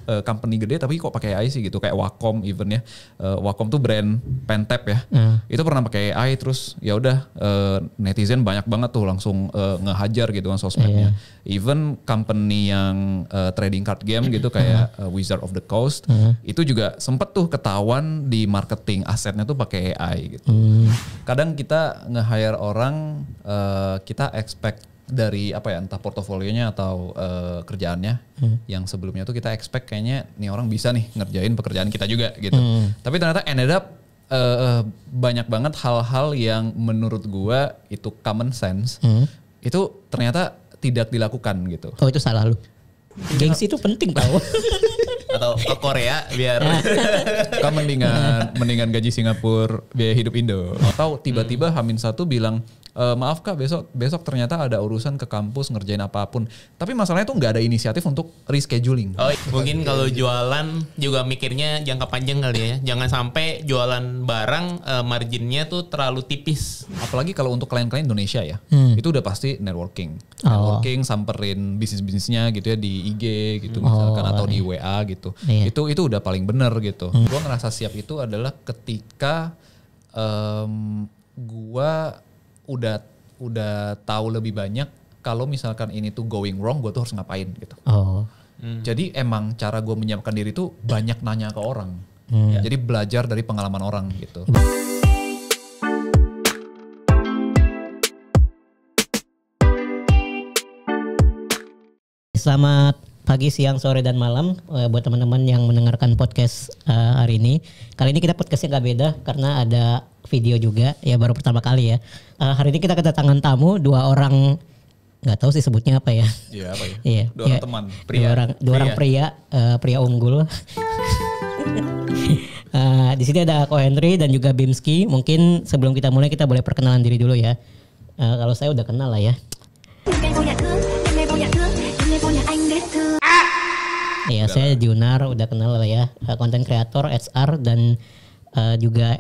company gede tapi kok pakai AI sih gitu, kayak Wacom even ya. Wacom tuh brand pentap ya. Itu pernah pakai AI terus ya udah netizen banyak banget tuh langsung ngehajar gitu kan sosmednya. Even company yang trading card game gitu kayak Wizard of the Coast itu juga sempet tuh ketahuan di marketing asetnya tuh pakai AI gitu. Kadang kita nge-hire orang kita expect dari apa ya, entah portofolionya atau kerjaannya yang sebelumnya tuh kita expect kayaknya nih orang bisa nih ngerjain pekerjaan kita juga gitu. Tapi ternyata ended up banyak banget hal-hal yang menurut gua itu common sense itu ternyata tidak dilakukan gitu. Oh itu salah lu. Gengsi itu penting tau. Atau ke Korea biar Kan mendingan gaji Singapura biaya hidup Indo. Atau tiba-tiba H-1 bilang maaf kak besok ternyata ada urusan ke kampus ngerjain apapun. Tapi masalahnya tuh nggak ada inisiatif untuk rescheduling. Oh, mungkin kalau jualan juga mikirnya jangka panjang kali ya. Jangan sampai jualan barang marginnya tuh terlalu tipis. Apalagi kalau untuk klien-klien Indonesia ya. Itu udah pasti networking. Networking samperin bisnis-bisnisnya gitu ya di IG gitu misalkan atau di WA gitu. Itu udah paling bener gitu. Gua ngerasa siap itu adalah ketika gua udah tahu lebih banyak kalau misalkan ini tuh going wrong, gue tuh harus ngapain gitu. Jadi emang cara gue menyiapkan diri tuh banyak nanya ke orang. Jadi belajar dari pengalaman orang gitu. Selamat pagi, siang, sore, dan malam buat teman-teman yang mendengarkan podcast hari ini. Kali ini kita podcastnya gak beda karena ada video juga ya, baru pertama kali ya. Hari ini kita kedatangan tamu, dua orang, nggak tahu sih sebutnya apa ya. Iya apa ya? Iya, dua orang teman. Pria. Dua orang pria unggul. Di sini ada Ko Henry dan juga Bimski. Mungkin sebelum kita mulai kita boleh perkenalan diri dulu ya. Kalau saya udah kenal lah ya. Iya, saya Junar, udah kenal lah ya. Content creator, HR dan juga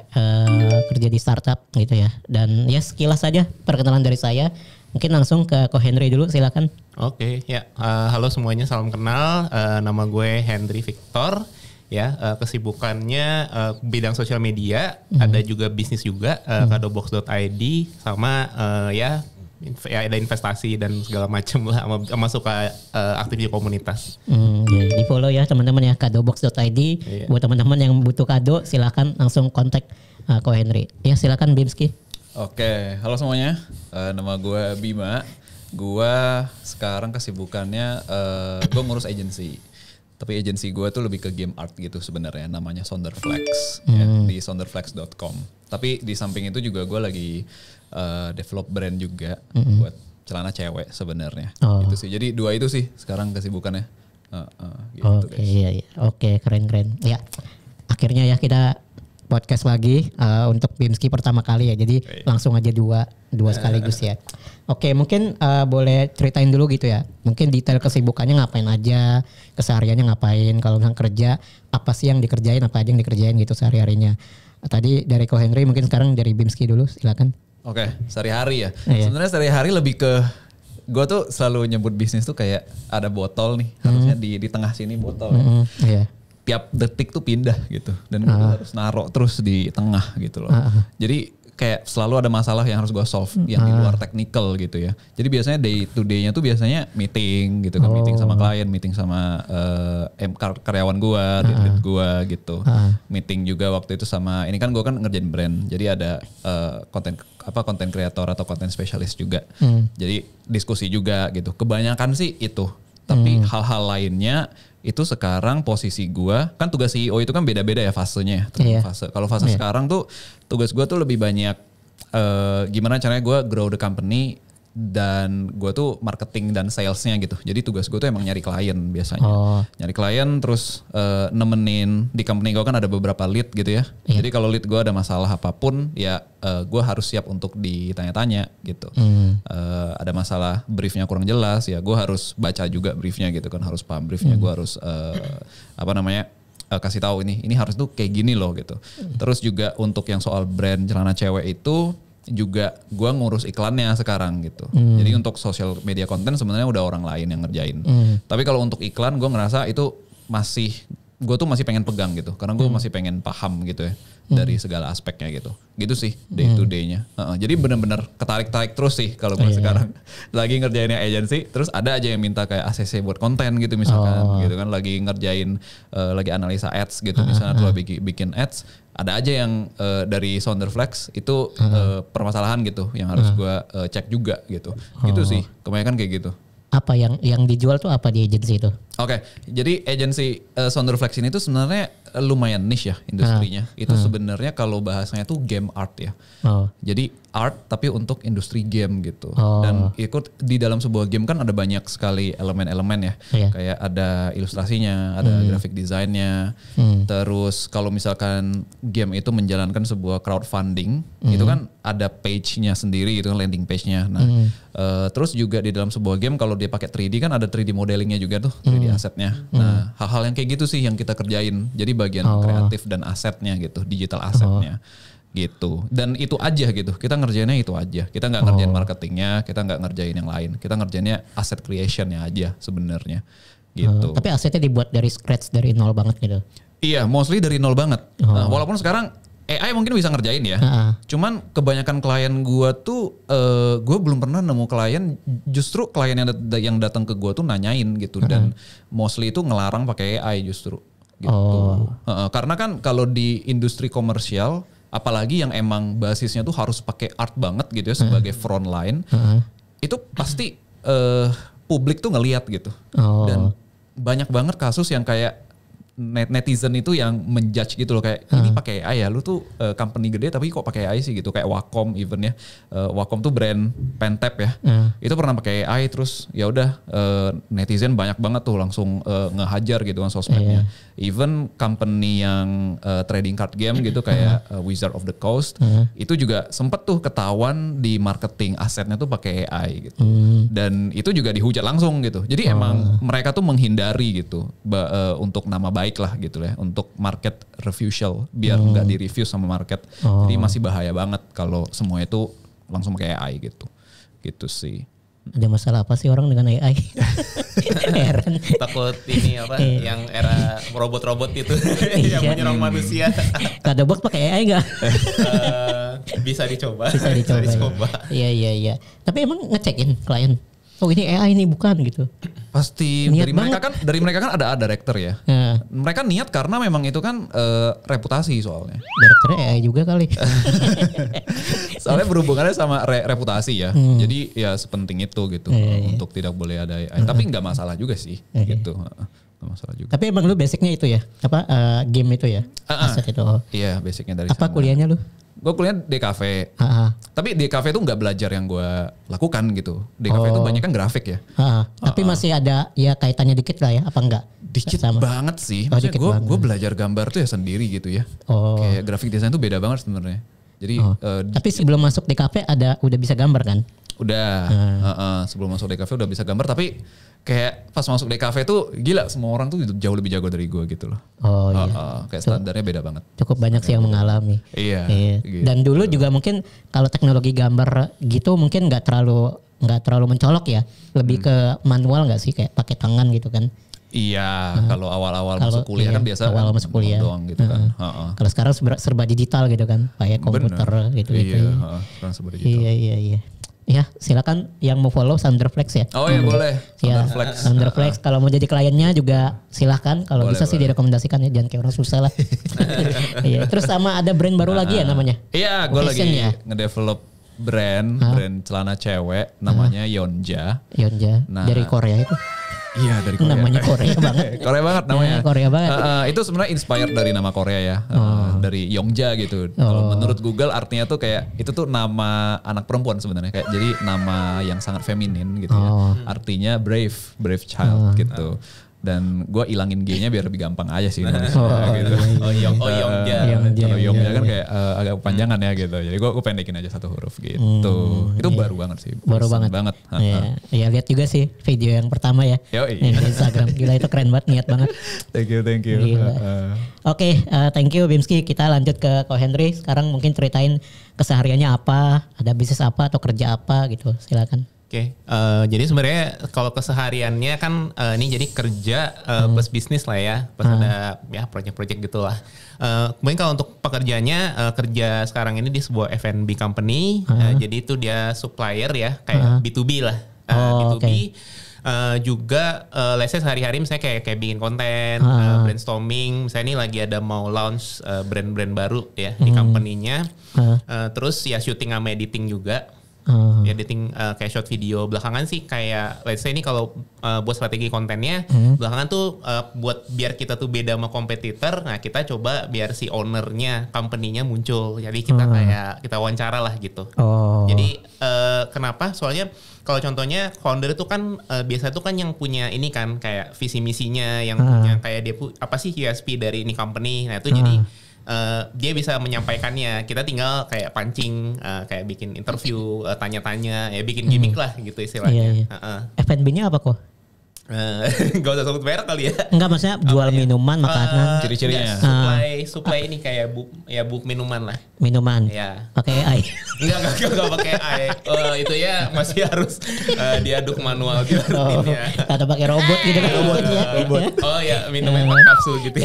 kerja di startup gitu ya. Dan ya sekilas saja perkenalan dari saya. Mungkin langsung ke Ko Henry dulu, silakan. Oke, ya. Halo semuanya, salam kenal. Nama gue Henry Victor. Ya, kesibukannya bidang sosial media, ada juga bisnis juga, kadobox.id, sama ya ada investasi dan segala macam lah, sama suka aktif di komunitas. Di follow ya teman-teman ya, kadobox.id. Buat teman-teman yang butuh kado silakan langsung kontak Ko Henry. Ya silakan Bimski. Oke, halo semuanya. Nama gue Bima. Gue sekarang kesibukannya gue ngurus agency. Tapi agency gue tuh lebih ke game art gitu sebenarnya, namanya Sonderflex ya, di sonderflex.com. Tapi di samping itu juga gue lagi develop brand juga buat celana cewek sebenarnya. Gitu sih. Jadi dua itu sih sekarang kesibukannya. Gitu Oke, iya. Oke, keren. Ya, akhirnya ya kita podcast lagi untuk Bimski pertama kali ya. Jadi langsung aja dua sekaligus ya. Oke, mungkin boleh ceritain dulu gitu ya. Mungkin detail kesibukannya ngapain aja, kesehariannya ngapain. Kalau misalnya kerja, apa sih yang dikerjain, apa aja yang dikerjain gitu sehari-harinya. Tadi dari Ko Henry, mungkin sekarang dari Bimski dulu, silakan. Oke, sehari-hari ya. Sebenarnya sehari-hari lebih ke, gue tuh selalu nyebut bisnis tuh kayak ada botol nih, harusnya di tengah sini botol. Tiap detik tuh pindah gitu, dan gue harus naruh terus di tengah gitu loh. Jadi kayak selalu ada masalah yang harus gue solve yang di luar technical gitu ya. Jadi biasanya day to day-nya tuh biasanya meeting gitu kan, meeting sama klien, meeting sama karyawan gue, lead gue gitu. Meeting juga waktu itu sama, ini kan gue kan ngerjain brand, jadi ada konten kreator atau konten spesialis juga. Jadi diskusi juga gitu. Kebanyakan sih itu. Tapi hal-hal lainnya itu sekarang posisi gue, kan tugas CEO itu kan beda-beda ya fasenya. Fase. Kalau fase sekarang tuh tugas gue tuh lebih banyak gimana caranya gue grow the company, dan gue tuh marketing dan salesnya gitu. Jadi tugas gue tuh emang nyari klien biasanya. Nyari klien terus nemenin, di company gue kan ada beberapa lead gitu ya. Jadi kalau lead gue ada masalah apapun ya gue harus siap untuk ditanya-tanya gitu. Ada masalah briefnya kurang jelas ya gue harus baca juga briefnya gitu kan. Harus paham briefnya, gue harus kasih tahu ini harus tuh kayak gini loh gitu. Terus juga untuk yang soal brand celana cewek itu juga gue ngurus iklannya sekarang gitu. Jadi untuk social media content sebenarnya udah orang lain yang ngerjain. Tapi kalau untuk iklan gue ngerasa itu gue tuh masih pengen pegang gitu, karena gue masih pengen paham gitu ya dari segala aspeknya gitu sih day to day-nya. Jadi benar-benar ketarik terus sih kalau gue sekarang lagi ngerjainnya agency, terus ada aja yang minta kayak ACC buat konten gitu misalkan, gitu kan lagi ngerjain lagi analisa ads gitu, misalnya tuh bikin ads, ada aja yang dari Sounderflex itu permasalahan gitu, yang harus gue cek juga gitu, gitu sih, kebanyakan kayak gitu. Apa yang dijual tuh apa di agency itu? Oke, jadi agency Sounderflex ini tuh sebenarnya lumayan niche ya industrinya. Itu sebenarnya kalau bahasanya tuh game art ya. Jadi art tapi untuk industri game gitu. Dan ikut di dalam sebuah game kan ada banyak sekali elemen-elemen ya. Kayak ada ilustrasinya, ada graphic desainnya. Terus kalau misalkan game itu menjalankan sebuah crowdfunding, itu kan ada page-nya sendiri gitu kan, landing page-nya. Nah, terus juga di dalam sebuah game kalau dia pakai 3D kan ada 3D modelingnya juga tuh, 3D asetnya. Nah, hal-hal yang kayak gitu sih yang kita kerjain. Jadi bagian kreatif dan asetnya gitu, digital asetnya gitu. Dan itu aja gitu, kita ngerjainnya itu aja. Kita nggak ngerjain marketingnya, kita nggak ngerjain yang lain. Kita ngerjainnya aset creationnya aja sebenarnya gitu. Tapi asetnya dibuat dari scratch, dari nol banget gitu? Iya, mostly dari nol banget. Nah, walaupun sekarang AI mungkin bisa ngerjain ya. Cuman kebanyakan klien gua tuh, gua belum pernah nemu klien, justru klien yang datang ke gua tuh nanyain gitu. Dan mostly itu ngelarang pakai AI justru. Gitu. Karena kan kalau di industri komersial, apalagi yang emang basisnya tuh harus pakai art banget gitu ya sebagai front line, itu pasti publik tuh ngelihat gitu. Dan banyak banget kasus yang kayak netizen itu yang menjudge gitu loh, kayak ini pakai AI ya, lu tuh company gede tapi kok pakai AI sih gitu, kayak Wacom even ya. Wacom tuh brand pentap ya. Itu pernah pakai AI, terus ya udah netizen banyak banget tuh langsung ngehajar gitu kan sosmednya. Even company yang trading card game gitu kayak Wizard of the Coast, itu juga sempet tuh ketahuan di marketing asetnya tuh pakai AI gitu. Dan itu juga dihujat langsung gitu. Jadi emang mereka tuh menghindari gitu untuk nama baik lah gitu ya, untuk market refusal, biar nggak di-review sama market. Jadi masih bahaya banget kalau semua itu langsung pakai AI gitu. Gitu sih. Ada masalah apa sih orang dengan AI? Heran. Takut ini apa yang era robot-robot itu yang menyerang manusia. Kado box pakai AI nggak? Bisa dicoba. Bisa dicoba. Iya. Tapi emang ngecekin klien. Oh ini AI nih bukan gitu. Pasti niat dari mereka kan ada director ya. Mereka niat karena memang itu kan reputasi soalnya. Directornya AI juga kali. Soalnya berhubungannya sama reputasi ya. Jadi ya sepenting itu gitu untuk tidak boleh ada AI. Tapi nggak masalah juga sih gitu. Nggak masalah juga. Tapi emang lu basicnya itu ya? Apa game itu ya? Aset itu. Iya basicnya dari apa sana. Kuliahnya lu? Gue kuliah di kafe. Tapi di kafe itu nggak belajar yang gue lakukan gitu. Di kafe itu banyak kan grafik ya. Tapi masih ada ya kaitannya dikit lah ya, apa enggak? Dikit banget sih. Maksudnya gue belajar gambar tuh ya sendiri gitu ya. Kayak grafik desain tuh beda banget sebenarnya. Jadi tapi sebelum masuk di kafe udah bisa gambar kan? Udah. Sebelum masuk di kafe udah bisa gambar, tapi kayak pas masuk di kafe tuh gila, semua orang tuh jauh lebih jago dari gue gitu loh. Kayak standarnya beda banget. Cukup banyak sih yang mengalami. Iya. Gitu. Dan dulu juga mungkin kalau teknologi gambar gitu mungkin nggak terlalu mencolok ya, lebih ke manual nggak sih, kayak pakai tangan gitu kan? Iya, kalau awal-awal masuk kuliah kan biasa awal masuk kuliah doang gitu kan. Kalau sekarang serba digital gitu kan, pakai komputer gitu. Iya, sekarang serba digital. Iya. Ya silakan yang mau follow Sounderflex ya. Oh iya boleh. Sounderflex. Kalau mau jadi kliennya juga silahkan. Kalau bisa sih direkomendasikan ya, jangan kayak orang susah lah. Iya. Terus sama ada brand baru lagi ya namanya. Iya, gue lagi ngedevelop brand celana cewek namanya Yonja. Nah, dari Korea itu. Iya dari Korea. Namanya Korea banget. Korea banget namanya. Korea banget. Itu sebenarnya inspired dari nama Korea ya. Dari Yongja gitu. Kalau menurut Google artinya tuh kayak itu tuh nama anak perempuan sebenarnya, kayak jadi nama yang sangat feminin gitu ya. Artinya brave child gitu. Dan gue ilangin G-nya biar lebih gampang aja sih. Gitu. Yongja. Kalau Yongja kan kayak agak kepanjangan ya gitu. Jadi gue pendekin aja satu huruf gitu. Itu baru banget sih. Baru banget. Iya, lihat juga sih video yang pertama ya. Di Instagram. Gila itu keren banget, niat banget. Thank you. Oke, thank you Bimski. Kita lanjut ke Ko Henry. Sekarang mungkin ceritain kesehariannya apa, ada bisnis apa atau kerja apa gitu. Silakan. Oke, jadi sebenarnya kalau kesehariannya kan ini jadi kerja plus bisnis lah ya, plus ada ya proyek-proyek gitulah. Kemudian kalau untuk pekerjaannya kerja sekarang ini di sebuah F&B company, jadi itu dia supplier ya, kayak B2B lah, B2B. Okay. Juga let's say sehari-hari misalnya kayak bikin konten, brainstorming, misalnya ini lagi ada mau launch brand-brand baru ya di company-nya, terus ya syuting sama editing juga. Editing kayak short video belakangan sih kayak let's say ini kalau buat strategi kontennya belakangan tuh buat biar kita tuh beda sama kompetitor, nah kita coba biar si ownernya company-nya muncul, jadi kita kayak kita wawancara lah gitu. Jadi kenapa? Soalnya kalau contohnya founder itu kan biasa tuh kan yang punya ini kan kayak visi misinya, yang punya kayak dia apa sih USP dari ini company, nah itu jadi dia bisa menyampaikannya, kita tinggal kayak pancing, kayak bikin interview, tanya-tanya, ya bikin gimmick lah gitu istilahnya. F&B-nya apa kok? Gak usah sebut merek kali ya. Enggak, maksudnya jual minuman, makanan. Ciri-cirinya. Supply ini kayak book minuman lah. Minuman. Ya. Pakai AI. Enggak pakai AI. Itu ya masih harus diaduk manual gitu. Atau pakai robot gitu kan. Robot. Oh ya, minuman kapsul gitu.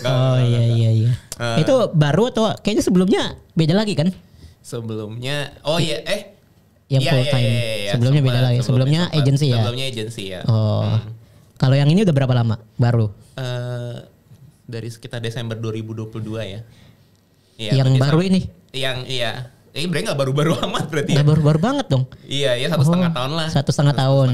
Oh iya. Itu baru atau kayaknya sebelumnya beda lagi kan? Sebelumnya yang full time. Sebelumnya beda lagi. Sebelumnya agency ya. Sebelumnya agency ya. Kalau yang ini udah berapa lama? Baru? Dari sekitar Desember 2022 ya. Yang baru ini? Berarti nggak baru-baru amat berarti. Nggak baru-baru banget dong. Iya, 1,5 tahun lah. 1,5 tahun.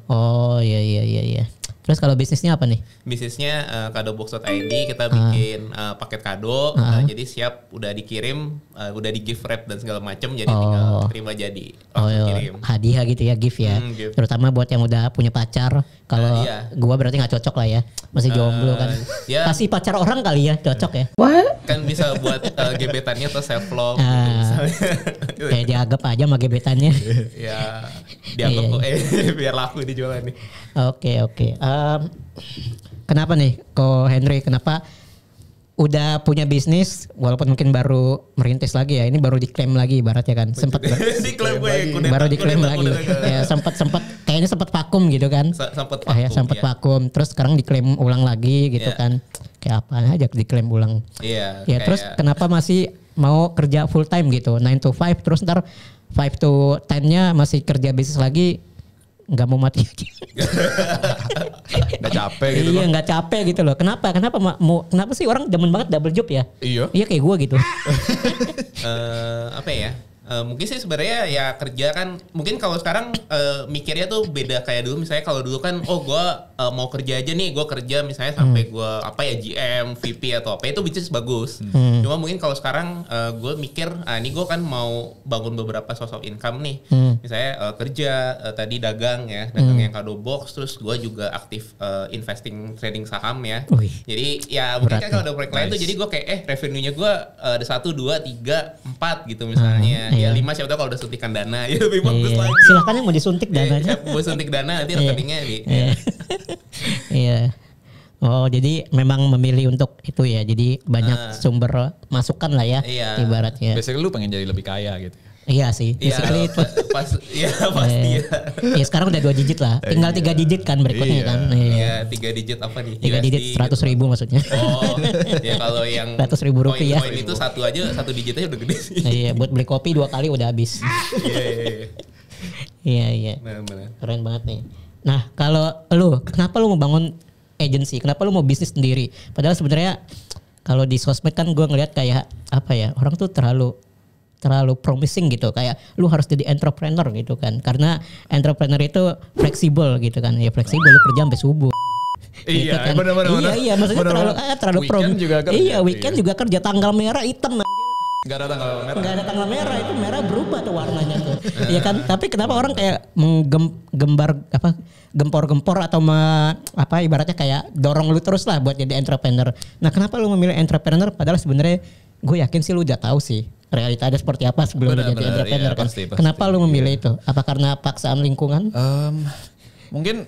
Oh iya. Terus kalau bisnisnya apa nih? Bisnisnya kadobox.id, kita bikin paket kado, jadi siap udah dikirim, udah di gift wrap dan segala macam, jadi tinggal terima jadi langsung kirim. Hadiah gitu ya, gift ya. Gift. Terutama buat yang udah punya pacar. Kalau gua berarti nggak cocok lah ya, masih jomblo kan. Pasti pacar orang kali ya, cocok ya. Kan bisa buat gebetannya atau self love. Kayak dianggap aja sama gebetannya. Ya, dianggap kok biar laku dijualan nih. Oke. Kenapa nih Ko Henry, kenapa udah punya bisnis walaupun mungkin baru merintis lagi ya, ini baru diklaim lagi ibaratnya kan, sempat baru diklaim lagi ya, sempat kayaknya sempat vakum gitu kan, sempat vakum terus sekarang diklaim ulang lagi gitu kan, kayak apa aja diklaim ulang ya terus kenapa masih mau kerja full time gitu 9 to 5 terus ntar 5 to 10-nya masih kerja bisnis lagi, nggak mau mati lagi. Nggak capek gitu. Iya, nggak capek gitu loh. Kenapa sih orang demen banget double job ya? Iya kayak gue gitu. Apa ya? Mungkin sih sebenarnya ya kerja kan mungkin kalau sekarang mikirnya tuh beda kayak dulu. Misalnya kalau dulu kan gue mau kerja aja nih, gue kerja misalnya sampai gue GM, VP atau apa, itu bisnis bagus. Cuma mungkin kalau sekarang gue mikir ini gue kan mau bangun beberapa source of income nih. Misalnya kerja tadi dagang yang kado box, terus gue juga aktif investing trading saham ya. Jadi ya mungkin kan kalau ada proyek lain tuh jadi gue kayak revenue-nya gue ada 1, 2, 3, 4 gitu misalnya. Ya 5 siapa tahu kalau udah suntikan dana ya lebih bagus lagi. Silahkan yang mau disuntik dananya. Mau suntik dana nanti rekeningnya Iya. Oh jadi memang memilih untuk itu ya. Jadi banyak sumber masukan lah ya ibaratnya. Biasanya lu pengen jadi lebih kaya gitu. Iya sih, basically itu. Pasti ya. Ya sekarang udah 2 digit lah, tinggal 3 digit kan berikutnya kan. Iya 3 digit apa nih? 3 digit 100.000 maksudnya. Oh ya kalau yang 100.000 rupiah. Koin itu satu aja 1 digitnya udah gede sih. Iya buat beli kopi 2 kali udah habis. Iya. Benar. Keren banget nih. Nah kalau lu, kenapa lu mau bangun agency? Kenapa lu mau bisnis sendiri? Padahal sebenarnya kalau di sosmed kan gue ngeliat kayak apa ya, orang tuh terlalu promising gitu, kayak lu harus jadi entrepreneur gitu kan, karena entrepreneur itu fleksibel gitu kan, ya fleksibel lu kerja sampai subuh. Iya, gitu kan. benar. Iya, maksudnya terlalu weekend juga kerja. Iya, weekend juga kerja, tanggal merah hitam. Gak ada tanggal merah. Gak ada tanggal merah, itu merah berubah tuh warnanya tuh. Iya kan? Tapi kenapa orang kayak gempor-gempor atau ibaratnya kayak dorong lu terus lah buat jadi entrepreneur. Nah, kenapa lu memilih entrepreneur padahal sebenarnya gue yakin sih lu udah tahu sih realita ada seperti apa sebelum lu jadi entrepreneur kan. Pasti. Kenapa lu memilih itu? Apa karena paksaan lingkungan? Mungkin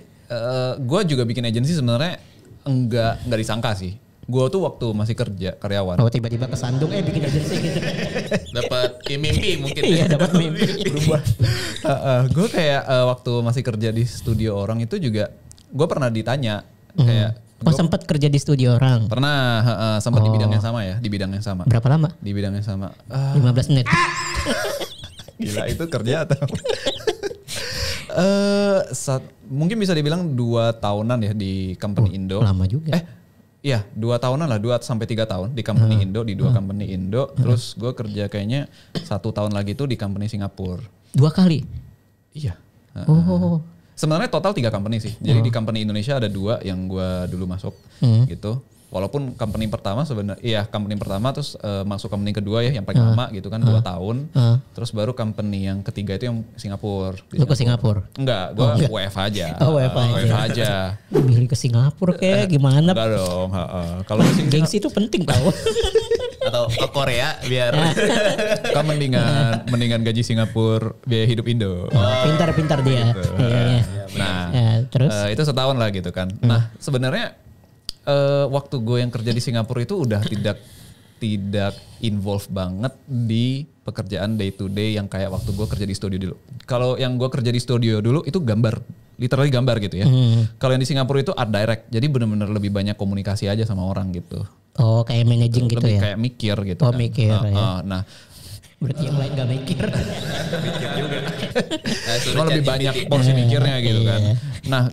gue juga bikin agensi sebenarnya enggak disangka sih. gue tuh waktu masih kerja karyawan. Oh tiba-tiba kesandung bikin agensi gitu. Dapat mimpi mungkin. Iya dapat mimpi. Berubah. Gue kayak waktu masih kerja di studio orang itu juga gue pernah ditanya kayak. Oh sempat kerja di studio orang. Pernah sempat di bidang yang sama ya, di bidang yang sama. Berapa lama? Di bidang yang sama. 15 menit. Gila itu kerja atau? Mungkin bisa dibilang 2 tahunan ya di company Indo. Lama juga. Iya 2 tahunan lah, 2-3 tahun di company Indo, di 2 company Indo. Terus gue kerja kayaknya 1 tahun lagi tuh di company Singapura. 2 kali? Iya. Oh. Sebenarnya total 3 company sih. Jadi di company Indonesia ada 2 yang gue dulu masuk gitu. Walaupun company pertama sebenarnya, company pertama terus masuk company kedua ya yang paling lama gitu kan 2 tahun. Terus baru company yang ketiga itu yang Singapura. Lu ke Singapura? Enggak, gue WFH aja. Oh WFH aja. Pilih ke Singapura kayak gimana? Enggak dong. Kalau gengsi itu penting tau. Atau ke Korea biar. Kan mendingan gaji Singapura biaya hidup Indo. Pintar-pintar dia. Gitu. Iya. Nah, terus itu setahun lah gitu kan. Nah sebenarnya waktu gue yang kerja di Singapura itu udah tidak involve banget di pekerjaan day to day yang kayak waktu gue kerja di studio dulu. Kalau yang gue kerja di studio dulu itu gambar, literally gambar gitu ya. Kalau yang di Singapura itu art direct, jadi benar-benar lebih banyak komunikasi aja sama orang gitu. Oh kayak managing gitu lebih ya? Kayak mikir gitu. Oh kan. Mikir ya. Nah berarti yang lain gak mikir. Mikir juga. Cuma lebih banyak porsi mikirnya gitu kan. Nah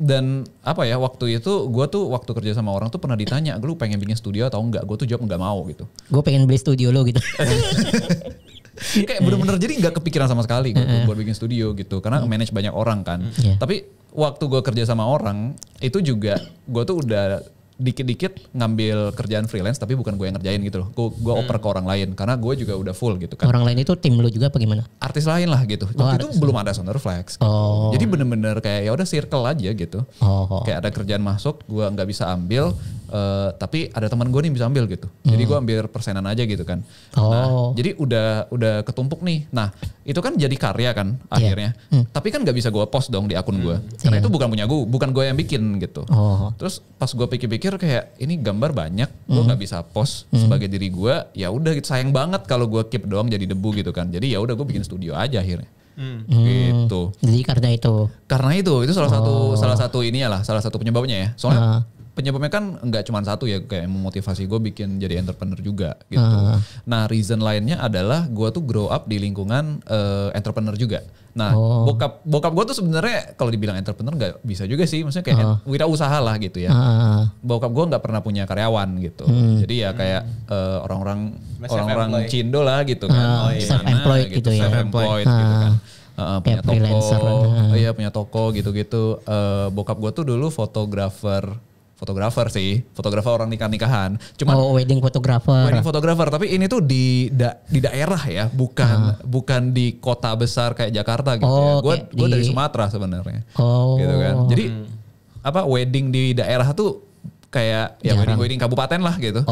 dan apa ya waktu itu gue tuh waktu kerja sama orang tuh pernah ditanya, lu pengen bikin studio atau enggak? Gue tuh jawab enggak mau gitu. Gue pengen beli studio lo gitu. Kayak bener-bener jadi nggak kepikiran sama sekali gue buat bikin studio gitu. Karena manage banyak orang kan. Tapi waktu gue kerja sama orang itu juga gue tuh udah dikit-dikit ngambil kerjaan freelance tapi bukan gue yang ngerjain gitu loh. Gue oper ke orang lain karena gue juga udah full gitu kan. Orang lain itu tim lu juga apa gimana? Artis lain lah gitu. Waktu itu belum ada Sonderflex. Gitu. Jadi bener-bener kayak ya udah circle aja gitu. Kayak ada kerjaan masuk gue nggak bisa ambil tapi ada teman gue nih bisa ambil gitu. Jadi gue ambil persenan aja gitu kan. Nah, jadi udah ketumpuk nih. Nah, itu kan jadi karya kan akhirnya. Tapi kan nggak bisa gue post dong di akun gue. Karena itu bukan punya gue, bukan gue yang bikin gitu. Terus pas gue pikir-pikir kayak ini gambar banyak, gue nggak bisa post sebagai diri gue. Ya udah gitu, sayang banget kalau gue keep doang jadi debu gitu kan. Jadi ya udah gue bikin studio aja akhirnya. Gitu. Jadi karena itu salah satu ininya lah, salah satu penyebabnya ya. Soalnya penyebabnya kan nggak cuma satu ya, kayak memotivasi gue bikin jadi entrepreneur juga gitu. Nah reason lainnya adalah gue tuh grow up di lingkungan entrepreneur juga. Nah bokap gue tuh sebenarnya kalau dibilang entrepreneur nggak bisa juga sih, maksudnya kayak wirausaha lah gitu ya. Bokap gue nggak pernah punya karyawan gitu. Jadi ya kayak orang-orang Cindo lah gitu kan. Self-employed gitu ya. Self-employed gitu kan. Punya freelancer. Iya punya toko gitu-gitu. Bokap gue tuh dulu fotografer orang nikah-nikahan. Cuman wedding photographer, tapi ini tuh di daerah ya, bukan di kota besar kayak Jakarta gitu ya. Gue dari Sumatera sebenarnya. Gitu kan. Jadi wedding di daerah tuh kayak ya wedding kabupaten lah gitu.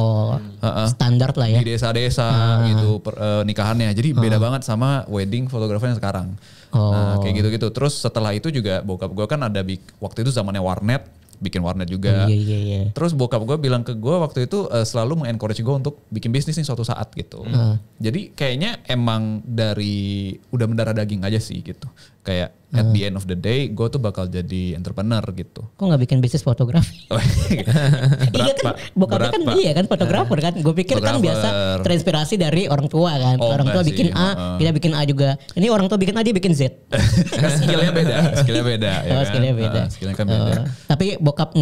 Standar lah ya. Di desa-desa gitu nikahannya. Jadi beda banget sama wedding fotografer yang sekarang. Nah, kayak gitu-gitu. Terus setelah itu juga bokap gue kan ada waktu itu zamannya warnet, bikin warnet juga. Terus bokap gue bilang ke gue waktu itu selalu mengencourage gue untuk bikin bisnis nih suatu saat gitu. Jadi kayaknya emang udah mendarah daging aja sih gitu. Kayak at the end of the day gue tuh bakal jadi entrepreneur gitu. Kok gak bikin bisnis fotografi? Iya kan, bokapnya kan dia kan fotografer kan. Gue pikir kan biasa terinspirasi dari orang tua kan. Orang tua bikin A, kita bikin A juga. Ini orang tua bikin A, dia bikin Z. Skillnya beda. Ya skillnya beda. Skillnya kan beda. Tapi bokap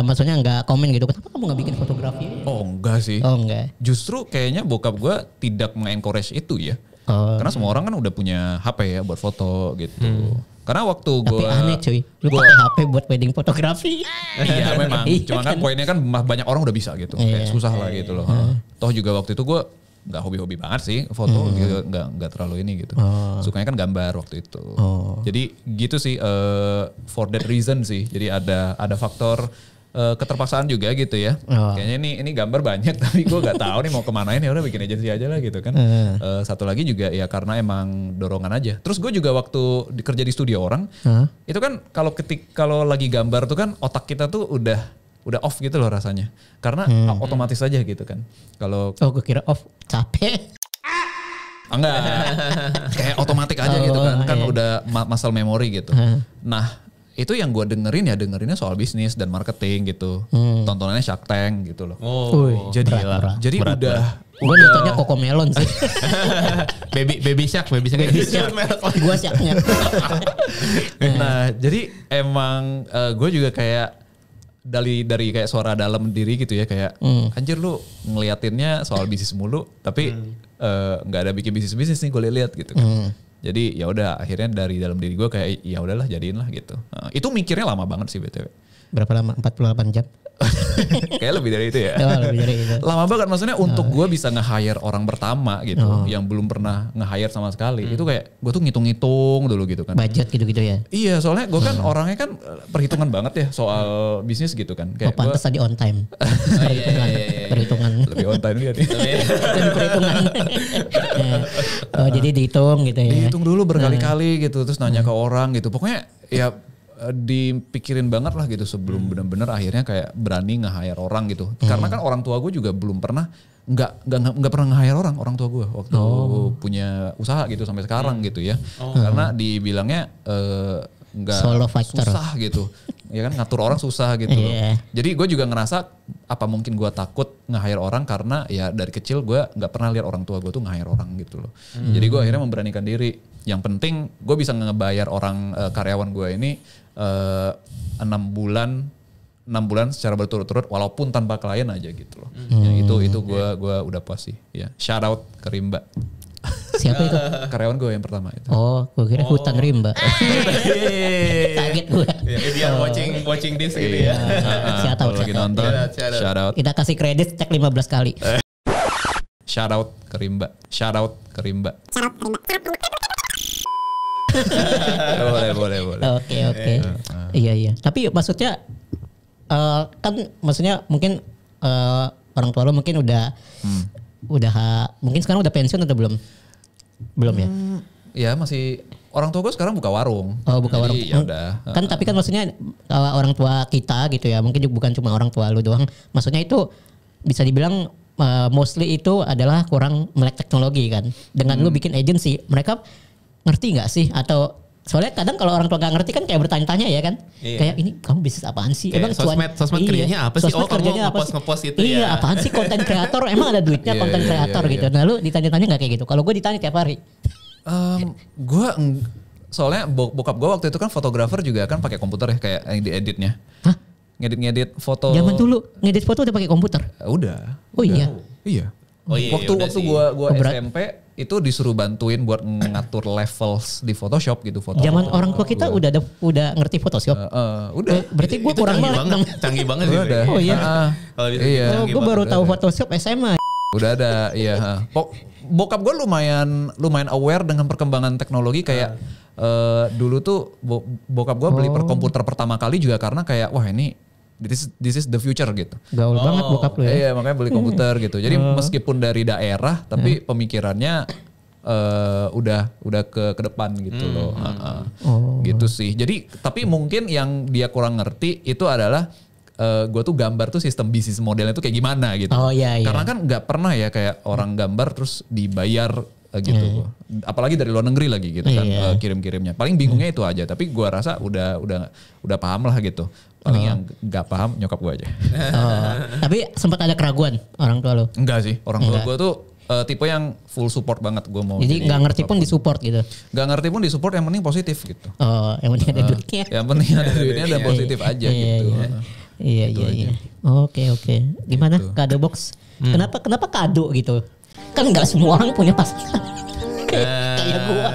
maksudnya nggak komen gitu. Kenapa kamu nggak bikin fotografi? Oh enggak sih. Justru kayaknya bokap gue tidak mengencourage itu ya. Karena semua orang kan udah punya HP ya buat foto gitu. Karena waktu gue... Tapi aneh cuy, lu pakai HP buat wedding fotografi. Iya memang, cuma kan poinnya kan banyak orang udah bisa gitu. Kayak susah lah gitu loh. Toh juga waktu itu gue gak hobi-hobi banget sih foto gitu, gak terlalu ini gitu. Sukanya kan gambar waktu itu. Jadi gitu sih, for that reason sih. Jadi ada faktor keterpaksaan juga gitu ya. Kayaknya ini gambar banyak tapi gue gak tahu nih mau kemanain, ya udah bikin agensi aja lah gitu kan. Satu lagi juga ya karena emang dorongan aja. Terus gue juga waktu kerja di studio orang, itu kan kalau lagi gambar tuh kan otak kita tuh udah udah off gitu loh rasanya. Karena otomatis aja gitu kan. Kalau gue kira off capek. enggak, kayak otomatis aja gitu kan. Kan udah muscle memory gitu. Nah itu yang gue dengerinnya soal bisnis dan marketing gitu. Tontonannya Shark Tank gitu loh. Jadi udah gue nontonnya Cocomelon sih. baby shark. Gue Sharknya. Nah jadi emang gue juga kayak dari kayak suara dalam diri gitu ya, kayak anjir lu ngeliatinnya soal bisnis mulu tapi nggak ada bikin bisnis nih gue lihat gitu kan. Jadi ya udah akhirnya dari dalam diri gue kayak ya udahlah jadiin lah gitu. Itu mikirnya lama banget sih BTW. Berapa lama? 48 jam? Kayak lebih dari itu ya. Lebih dari itu. Lama banget maksudnya untuk gue bisa nge-hire orang pertama gitu yang belum pernah nge-hire sama sekali. Itu kayak gue tuh ngitung-ngitung dulu gitu kan. Budget gitu-gitu ya. Iya, soalnya gue kan orangnya kan perhitungan banget ya soal bisnis gitu kan. Kayak pantes tadi on time. Perhitungan. Lebih on time dia nih. Dan perhitungan. Jadi dihitung gitu ya. Dihitung dulu berkali-kali gitu terus nanya ke orang gitu. Pokoknya ya dipikirin banget lah gitu sebelum benar-benar akhirnya kayak berani nge-hire orang gitu. Karena kan orang tua gue juga belum pernah nggak pernah nge-hire orang tua gue waktu punya usaha gitu sampai sekarang gitu ya. Karena dibilangnya nggak susah gitu. Ya kan ngatur orang susah gitu. Jadi gue juga ngerasa apa mungkin gue takut nge-hire orang karena ya dari kecil gue nggak pernah lihat orang tua gue tuh nge-hire orang gitu loh. Jadi gue akhirnya memberanikan diri. Yang penting gue bisa ngebayar orang karyawan gue ini 6 bulan secara berturut-turut walaupun tanpa klien aja gitu loh. Ya, itu gue udah puas sih. Ya, shout out ke Rimba. Siapa itu? Karyawan gue yang pertama itu. Gue kira Hutan Rimba. Kaget gue. Dia watching this gitu ya. Shout out. Lagi nonton. Shout out. Kita kasih kredit cek 15 kali. Shout out ke Rimba. boleh. Oke. Iya. Tapi maksudnya kan maksudnya mungkin orang tua lo mungkin udah mungkin sekarang udah pensiun atau belum? Belum ya? Ya masih orang tua gue sekarang buka warung. Buka warung. Ya udah. Kan tapi kan maksudnya orang tua kita gitu ya, mungkin juga bukan cuma orang tua lu doang. Maksudnya itu bisa dibilang mostly itu adalah kurang melek teknologi kan. Dengan lu bikin agency, mereka ngerti nggak sih? Atau soalnya kadang kalau orang tua nggak ngerti kan kayak bertanya-tanya ya kan. Kayak ini kamu bisnis apaan sih? Emang sosmed kerjanya apa sih? Kerjanya kamu ngepost itu ya. Iya, apaan sih konten kreator? Emang ada duitnya konten kreator gitu. Nah lu ditanya-tanya nggak kayak gitu? Kalau gue ditanya tiap hari. Soalnya bokap gue waktu itu kan fotografer juga kan pakai komputer ya kayak yang dieditnya. Hah? Ngedit foto. Zaman dulu ngedit foto udah pakai komputer? Udah. Oh iya. Iya. Waktu gue SMP itu disuruh bantuin buat ngatur levels di Photoshop gitu. Zaman orang tua kita udah ngerti Photoshop. Udah. Berarti gue kurang banget. Canggih banget gitu. Udah. Oh iya. Iya. Gue baru tahu Photoshop SMA. Udah ada, iya. Bokap gue lumayan aware dengan perkembangan teknologi kayak dulu tuh bokap gue beli komputer pertama kali juga karena kayak wah ini this is the future gitu. Gaul banget bokap lu ya. Iya makanya beli komputer gitu. Jadi meskipun dari daerah tapi pemikirannya udah ke depan gitu loh. Gitu sih. Jadi tapi mungkin yang dia kurang ngerti itu adalah gue tuh gambar tuh sistem bisnis modelnya tuh kayak gimana gitu. Iya. Karena kan nggak pernah ya kayak orang gambar terus dibayar gitu. Apalagi dari luar negeri lagi gitu kan kirim-kirimnya. Paling bingungnya itu aja. Tapi gue rasa udah paham lah gitu. Paling yang nggak paham nyokap gue aja. Tapi sempat ada keraguan orang tua lo? Enggak sih. Orang tua gue tuh tipe yang full support banget gue mau. Jadi nggak ngerti pun disupport gitu? Nggak ngerti pun disupport yang penting positif gitu. Yang penting ada duitnya. Yang penting ada duitnya dan positif aja gitu. Iya. Oke. Gimana kado box? Kenapa kado gitu? Kan nggak semua orang punya pasangan. Kayak gua.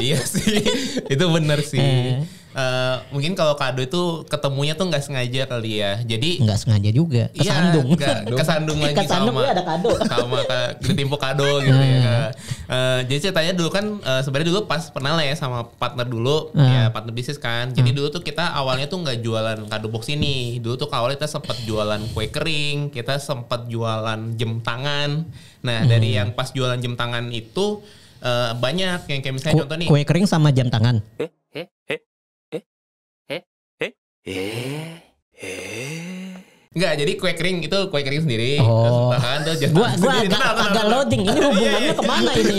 Iya sih, itu benar sih. Mungkin kalau kado itu ketemunya tuh nggak sengaja kali ya. Jadi nggak sengaja juga. Kesandung. Kesandung lagi kesandung sama. Ada kado. Sama ditimpuk kado gitu ya. Jadi ceritanya dulu kan sebenarnya dulu pas pernah lah ya sama partner dulu, ya partner bisnis kan. Jadi dulu tuh kita awalnya tuh nggak jualan kado box ini. Dulu tuh awalnya kita sempat jualan kue kering, kita sempat jualan jam tangan. Nah dari yang pas jualan jam tangan itu banyak yang kayak misalnya contoh nih. Kue kering sama jam tangan. Enggak, jadi kue kering itu kue kering sendiri. Oh. Kan tuh Gua agak loading. Ini hubungannya kemana ini?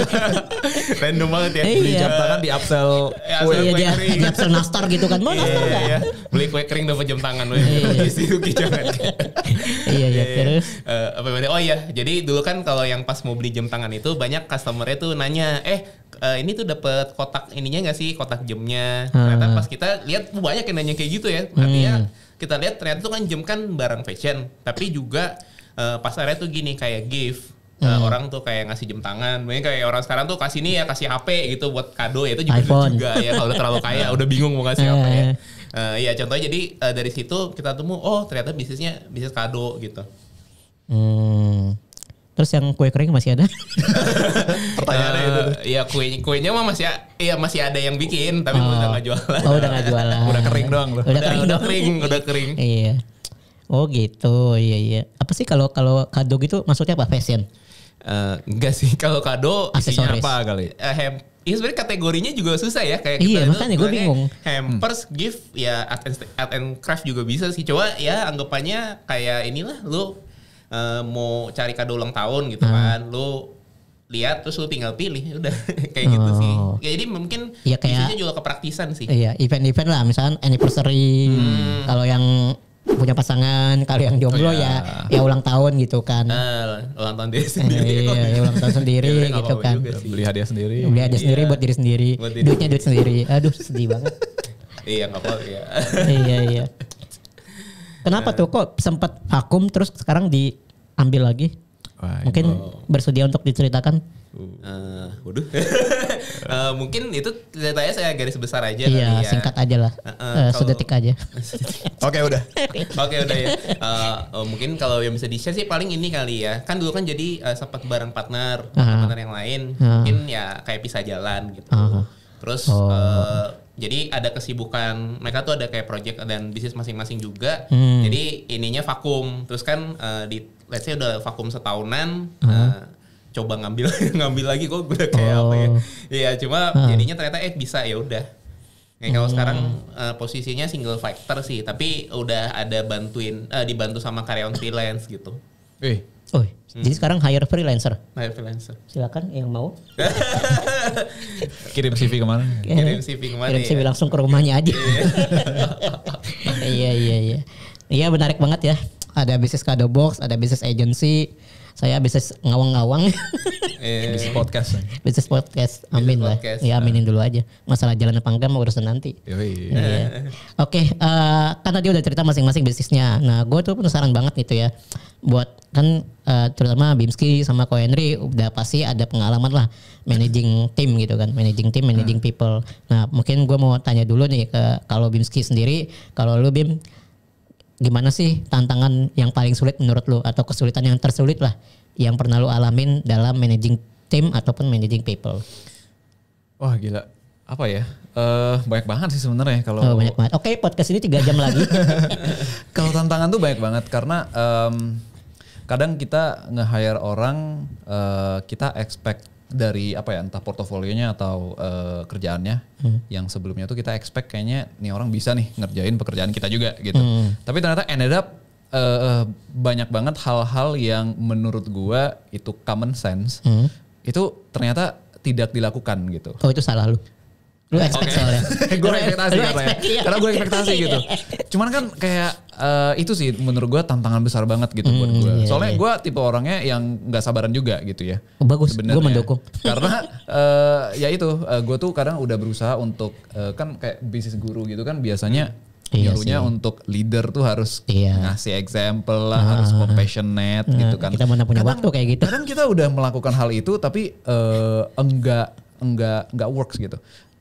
Random banget ya. Iya. Jam tangan di upsell Kue Iya, kering. dia upsell nastar gitu kan. Mau nastar enggak? Iya. Beli kue kering dapat jam tangan lu. Isi rugi jangan. Iya, terus. Apa namanya? Oh iya, jadi dulu kan kalau yang pas mau beli jam tangan itu banyak customer-nya tuh nanya, ini tuh dapat kotak ininya nggak sih, kotak jamnya? Ternyata pas kita lihat banyak yang nanya kayak gitu ya. Artinya kita lihat ternyata tuh kan jam kan barang fashion, tapi juga pasarnya tuh gini kayak gift. Orang tuh kayak ngasih jam tangan, banyak kayak orang sekarang tuh kasih nih ya, kasih HP gitu buat kado ya, itu juga iPhone. juga ya kalau udah terlalu kaya udah bingung mau ngasih apa ya. Iya contohnya jadi dari situ kita temu ternyata bisnisnya bisnis kado gitu. Terus yang kue kering masih ada? pertanyaannya itu. Iya kuenya mah masih ada yang bikin tapi udah nggak jualan. Oh, udah nggak jualan. Udah kering doang loh. Udah kering. Iya. Oh gitu, iya. Apa sih kalau kado gitu maksudnya apa, fashion? Enggak sih, kalau kado isinya Aksesoris. apa kali? Iya sebenarnya kategorinya juga susah ya, kayak Iya, kita makanya gue bingung. Hampers, gift, ya art and craft juga bisa sih. Coba ya anggapannya kayak inilah lu mau cari kado ulang tahun gitu kan, lu lihat terus lu tinggal pilih, udah kayak gitu sih. Ya, jadi mungkin ya, kayak, isinya juga kepraktisan sih. Iya, event-event lah, misalnya anniversary. Kalau yang punya pasangan, kalau yang jomblo ya ulang tahun gitu kan. Ulang tahun diri sendiri. Iya, ulang tahun sendiri gitu kan. Beli hadiah sendiri. Beli hadiah sendiri buat diri sendiri. Duitnya duit sendiri. Aduh, sedih banget. Iya, enggak apa-apa ya. Iya. Kenapa tuh kok sempat vakum terus sekarang diambil lagi? Mungkin bersedia untuk diceritakan? Waduh. Mungkin itu ceritanya saya garis besar aja. Iya, singkat aja lah. Sedetik aja. Oke udah. Oke udah ya. Mungkin kalau yang bisa di-share sih paling ini kali ya. Kan dulu kan jadi sempat bareng partner yang lain. Mungkin ya kayak pisah jalan gitu. Terus jadi ada kesibukan, mereka tuh ada kayak project dan bisnis masing-masing juga. Jadi ininya vakum. Terus kan let's say udah vakum setahunan, coba ngambil lagi kok udah kayak apa ya. Iya, cuma jadinya ternyata bisa ya udah. Kayak kalau sekarang posisinya single factor sih, tapi udah ada dibantu sama karyawan freelance gitu. Jadi sekarang hire freelancer. Silakan yang mau. Kirim CV kemana? Kirim CV langsung ke rumahnya aja. Iya. Iya, menarik banget ya. Ada bisnis kado box, ada bisnis agency. Saya bisnis ngawang-ngawang. Bisnis podcast. Amin lah. Ya aminin dulu aja. Masalah jalan apa enggak mau urusan nanti. Iya. Oke, kan tadi udah cerita masing-masing bisnisnya. Nah, gue tuh penasaran banget gitu ya. Buat kan terutama Bimski sama Ko Henry udah pasti ada pengalaman lah managing team gitu kan, managing people. Nah, mungkin gue mau tanya dulu nih kalau Bimski sendiri, kalau lu Bim, gimana sih tantangan yang paling sulit menurut lu atau kesulitan yang tersulit lah yang pernah lu alamin dalam managing team ataupun managing people? Wah gila, apa ya? Banyak banget sih sebenarnya kalau. Banyak banget. Oke, podcast ini 3 jam lagi. Kalau tantangan tuh banyak banget karena kadang kita nge-hire orang, kita expect dari apa ya, entah portofolionya atau kerjaannya yang sebelumnya tuh kita expect kayaknya nih orang bisa nih ngerjain pekerjaan kita juga gitu. Tapi ternyata ended up banyak banget hal-hal yang menurut gua itu common sense itu ternyata tidak dilakukan gitu. Oh, itu salah lu. Lu expect soalnya. Gue ekspektasi karena gue ekspektasi gitu. Cuman kan kayak itu sih menurut gue tantangan besar banget gitu buat gue. Soalnya gue tipe orangnya yang nggak sabaran juga gitu ya. Bagus, gue mendukung. Karena ya itu gue tuh kadang udah berusaha untuk kan kayak bisnis guru gitu kan biasanya nyuruhnya untuk leader tuh harus ngasih example lah, harus compassionate gitu kan. Kita mana punya waktu kayak gitu. Kadang kita udah melakukan hal itu tapi enggak works gitu.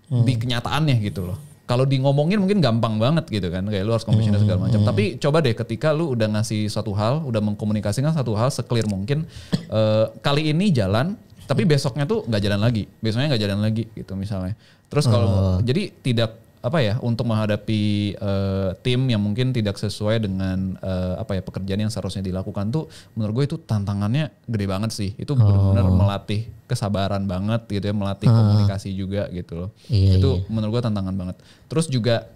Di kenyataannya gitu loh. Kalau di ngomongin mungkin gampang banget gitu kan, kayak lu harus compassionate segala macam. Tapi coba deh ketika lu udah ngasih satu hal, udah mengkomunikasikan satu hal se-clear mungkin, kali ini jalan, tapi besoknya tuh nggak jalan lagi, besoknya nggak jalan lagi gitu misalnya. Terus kalau jadi tidak apa ya, untuk menghadapi tim yang mungkin tidak sesuai dengan apa ya, pekerjaan yang seharusnya dilakukan tuh menurut gue itu tantangannya gede banget sih. Itu benar-benar melatih kesabaran banget gitu ya, melatih komunikasi juga gitu loh. Itu menurut gue tantangan banget. Terus juga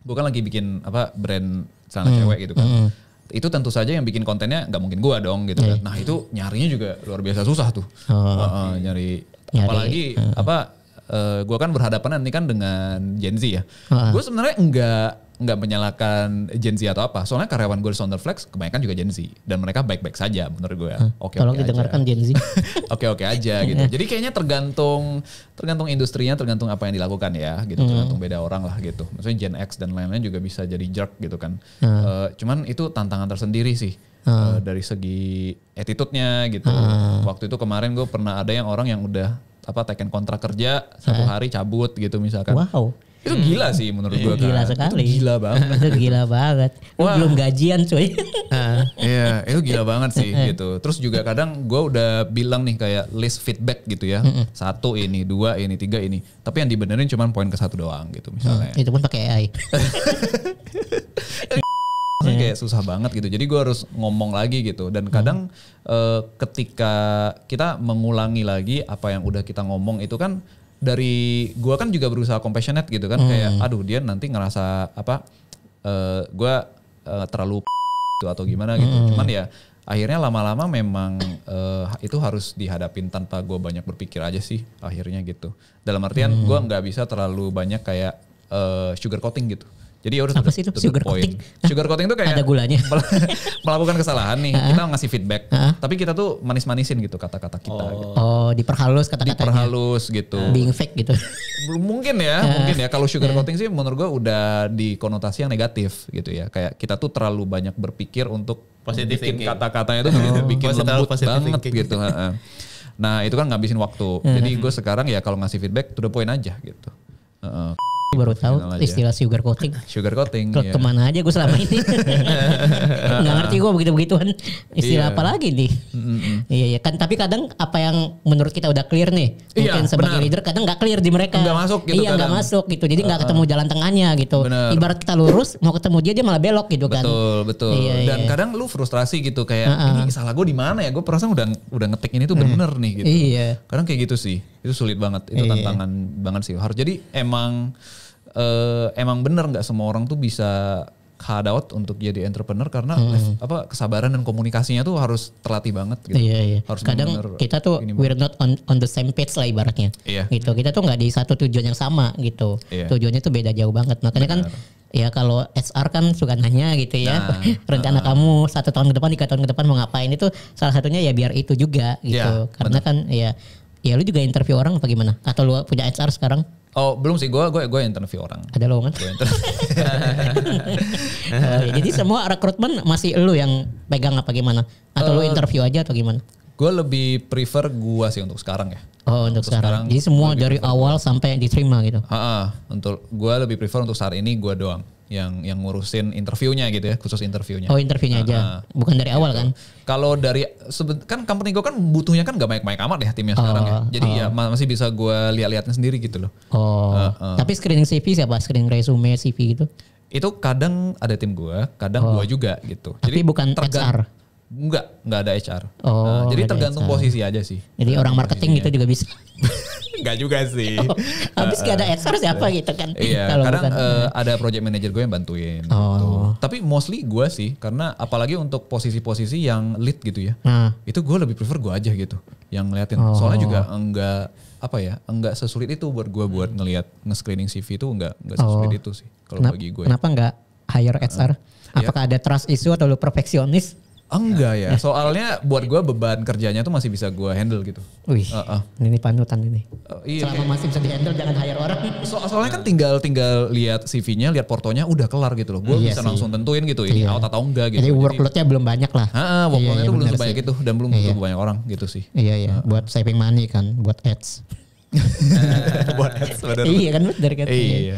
gue kan lagi bikin apa brand celana cewek gitu kan. itu tentu saja yang bikin kontennya nggak mungkin gua dong gitu kan. Nah itu nyarinya juga luar biasa susah tuh. Nyari apalagi gua kan berhadapan nanti kan dengan Gen Z ya. Gua sebenarnya nggak menyalahkan Gen Z atau apa. Soalnya karyawan gue di Sounderflex kebanyakan juga Gen Z dan mereka baik-baik saja menurut gue. Oke. Tolong didengarkan Gen Z. Oke aja gitu. Jadi kayaknya tergantung industrinya, tergantung apa yang dilakukan ya gitu. Tergantung beda orang lah gitu. Maksudnya Gen X dan lain-lain juga bisa jadi jerk gitu kan. Cuman itu tantangan tersendiri sih. Dari segi attitude-nya gitu. Waktu itu kemarin gue pernah ada orang yang udah teken kontrak kerja 1 hari cabut gitu misalkan. Wow. Itu gila sih menurut gue. Gila sekali. Itu gila banget. Itu gila banget. Belum gajian cuy. Iya, itu gila banget sih gitu. Terus juga kadang gue udah bilang nih kayak list feedback gitu ya. 1 ini, 2 ini, 3 ini. Tapi yang dibenerin cuma poin ke 1 doang gitu misalnya. Itu pun pakai AI. Kayak susah banget gitu. Jadi gue harus ngomong lagi gitu. Dan kadang ketika kita mengulangi lagi apa yang udah kita ngomong itu kan dari gue kan juga berusaha compassionate gitu kan. Kayak aduh dia nanti ngerasa gue terlalu gitu atau gimana gitu. Cuman ya akhirnya lama-lama memang itu harus dihadapin tanpa gue banyak berpikir aja sih akhirnya gitu. Dalam artian gue nggak bisa terlalu banyak kayak sugar coating gitu. Jadi harus apa sih itu sugar coating? Sugar coating tuh kayak ada gulanya. Melakukan kesalahan nih, kita ngasih feedback, tapi kita tuh manis-manisin gitu kata-kata kita. Gitu. Diperhalus kata-katanya. Diperhalus gitu. Being fake gitu. Mungkin ya. Kalau sugar coating sih menurut gue udah di konotasi yang negatif gitu ya. Kayak kita tuh terlalu banyak berpikir untuk bikin kata-katanya tuh bikin lembut banget gitu. Nah itu kan ngabisin waktu. Jadi gue sekarang ya kalau ngasih feedback to the point aja gitu. Baru tahu istilah sugar coating. Sugar coating. Kemana aja gue selama ini. Nggak ngerti gue begitu-begituan. Istilah apa lagi nih. Iya kan. Tapi kadang apa yang menurut kita udah clear nih. Mungkin sebagai leader kadang nggak clear di mereka. Nggak masuk gitu. Iya nggak masuk gitu. Jadi nggak ketemu jalan tengahnya gitu. Bener. Ibarat kita lurus mau ketemu dia malah belok gitu kan. Betul. Dan kadang lu frustrasi gitu kayak ini salah gue di mana ya. Gue perasaan udah ngetik ini tuh bener nih gitu. Iya. Kadang kayak gitu sih. Itu sulit banget. Itu tantangan banget sih. Harus jadi emang bener nggak semua orang tuh bisa hadaut untuk jadi entrepreneur karena kesabaran dan komunikasinya tuh harus terlatih banget gitu. Iya. Harus kadang kita tuh we're not on the same page lah ibaratnya. Iya. Gitu. Kita tuh nggak di satu tujuan yang sama gitu. Iya. Tujuannya tuh beda jauh banget. Makanya kan ya kalau HR kan suka nanya gitu ya. Rencana kamu 1 tahun ke depan, 3 tahun ke depan mau ngapain, itu salah satunya ya biar itu juga gitu. Karena kan ya lu juga interview orang apa gimana? Atau lu punya HR sekarang? Oh belum sih, gue interview orang. Ada lowongan? Jadi semua rekrutmen masih lu yang pegang apa gimana? Atau lu interview aja atau gimana? Gue lebih prefer gue sih untuk sekarang ya. Oh untuk sekarang. Jadi semua dari awal sampai diterima gitu? Untuk gue lebih prefer untuk saat ini gue doang yang ngurusin interviewnya gitu ya, khusus interviewnya. Oh interviewnya aja, bukan dari awal kan? Kalau dari kan company gue kan butuhnya kan gak banyak-banyak amat ya timnya sekarang ya. Jadi ya masih bisa gue lihat-lihatnya sendiri gitu loh. Tapi screening CV siapa? Screening resume CV gitu? Itu kadang ada tim gue, kadang gue juga gitu. Tapi jadi bukan HR? Enggak ada HR. Jadi tergantung posisi aja sih. Jadi orang marketing gitu juga bisa? Enggak juga sih. Habis gak ada HR siapa gitu kan? Iya, kadang ada project manager gue yang bantuin gitu. Tapi mostly gue sih, karena apalagi untuk posisi-posisi yang lead gitu ya. Itu gue lebih prefer gue aja gitu yang ngeliatin. Soalnya juga enggak sesulit itu buat gue buat ngelihat nge-screening CV itu enggak sesulit itu sih kalau bagi gue. Kenapa enggak hire HR? Apakah ada trust issue atau lu perfeksionis? Enggak ya, soalnya buat gue beban kerjanya tuh masih bisa gue handle gitu. Wih, ini panutan ini. Iya. Selama masih bisa di handle jangan hire orang. Soalnya kan tinggal lihat CV-nya, lihat portonya udah kelar gitu loh. Gue bisa langsung tentuin gitu ini out atau enggak gitu. Jadi workload-nya belum banyak lah. Workload-nya tuh belum sebanyak itu dan belum butuh banyak orang gitu sih. Iya. Buat saving money kan, buat ads. Buat ads bener. Iya kan bener kan. Iya.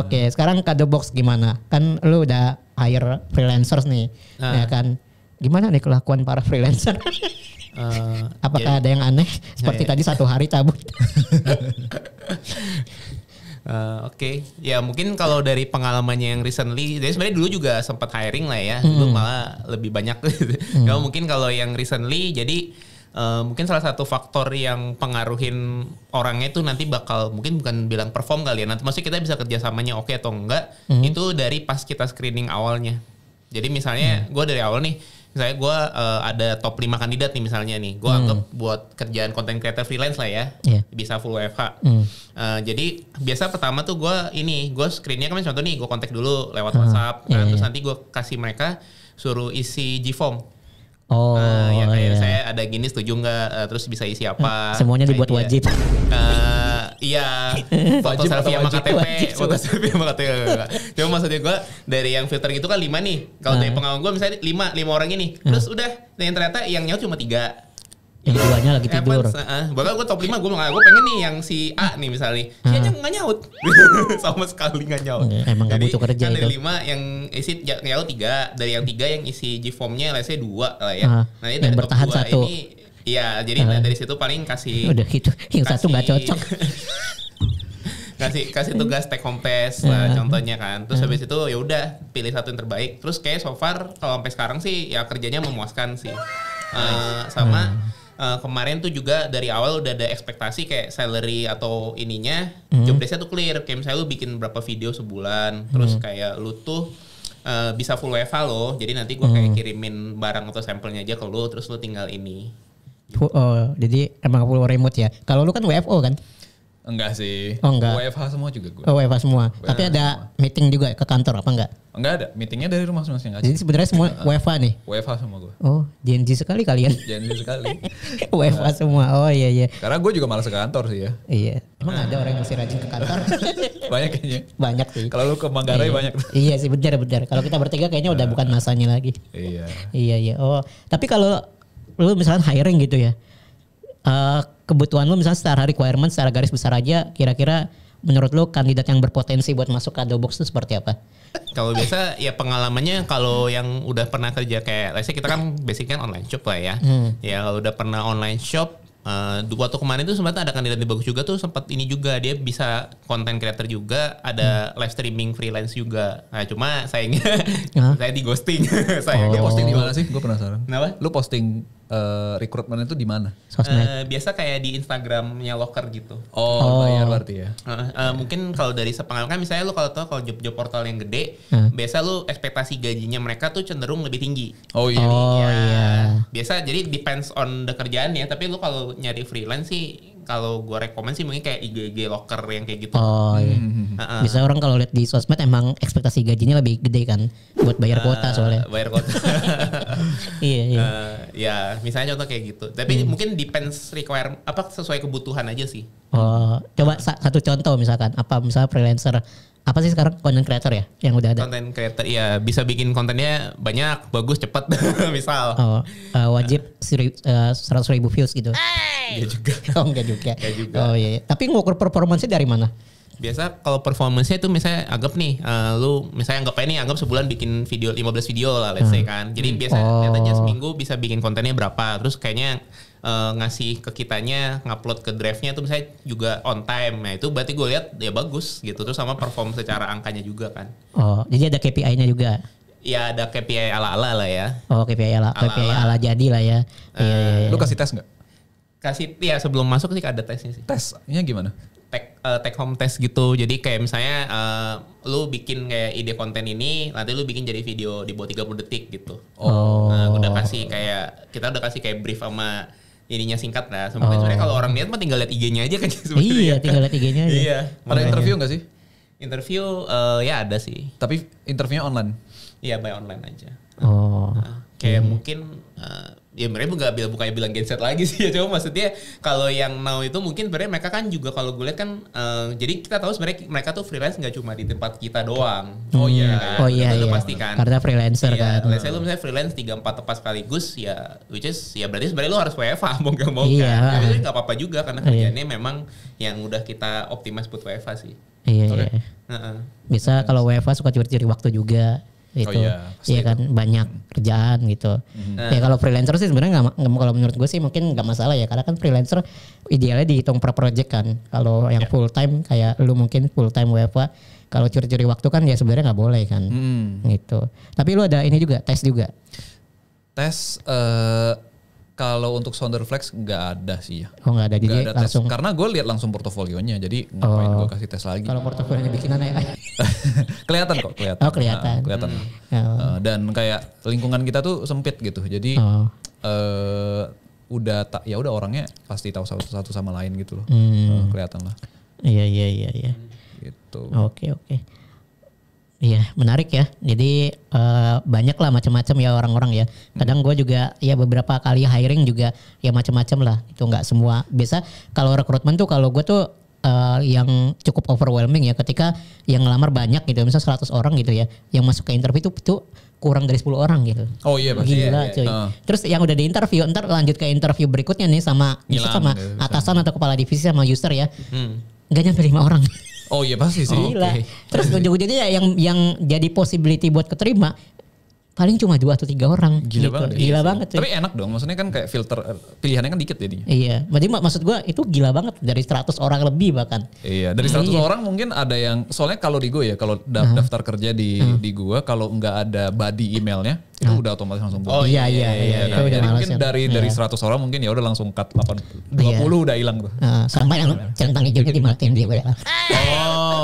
Oke, sekarang Kadobox gimana? Kan lu udah hire freelancers nih, ya kan? Gimana nih kelakuan para freelancer? Apakah ada yang aneh? Seperti tadi 1 hari cabut. Oke. Ya mungkin kalau dari pengalamannya yang recently, jadi sebenarnya dulu juga sempat hiring lah ya. Dulu malah lebih banyak. Ya mungkin kalau yang recently, jadi mungkin salah satu faktor yang pengaruhin orangnya itu nanti bakal mungkin bukan bilang perform kali ya. Nanti maksudnya kita bisa kerjasamanya oke atau enggak. Itu dari pas kita screening awalnya. Jadi misalnya gue dari awal nih, misalnya gue ada top 5 kandidat nih misalnya nih, gue anggap buat kerjaan content creator freelance lah ya, bisa full WFH. Jadi biasa pertama tuh gue screennya kan contoh nih, gue kontak dulu lewat WhatsApp, terus nanti gue kasih mereka suruh isi G-form. Ya kayak saya ada gini setuju nggak, terus bisa isi apa. Semuanya dibuat wajib. Iya, foto selfie sama KTP, foto selfie sama KTP. Cuma maksudnya gue dari yang filter gitu kan 5 nih. Kalau dari pengalaman gue misalnya 5 orang ini, terus udah, dan ternyata yang nyaut cuma 3. Yang duanya lagi tidur. Bahkan gue top 5 gue pengen nih yang si A nih misalnya. Dia nggak nyaut. Sama sekali nggak nyaut. Emang nggak butuh kerja kan itu. dari 5 yang isi nyaut 3. Dari yang 3 yang isi G-formnya let's say 2 lah ya. Nah ini yang dari bertahan top 2 1. ini. Iya jadi dari situ paling kasih. Udah gitu. Yang satu nggak cocok. kasih tugas take home test lah contohnya kan. Terus habis itu ya udah pilih satu yang terbaik. Terus kayak so far kalau sampai sekarang sih ya kerjanya memuaskan sih. Sama kemarin tuh juga dari awal udah ada ekspektasi kayak salary atau ininya job desk-nya tuh clear. Kayak misalnya lu bikin berapa video sebulan, terus kayak lu tuh bisa full WFH loh. Jadi nanti gue kayak kirimin barang atau sampelnya aja ke lu, terus lu tinggal ini. Jadi emang full remote ya. Kalau lu kan WFO kan? Enggak sih. Oh enggak. WFH semua juga gue. WFH semua. Tapi ada meeting juga ke kantor apa enggak? Enggak ada. Meetingnya dari rumah masing-masing aja. Jadi sebenarnya semua WFH nih. WFH semua gue. Oh, Gen Z sekali kalian. Gen Z sekali. WFH semua. Oh iya. Karena gue juga malas ke kantor sih ya. Iya. Emang ada orang yang masih rajin ke kantor? Banyak kayaknya. Banyak sih. Kalau lu ke Manggarai banyak. Iya sih benar. Kalau kita bertiga kayaknya udah bukan masanya lagi. Iya. Oh, tapi kalau lu misalnya hiring gitu ya. Kebutuhan lu misalnya secara requirement, secara garis besar aja, kira-kira menurut lu kandidat yang berpotensi buat masuk ke Adobox itu seperti apa? Kalau biasa ya pengalamannya kalau yang udah pernah kerja kayak, let's say kita kan basic kan online shop lah ya. Ya kalau udah pernah online shop, waktu kemarin tuh sempat ada kandidat di bagus juga tuh sempat ini juga dia bisa content creator juga, ada live streaming freelance juga. Nah cuma sayangnya saya di ghosting. Lu posting di mana sih? Gue penasaran. Kenapa? Lu posting rekrutmen itu di mana? Sosmed. Biasa kayak di Instagramnya Locker gitu. Bayar berarti ya. Mungkin kalau dari sepengalaman kan misalnya lu kalau job portal yang gede, biasa lu ekspektasi gajinya mereka tuh cenderung lebih tinggi. Oh iya. Iya. Biasa jadi depends on the kerjaan ya, tapi lu kalau nyari freelance sih kalau gue rekomend sih mungkin kayak IG Locker yang kayak gitu. Oh iya. Bisa orang kalau lihat di sosmed emang ekspektasi gajinya lebih gede kan buat bayar kuota soalnya. Bayar kuota. Iya. Ya misalnya contoh kayak gitu. Tapi mungkin depends sesuai kebutuhan aja sih. Oh, coba satu contoh misalkan apa misalnya freelancer apa sih sekarang content creator ya yang udah ada? Content creator ya bisa bikin kontennya banyak, bagus, cepat misal. Wajib 100.000 views gitu. Iya juga. Oh enggak juga. juga. Oh iya. Tapi ngukur performance dari mana? Biasa kalau performance-nya itu misalnya anggap nih, lu misalnya anggap sebulan bikin video 15 video lah let's say kan. Jadi biasa katanya seminggu bisa bikin kontennya berapa. Terus kayaknya ngasih ke kitanya, ngupload ke drive-nya tuh misalnya juga on time. Nah itu berarti gue lihat ya bagus gitu. Terus sama perform secara angkanya juga kan. Oh jadi ada KPI-nya juga? Ya ada KPI ala-ala lah ya. Oh KPI ala jadi lah ya. Iya. Lu kasih tes gak? Kasih ya sebelum masuk sih ada tesnya sih. Tesnya gimana? Take home test gitu. Jadi kayak misalnya lu bikin kayak ide konten ini, nanti lu bikin jadi video di bawah 30 detik gitu. Nah, kita udah kasih kayak brief sama ininya singkat lah. Sebenarnya kalau orang lihat mah tinggal lihat IG-nya aja kan sebenarnya. Iya, tinggal lihat IG-nya aja. Iya. Ada interview enggak sih? Interview ya ada sih. Tapi interviewnya online? Iya, by online aja. Kayak mungkin ya mereka bukannya bilang genset lagi sih ya, cuma maksudnya kalau yang now itu mungkin sebenarnya mereka kan juga kalau gue lihat kan jadi kita tahu sebenarnya mereka tuh freelance nggak cuma di tempat kita doang. Iya. Itu pasti kan. Karena freelancer kan. Let's say lu misalnya freelance 3-4 tempat sekaligus ya, which is ya berarti sebenarnya lu harus WFH mau nggak mau iya. kan. Tapi nggak apa-apa juga karena kerjaannya memang yang udah kita optimize buat WFH sih. Iya. Bisa kalau WFH suka curi-curi waktu juga. Itu iya kan itu. Banyak kerjaan gitu. Ya kalau freelancer sih sebenarnya nggak, kalau menurut gue sih mungkin nggak masalah ya, karena kan freelancer idealnya dihitung per project kan. Kalau yang full time kayak lu mungkin full time WFH, kalau curi-curi waktu kan ya sebenarnya nggak boleh kan. Gitu. Tapi lu ada ini juga tes juga. Tes Kalau untuk Sounderflex nggak ada sih ya. Oh nggak ada, jadi Nggak ada langsung. tes. Karena gue lihat langsung portofolionya, jadi ngapain gue kasih tes lagi. Kalau portofolionya bikinan ya. Kelihatan kok, kelihatan. Oh kelihatan. Nah, kelihatan. Dan kayak lingkungan kita tuh sempit gitu, jadi udah orangnya pasti tahu satu sama lain gitu loh. Kelihatan lah. Iya. Gitu. Oke. Iya menarik ya. Jadi banyak lah macam-macam ya orang-orang ya. Kadang gue juga ya beberapa kali hiring juga ya macam-macam lah. Itu nggak semua. Biasa kalau rekrutmen tuh kalau gue tuh yang cukup overwhelming ya ketika yang ngelamar banyak gitu. Misal 100 orang gitu ya. Yang masuk ke interview itu kurang dari 10 orang gitu. Oh iya pasti. Gila cuy. Terus yang udah di interview ntar lanjut ke interview berikutnya nih sama atasan atau kepala divisi sama user ya. Gak nyampe 5 orang. Oh iya pasti sih. Gila. Terus ujung-ujungnya yang jadi possibility buat keterima paling cuma 2 atau 3 orang. Gila gitu. banget. Gila banget. Tapi enak dong, maksudnya kan kayak filter pilihannya kan dikit jadinya. Iya, berarti maksud gue itu gila banget dari 100 orang lebih bahkan. Iya, dari 100 orang mungkin ada yang, soalnya kalau di gue ya, kalau daftar kerja di gue, kalau nggak ada body emailnya, itu udah otomatis langsung Oh putus. iya. Itu udah mungkin dari 100 orang mungkin ya udah langsung cut 20 udah hilang tuh. Sampai yang centang hijaunya dimatiin dia.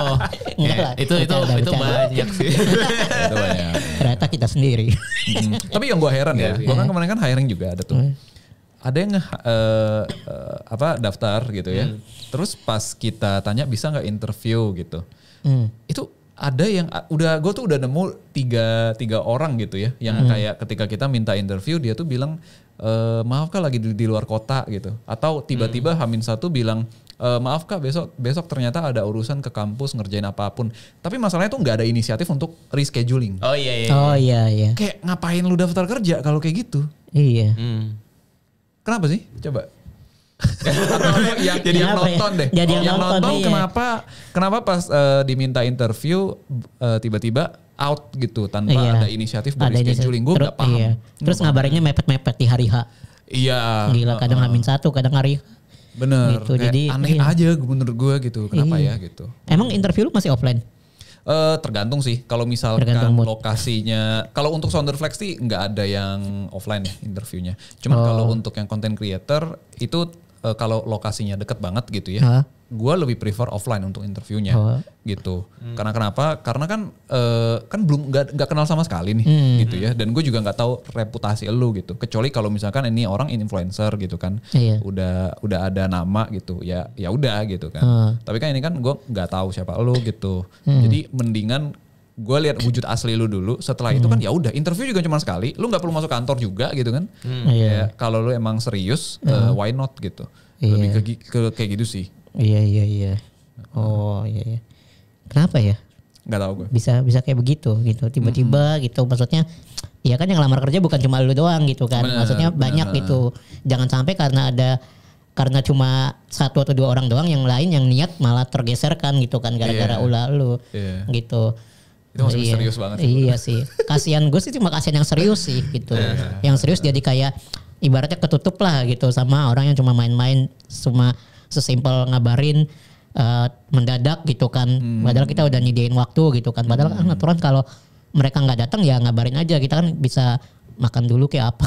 Oh, itu banyak sih. Itu banyak. Ternyata kita sendiri. Tapi yang gue heran ya, gue kan kemarin kan hiring juga ada tuh. Ada yang daftar gitu ya. Terus pas kita tanya bisa nggak interview gitu. Itu ada yang gue tuh udah nemu tiga orang gitu ya, yang kayak ketika kita minta interview dia tuh bilang maaf kak lagi di luar kota gitu, atau tiba-tiba H-1 bilang maaf kak besok ternyata ada urusan ke kampus ngerjain apapun, tapi masalahnya tuh nggak ada inisiatif untuk rescheduling. Oh iya. Oh iya. Kayak ngapain lu daftar kerja kalau kayak gitu? Iya. Kenapa sih? Coba. Atau yang nonton deh. Jadi yang nonton iya. Kenapa pas diminta interview tiba-tiba out gitu tanpa ada inisiatif buat scheduling? Gue gak paham. Iya. Terus ngabarinnya mepet-mepet di hari H. Iya. Gila kadang H-1 kadang hari H. Bener. Gitu. Jadi aneh aja menurut gue gitu. Kenapa ya gitu. Emang interview lu masih offline? Tergantung sih. Kalau misalkan lokasinya, kalau untuk Sounderflex sih nggak ada yang offline ya interviewnya. Cuman kalau untuk yang content creator itu kalau lokasinya deket banget gitu ya, gue lebih prefer offline untuk interviewnya gitu. Karena kenapa? Karena kan belum nggak kenal sama sekali nih gitu ya. Dan gue juga nggak tahu reputasi elu gitu. Kecuali kalau misalkan ini orang influencer gitu kan, udah ada nama gitu ya udah gitu kan. Tapi kan ini kan gue nggak tahu siapa elu gitu. Jadi mendingan gue lihat wujud asli lu dulu. Setelah itu kan ya udah interview juga cuma sekali. Lu nggak perlu masuk kantor juga gitu kan. Ya, kalau lu emang serius, why not gitu. Lebih ke kayak gitu sih. Iya. Oh iya. Kenapa ya? Nggak tahu gue. Bisa kayak begitu gitu. Tiba-tiba gitu. Maksudnya ya kan yang lamar kerja bukan cuma lu doang gitu kan. Maksudnya banyak gitu. Jangan sampai karena cuma 1 atau 2 orang doang, yang lain yang niat malah tergeserkan gitu kan gara-gara ulah lu gitu. Itu masih serius banget sih. Iya sih. Kasihan gue sih cuma kasihan yang serius sih gitu. Yang serius jadi kayak ibaratnya ketutup lah gitu sama orang yang cuma main-main, cuma sesimpel ngabarin mendadak gitu kan. Padahal kita udah nyediain waktu gitu kan. Padahal kan aturan kalau mereka nggak datang ya ngabarin aja, kita kan bisa makan dulu kayak apa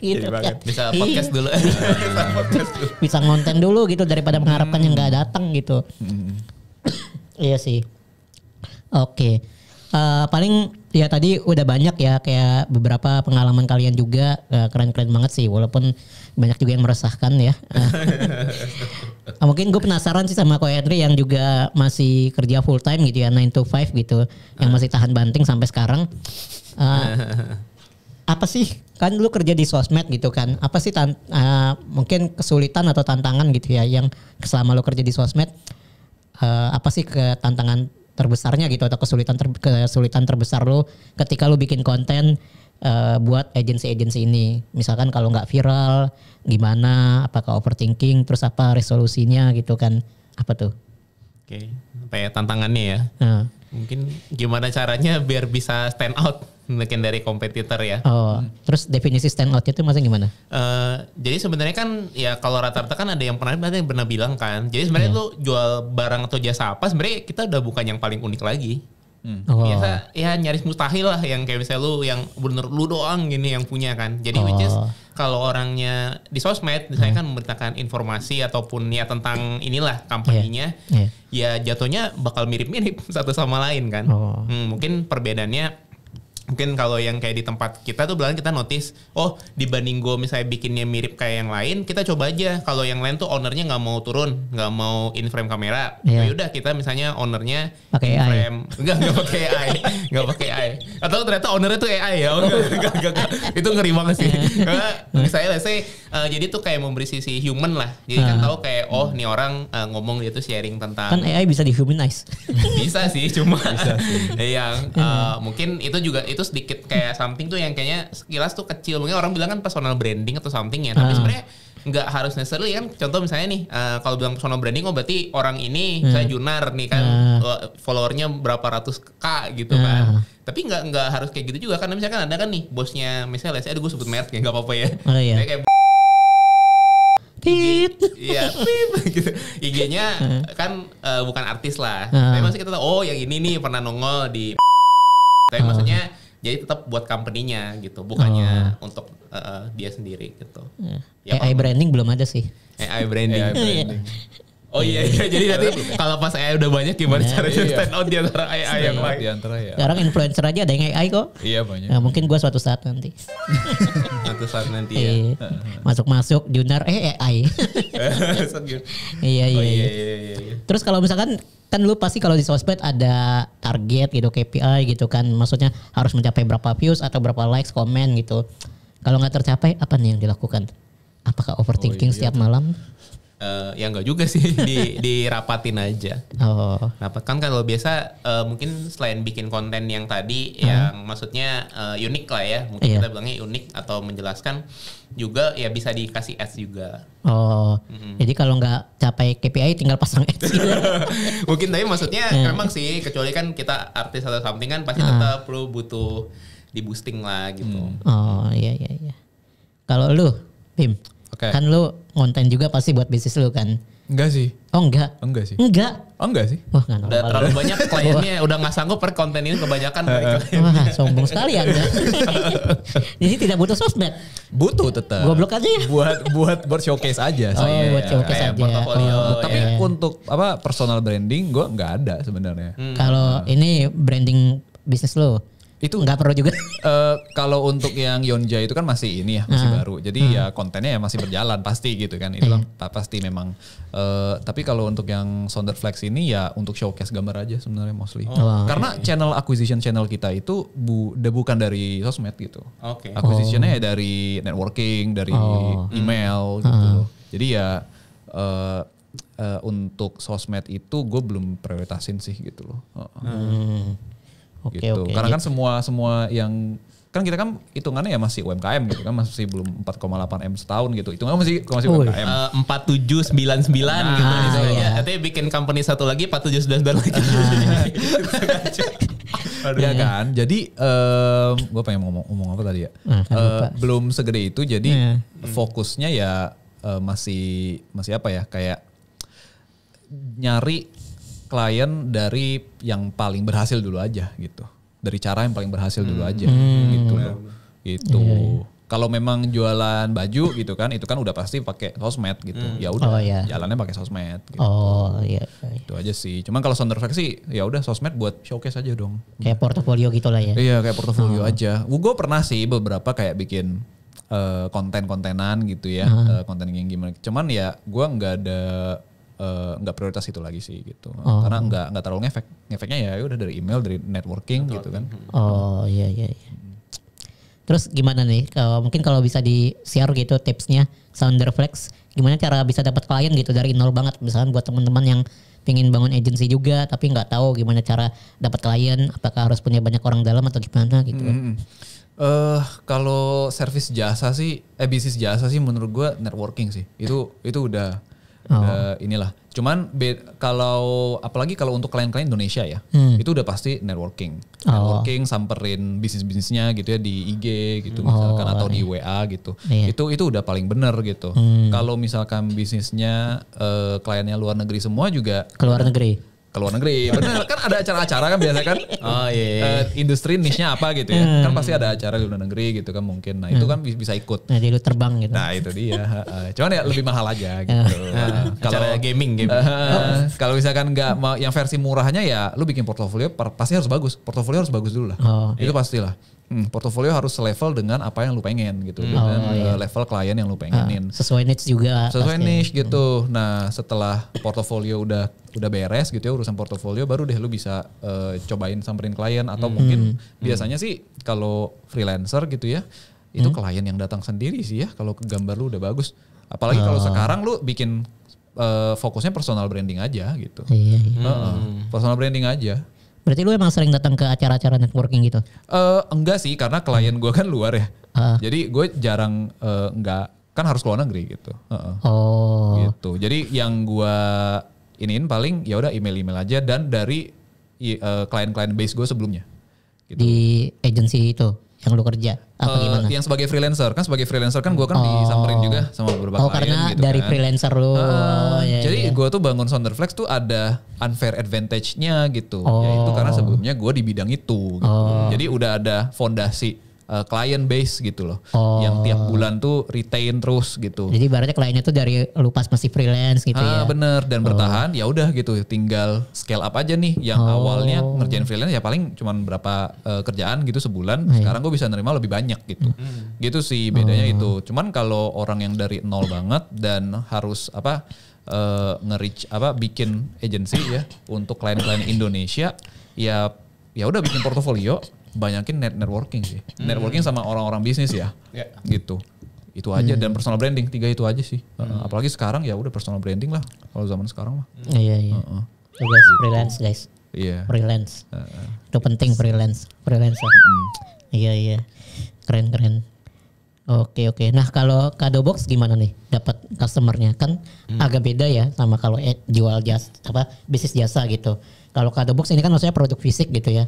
gitu. Bisa podcast dulu. Bisa ngonten dulu gitu daripada mengharapkan yang nggak datang gitu. Iya sih. Oke. Paling ya tadi udah banyak ya kayak beberapa pengalaman kalian juga, keren-keren banget sih walaupun banyak juga yang meresahkan ya. Mungkin gue penasaran sih sama Ko Henry yang juga masih kerja full time gitu ya, 9 to 5 gitu, yang masih tahan banting sampai sekarang. Apa sih kan lu kerja di sosmed gitu kan, apa sih mungkin kesulitan atau tantangan gitu ya yang selama lu kerja di sosmed, apa sih tantangan terbesarnya gitu atau kesulitan terbesar lu ketika lu bikin konten buat agensi-agensi ini? Misalkan kalau nggak viral gimana, apakah overthinking, terus apa resolusinya gitu kan, apa tuh? Oke, apa ya tantangannya ya? Mungkin gimana caranya biar bisa stand out mungkin dari kompetitor ya. Terus definisi stand out itu maksudnya gimana? Jadi sebenarnya kan ya kalau rata-rata kan ada yang pernah bilang kan. Jadi sebenarnya lu jual barang atau jasa apa, sebenarnya kita udah bukan yang paling unik lagi. Biasa ya nyaris mustahil lah yang kayak misalnya lu yang bener lu doang gini yang punya kan. Jadi which is kalau orangnya di sosmed misalnya kan memberitakan informasi ataupun ya tentang inilah company-nya, ya jatuhnya bakal mirip-mirip satu sama lain kan. Mungkin perbedaannya mungkin kalau yang kayak di tempat kita tuh belakang kita notice, oh dibanding gue misalnya bikinnya mirip kayak yang lain, kita coba aja kalau yang lain tuh ownernya nggak mau turun, nggak mau in frame kamera, ya udah kita misalnya ownernya pakai AI, nggak pakai AI, nggak pakai AI, atau ternyata ownernya tuh AI ya, enggak. Itu ngeri banget sih. Karena misalnya jadi tuh kayak memberi sisi human lah, jadi kan tahu kayak oh nih orang ngomong dia tuh sharing tentang kan AI bisa dihumanize. Bisa sih, cuma yang mungkin itu juga itu sedikit kayak something tuh yang kayaknya sekilas tuh kecil. Mungkin orang bilang kan personal branding atau something ya. Tapi sebenarnya nggak harus necessarily kan. Contoh misalnya nih, kalau bilang personal branding, oh berarti orang ini saya Junar nih kan, followernya berapa ratus K gitu kan. Tapi nggak harus kayak gitu juga. Karena misalkan ada kan nih bosnya, misalnya gue sebut merek ya nggak apa-apa ya. Kayak iya, gitu. IG-nya kan bukan artis lah. Tapi maksudnya kita tahu, oh yang ini nih pernah nongol di. Tapi maksudnya jadi tetap buat company-nya gitu, bukannya untuk dia sendiri gitu. Ya, AI branding belum ada sih. AI branding. Oh iya, jadi nanti kalau pas AI udah banyak gimana caranya stand out di antara AI yang lain. Sekarang influencer aja ada yang AI kok. Iya banyak. Nah, mungkin gue suatu saat nanti. Ya. Masuk Junar AI. Iya. Terus kalau misalkan kan lu pasti kalau di sosmed ada target gitu, KPI gitu kan, maksudnya harus mencapai berapa views atau berapa likes, komen gitu. Kalau nggak tercapai apa nih yang dilakukan? Apakah overthinking setiap malam? Ya enggak juga sih, dirapatin aja. Rapat kan kalau biasa mungkin selain bikin konten yang tadi yang maksudnya unik lah ya, mungkin kita bilangnya unik atau menjelaskan juga ya bisa dikasih ads juga. Jadi kalau nggak capai KPI tinggal pasang ads gitu. Mungkin tapi maksudnya memang sih, kecuali kan kita artis atau something kan pasti tetap perlu butuh di boosting lah gitu. Iya. Kalau lu, Bim, kan lu konten juga pasti buat bisnis lu kan? Enggak sih. Oh enggak? Enggak sih. Enggak? Oh enggak sih. Wah nggak normal. Udah terlalu banyak kliennya, udah nggak sanggup per konten ini kebanyakan. Wah sombong sekali Anda. Jadi tidak butuh sosmed? Butuh tetap. Goblok aja ya? Buat showcase aja. Buat showcase aja. Tapi untuk personal branding gue nggak ada sebenarnya. Kalau ini branding bisnis lo? Itu nggak perlu juga. Kalau untuk yang Yonja itu kan masih ini ya, masih baru. Jadi ya kontennya ya masih berjalan pasti gitu kan. Itu pasti memang. Tapi kalau untuk yang Sounderflex ini ya untuk showcase gambar aja sebenarnya mostly. Karena channel acquisition channel kita itu bukan dari sosmed gitu. Acquisitionnya ya dari networking, dari email gitu loh. Jadi ya untuk sosmed itu gue belum prioritasin sih gitu loh. Gitu. Karena kan semua yang kan kita kan hitungannya ya masih UMKM gitu kan, masih belum 4,8 M setahun gitu. Hitungannya masih UMKM. 4799 gitu. Nanti bikin company satu lagi 4799 lagi. Ya kan. Jadi gue pengen ngomong apa tadi ya? Belum segede itu, jadi fokusnya ya masih apa ya, kayak nyari klien dari yang paling berhasil dulu aja gitu. Dari cara yang paling berhasil dulu aja gitu loh. Gitu. Kalau memang jualan baju gitu kan, itu kan udah pasti pakai sosmed gitu. Ya udah, jalannya pakai sosmed gitu. Itu aja sih. Cuman kalau Sounderflex sih ya udah sosmed buat showcase aja dong. Kayak portofolio gitu lah ya. Iya, kayak portofolio aja. Gue pernah sih beberapa kayak bikin konten-kontenan gitu ya, konten yang gimana. Cuman ya gue nggak prioritas itu lagi sih gitu. Karena nggak terlalu ngefeknya ya udah dari email, dari networking gitu kan. Iya. Terus gimana nih? Mungkin kalau bisa di-share gitu tipsnya Sounderflex, gimana cara bisa dapat klien gitu dari nol banget, misalkan buat teman-teman yang pengen bangun agency juga tapi nggak tahu gimana cara dapat klien, apakah harus punya banyak orang dalam atau gimana gitu. Kalau service jasa sih, bisnis jasa sih menurut gue networking sih. Itu udah inilah. Cuman kalau apalagi kalau untuk klien-klien Indonesia ya, itu udah pasti networking. Networking, samperin bisnis-bisnisnya gitu ya di IG gitu misalkan atau di WA gitu. Itu udah paling bener gitu. Kalau misalkan bisnisnya kliennya luar negeri semua juga. Keluar negeri. ke luar negeri. Bener kan ada acara-acara kan biasanya kan. Oh iya. Industri niche-nya apa gitu ya. Kan pasti ada acara di luar negeri gitu kan mungkin. Nah itu kan bisa ikut. Nah, jadi lu terbang gitu. Nah itu dia. Cuman ya lebih mahal aja gitu. Kalau gaming. Kalau misalkan nggak mau yang versi murahnya ya lu bikin portofolio pasti harus bagus. Portofolio harus bagus dulu lah. Itu pastilah. Portofolio harus selevel dengan apa yang lu pengen gitu. Dengan level klien yang lu pengenin. Sesuai niche juga. Sesuai niche gitu. Nah setelah portofolio udah beres gitu ya urusan portofolio baru deh lu bisa cobain samperin klien atau mungkin biasanya sih kalau freelancer gitu ya itu klien yang datang sendiri sih ya kalau gambar lu udah bagus. Apalagi kalau sekarang lu bikin fokusnya personal branding aja gitu. Personal branding aja. Berarti lu emang sering datang ke acara-acara networking gitu? Enggak sih karena klien gue kan luar ya. Jadi gue jarang kan harus keluar negeri gitu. Gitu. Jadi yang gue iniin paling ya udah email aja dan dari klien-klien base gue sebelumnya. Gitu. Di agency itu yang lu kerja apa gimana? Yang sebagai freelancer kan gue kan disamperin juga sama beberapa klien karena gitu dari kan. freelancer lu. Jadi gue tuh bangun Sounderflex tuh ada unfair advantage-nya gitu. Yaitu karena sebelumnya gue di bidang itu gitu. Jadi udah ada fondasi client base gitu loh. Yang tiap bulan tuh retain terus gitu. Jadi ibaratnya kliennya tuh dari lu pas masih freelance gitu ya. Bener dan bertahan ya udah gitu. Tinggal scale up aja nih. Yang awalnya ngerjain freelance ya paling cuman berapa kerjaan gitu sebulan. Sekarang gue bisa nerima lebih banyak gitu. Gitu sih bedanya itu. Cuman kalau orang yang dari nol banget dan harus nge-reach bikin agency ya untuk klien-klien Indonesia ya udah bikin portofolio. Banyakin networking sih. Networking sama orang-orang bisnis ya. Gitu. Itu aja dan personal branding 3 itu aja sih. Apalagi sekarang ya udah personal branding lah kalau zaman sekarang mah. Iya. Guys, freelance guys. Iya. Freelance. Itu penting freelancer. Iya. Keren. Oke. Nah, kalau Kado Box gimana nih dapat customernya? Kan agak beda ya sama kalau jual bisnis jasa gitu. Kalau Kado Box ini kan maksudnya produk fisik gitu ya.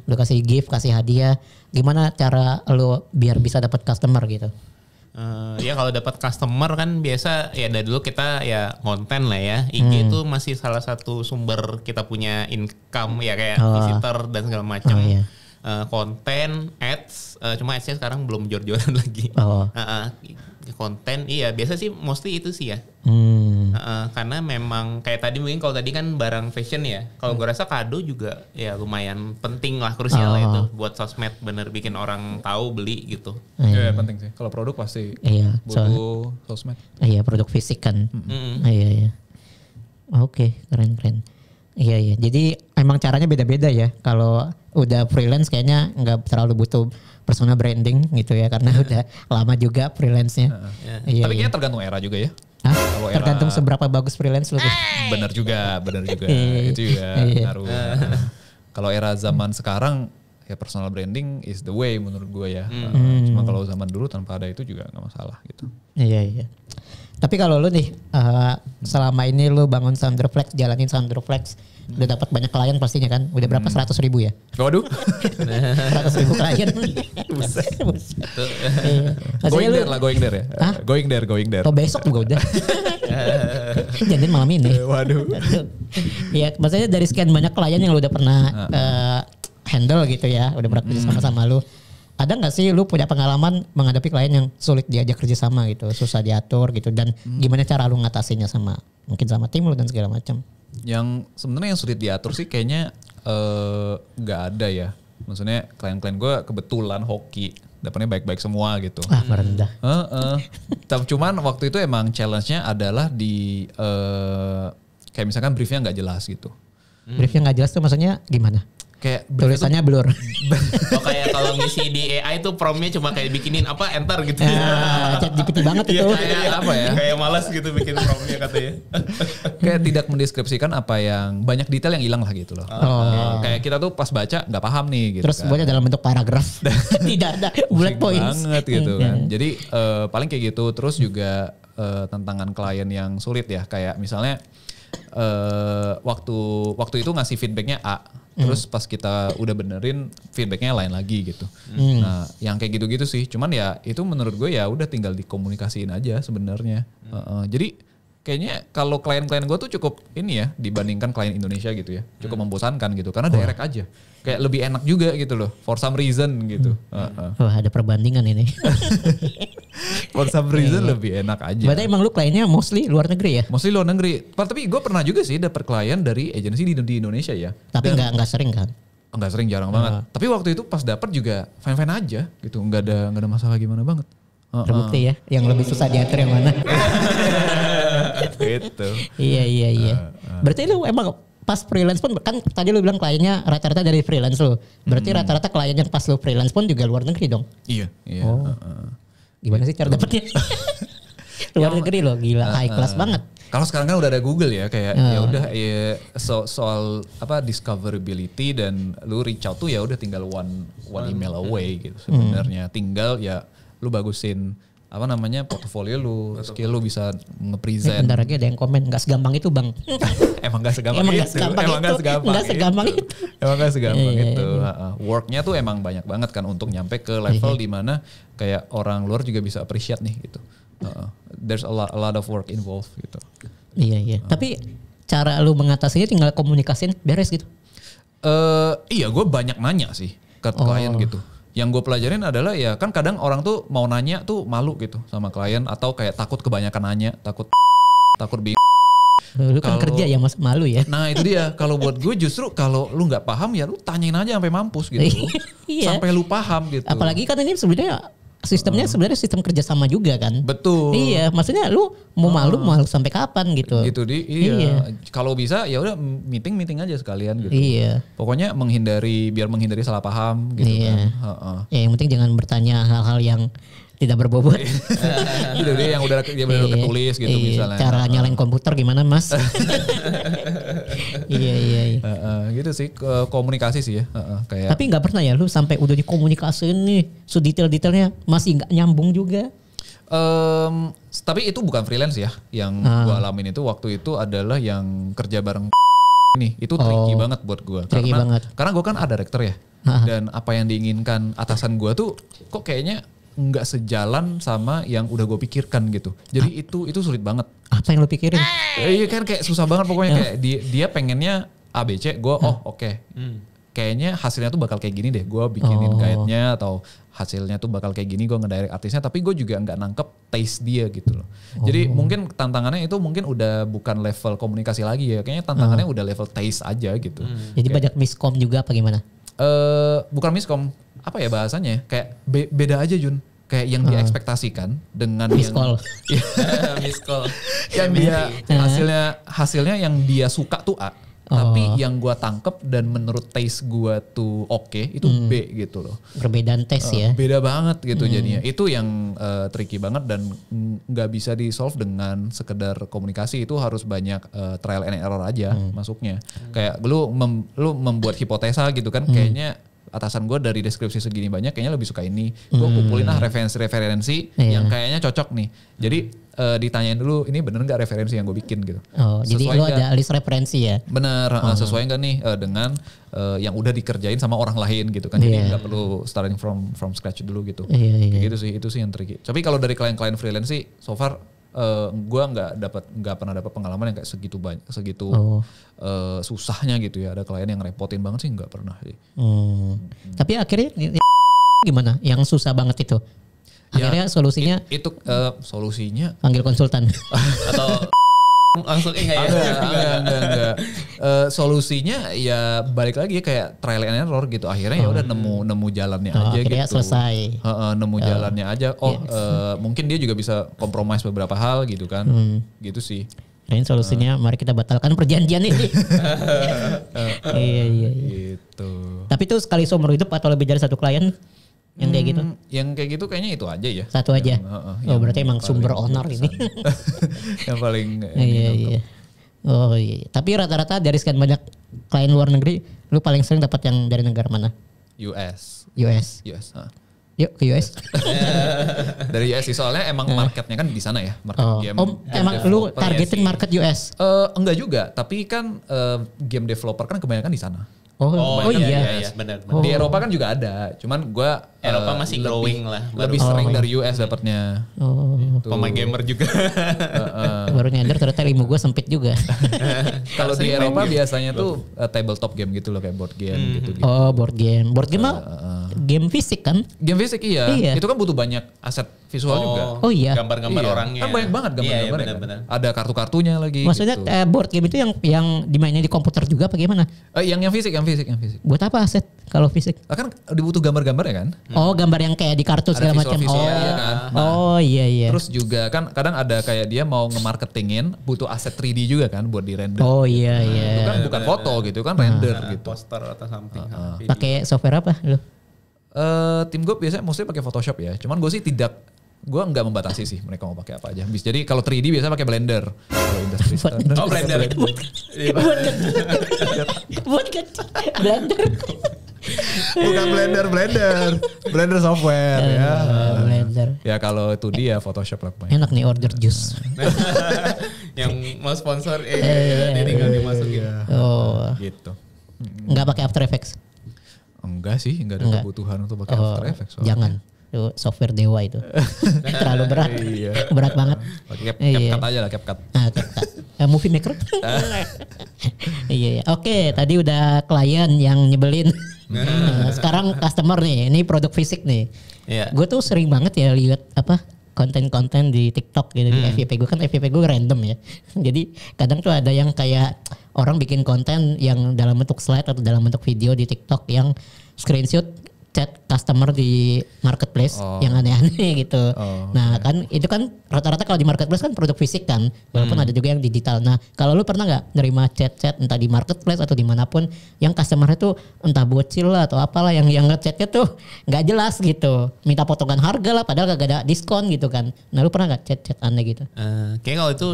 Lu kasih gift, kasih hadiah. Gimana cara lu biar bisa dapat customer gitu? Ya kalau dapat customer kan biasa ya dari dulu kita ya konten lah ya. IG itu masih salah satu sumber kita punya income ya kayak visitor dan segala macam. Konten, ads, cuma adsnya sekarang belum jor-joran lagi. Konten, iya biasa sih mostly itu sih ya. Karena memang kayak tadi mungkin kalau tadi kan barang fashion ya. Kalau gue rasa kado juga ya lumayan penting lah, krusial lah itu buat sosmed, bener bikin orang tahu beli gitu. Iya penting sih. Kalau produk pasti butuh sosmed. Iya produk fisik kan. Iya. Oke, keren. Iya. Jadi emang caranya beda-beda ya. Kalau udah freelance kayaknya nggak terlalu butuh personal branding gitu ya karena udah lama juga freelance-nya. Tapi kayaknya tergantung era juga ya. Kalau tergantung seberapa bagus freelance lu tuh. Bener juga. Itu juga ngaruh. Kalau era zaman sekarang ya personal branding is the way menurut gue ya. Cuma kalau zaman dulu tanpa ada itu juga nggak masalah gitu. Iya. Tapi kalau lu nih selama ini lu bangun Sounderflex, jalanin Sounderflex, udah dapat banyak klien pastinya kan? Udah berapa 100.000 ya? Waduh. 100.000 klien. Going there ya. Going there. Oh besok juga udah. Jangan malam ini. Waduh. Iya, maksudnya dari sekian banyak klien yang lu udah pernah handle gitu ya, udah pernah kerja sama lu. Ada nggak sih lu punya pengalaman menghadapi klien yang sulit diajak kerja sama gitu, susah diatur gitu, dan gimana cara lu ngatasinya mungkin sama tim lu dan segala macam? Yang sebenarnya yang sulit diatur sih kayaknya nggak ada ya. Maksudnya klien-klien gue kebetulan hoki, dapetnya baik-baik semua gitu. Merendah. Cuman waktu itu emang challenge-nya adalah di kayak misalkan briefnya nggak jelas gitu. Briefnya nggak jelas tuh maksudnya gimana? Kayak tulisannya blur. Oh kayak kalau ngisi di AI tuh promnya cuma kayak bikinin enter gitu. ChatGPT banget itu. Kayak apa ya? Kayak malas gitu bikin promnya katanya. Kayak tidak mendeskripsikan apa yang banyak detail yang hilang lah gitu loh. Kayak kita tuh pas baca nggak paham nih gitu. Terus buatnya dalam bentuk paragraf. Tidak ada bullet points. Banget gitu kan. Jadi paling kayak gitu. Terus juga tantangan klien yang sulit ya. Kayak misalnya waktu itu ngasih feedbacknya A. Terus pas kita udah benerin feedbacknya lain lagi gitu. Nah, yang kayak gitu-gitu sih. Cuman ya itu menurut gue ya udah tinggal dikomunikasiin aja sebenarnya. Jadi kayaknya kalau klien-klien gue tuh cukup ini ya dibandingkan klien Indonesia gitu ya, cukup membosankan gitu karena direct aja, kayak lebih enak juga gitu loh, for some reason gitu. Wah ada perbandingan ini. For some reason lebih enak aja. Berarti emang lu kliennya mostly luar negeri ya? Mostly luar negeri. Tapi gue pernah juga sih dapet klien dari agensi di Indonesia ya. Tapi nggak sering kan? Nggak sering, jarang banget. Tapi waktu itu pas dapet juga fine-fine aja gitu, nggak ada masalah gimana banget. Terbukti ya, yang lebih susah diatur yang mana? Gitu. Iya. Berarti lu emang pas freelance pun kan tadi lu bilang kliennya rata-rata dari freelance lu. Berarti rata-rata klien yang pas lu freelance pun juga luar negeri dong? Iya. Oh. Gimana sih cara dapetnya? Luar negeri loh, gila high class banget. Kalau sekarang kan udah ada Google ya, kayak ya udah ya soal apa discoverability dan lu reach out tuh ya udah tinggal one email away gitu sebenarnya. Tinggal ya lu bagusin apa namanya portofolio lu, skill lu bisa nge-present. Bentar lagi ada yang komen nggak segampang itu bang. Emang gak segampang itu. Emang gak segampang itu. Worknya tuh emang banyak banget kan untuk nyampe ke level dimana kayak orang luar juga bisa appreciate nih gitu. There's a lot of work involved gitu. Iya. Tapi cara lu mengatasinya tinggal komunikasiin beres gitu. Iya gue banyak nanya sih ke klien gitu. Yang gue pelajarin adalah ya kan kadang orang tuh mau nanya tuh malu gitu sama klien atau kayak takut kebanyakan nanya, takut bingung. Lu kan kerja ya mas malu ya. Nah itu dia, kalau buat gue justru kalau lu nggak paham ya lu tanyain aja sampai mampus gitu. Iya. Sampai lu paham gitu. Apalagi kan ini sebenarnya sistemnya sebenarnya sistem kerjasama juga kan. Betul. Iya, maksudnya lu mau malu sampai kapan gitu. Gitu iya. Kalau bisa ya udah meeting aja sekalian gitu. Iya. Pokoknya biar menghindari salah paham gitu kan. Ya yang penting jangan bertanya hal-hal yang tidak berbobot. Gitu deh yang udah ketulis gitu misalnya. Cara nyalain komputer gimana mas? Iya. Gitu sih komunikasi sih ya. Kayak. Tapi nggak pernah ya lu sampai udah dikomunikasiin nih sedetail-detailnya masih nggak nyambung juga? Tapi itu bukan freelance ya. Yang gue alamin itu waktu itu adalah yang kerja bareng nih. Itu tricky banget buat gue. Karena gue kan ada director ya. Dan apa yang diinginkan atasan gue tuh kok kayaknya nggak sejalan sama yang udah gue pikirkan gitu. Jadi itu sulit banget. Apa yang lo pikirin? Iya kan kayak susah banget pokoknya kayak dia pengennya ABC, gue oke. Kayaknya hasilnya tuh bakal kayak gini deh. Gue bikinin guide-nya atau hasilnya tuh bakal kayak gini. Gue ngedirect artisnya tapi gue juga nggak nangkep taste dia gitu loh. Jadi mungkin tantangannya itu mungkin udah bukan level komunikasi lagi ya. Kayaknya tantangannya udah level taste aja gitu. Jadi banyak miskom juga apa gimana? Bukan miskom, apa ya bahasanya? Kayak beda aja Jun. Kayak yang diekspektasikan dengan miskol. Miskol. Yang dia hasilnya yang dia suka tuh A. Tapi yang gua tangkep dan menurut taste gua tuh oke, itu B gitu loh. Perbedaan taste ya. Beda banget gitu jadinya. Itu yang tricky banget dan nggak bisa di solve dengan sekedar komunikasi. Itu harus banyak trial and error aja masuknya. Kayak lu membuat hipotesa gitu kan, kayaknya atasan gue dari deskripsi segini banyak kayaknya lebih suka ini. Gue kumpulin lah referensi yang kayaknya cocok nih. Jadi ditanyain dulu ini bener gak referensi yang gue bikin gitu. Jadi lu ada list referensi ya? Bener, sesuai gak nih dengan yang udah dikerjain sama orang lain gitu kan. Jadi gak perlu starting from scratch dulu gitu. Kayak gitu sih, itu sih yang tricky. Tapi kalau dari klien-klien freelance sih so far gue nggak pernah dapat pengalaman yang kayak segitu susahnya gitu ya. Ada klien yang repotin banget sih nggak pernah sih. Tapi akhirnya gimana? Yang susah banget itu? Akhirnya solusinya? Solusinya panggil konsultan atau langsung enggak ya? Enggak. Solusinya ya balik lagi kayak trial and error gitu. Akhirnya ya udah nemu jalannya aja akhirnya gitu. Selesai. Nemu jalannya aja. Mungkin dia juga bisa compromise beberapa hal gitu kan. Gitu sih. Kirain solusinya mari kita batalkan perjanjian ini. Iya. Gitu. Tapi itu sekali seumur hidup atau lebih dari satu klien? Yang kayak gitu? Yang kayak gitu kayaknya itu aja ya. Satu aja? Berarti emang sumber honor ini. Yang paling iya. Oh iya. Tapi rata-rata dari sekian banyak klien luar negeri, lu paling sering dapat yang dari negara mana? US. Yuk ke US. Dari US sih soalnya emang marketnya kan di sana ya. Market game. Emang lu targetin market US? Enggak juga, tapi kan game developer kan kebanyakan di sana. Iya. Benar. Di Eropa kan juga ada, cuman gue Eropa masih growing lah. Lebih sering dari US dapatnya. Gitu. Pemain gamer juga. Baru nyadar ternyata ilmu gue sempit juga. Kalau di Eropa biasanya tuh tabletop game gitu loh, kayak board game gitu. Oh, board game mah game fisik kan? Game fisik iya. Itu kan butuh banyak aset visual juga. Oh iya. Gambar-gambar orangnya. Kan banyak banget gambar-gambarnya. Iya, benar. Ada kartu-kartunya lagi. Maksudnya gitu. board game itu yang dimainin di komputer juga apa gimana? Yang fisik. Buat apa aset kalau fisik? Kan dibutuh gambar-gambar ya kan? Oh, gambar yang kayak di kartu segala macam. Iya kan? Iya. Terus juga kan kadang ada kayak dia mau nge-marketingin butuh aset 3D juga kan buat di render. Oh iya. Itu kan bukan foto gitu kan, render gitu. Poster atau something. Pakai software apa lu? Tim gue biasanya mostly pakai Photoshop ya. Cuman gue sih gue nggak membatasi sih mereka mau pakai apa aja. Jadi kalau 3D biasanya pakai Blender. Kalau industri standar. Blender. Blender. Bukan Blender software ya. Blender. Ya kalau itu dia Photoshop lah pokoknya. Enak nih order jus. Yang mau sponsor dia tinggal dimasukin. Oh. Gitu. Nggak pakai After Effects? Enggak sih, enggak ada kebutuhan untuk pakai After Effects. Jangan. Itu software dewa itu. Terlalu berat. Berat banget. CapCut aja lah, CapCut. CapCut. Movie Maker. Iya. Oke, tadi udah klien yang nyebelin. Sekarang customer nih, ini produk fisik nih. Gue tuh sering banget ya lihat konten-konten di TikTok gitu di FYP gue, kan FYP gue random ya. Jadi kadang tuh ada yang kayak orang bikin konten yang dalam bentuk slide atau dalam bentuk video di TikTok yang screenshot chat customer di marketplace yang aneh-aneh gitu. Nah kan itu kan rata-rata kalau di marketplace kan produk fisik kan, walaupun ada juga yang digital. Nah kalau lu pernah nggak nerima chat-chat entah di marketplace atau dimanapun yang customer itu entah bocil lah atau apalah yang ngechatnya tuh nggak jelas gitu, minta potongan harga lah padahal gak ada diskon gitu kan. Nah lu pernah nggak chat-chat aneh gitu? Kayak kalau itu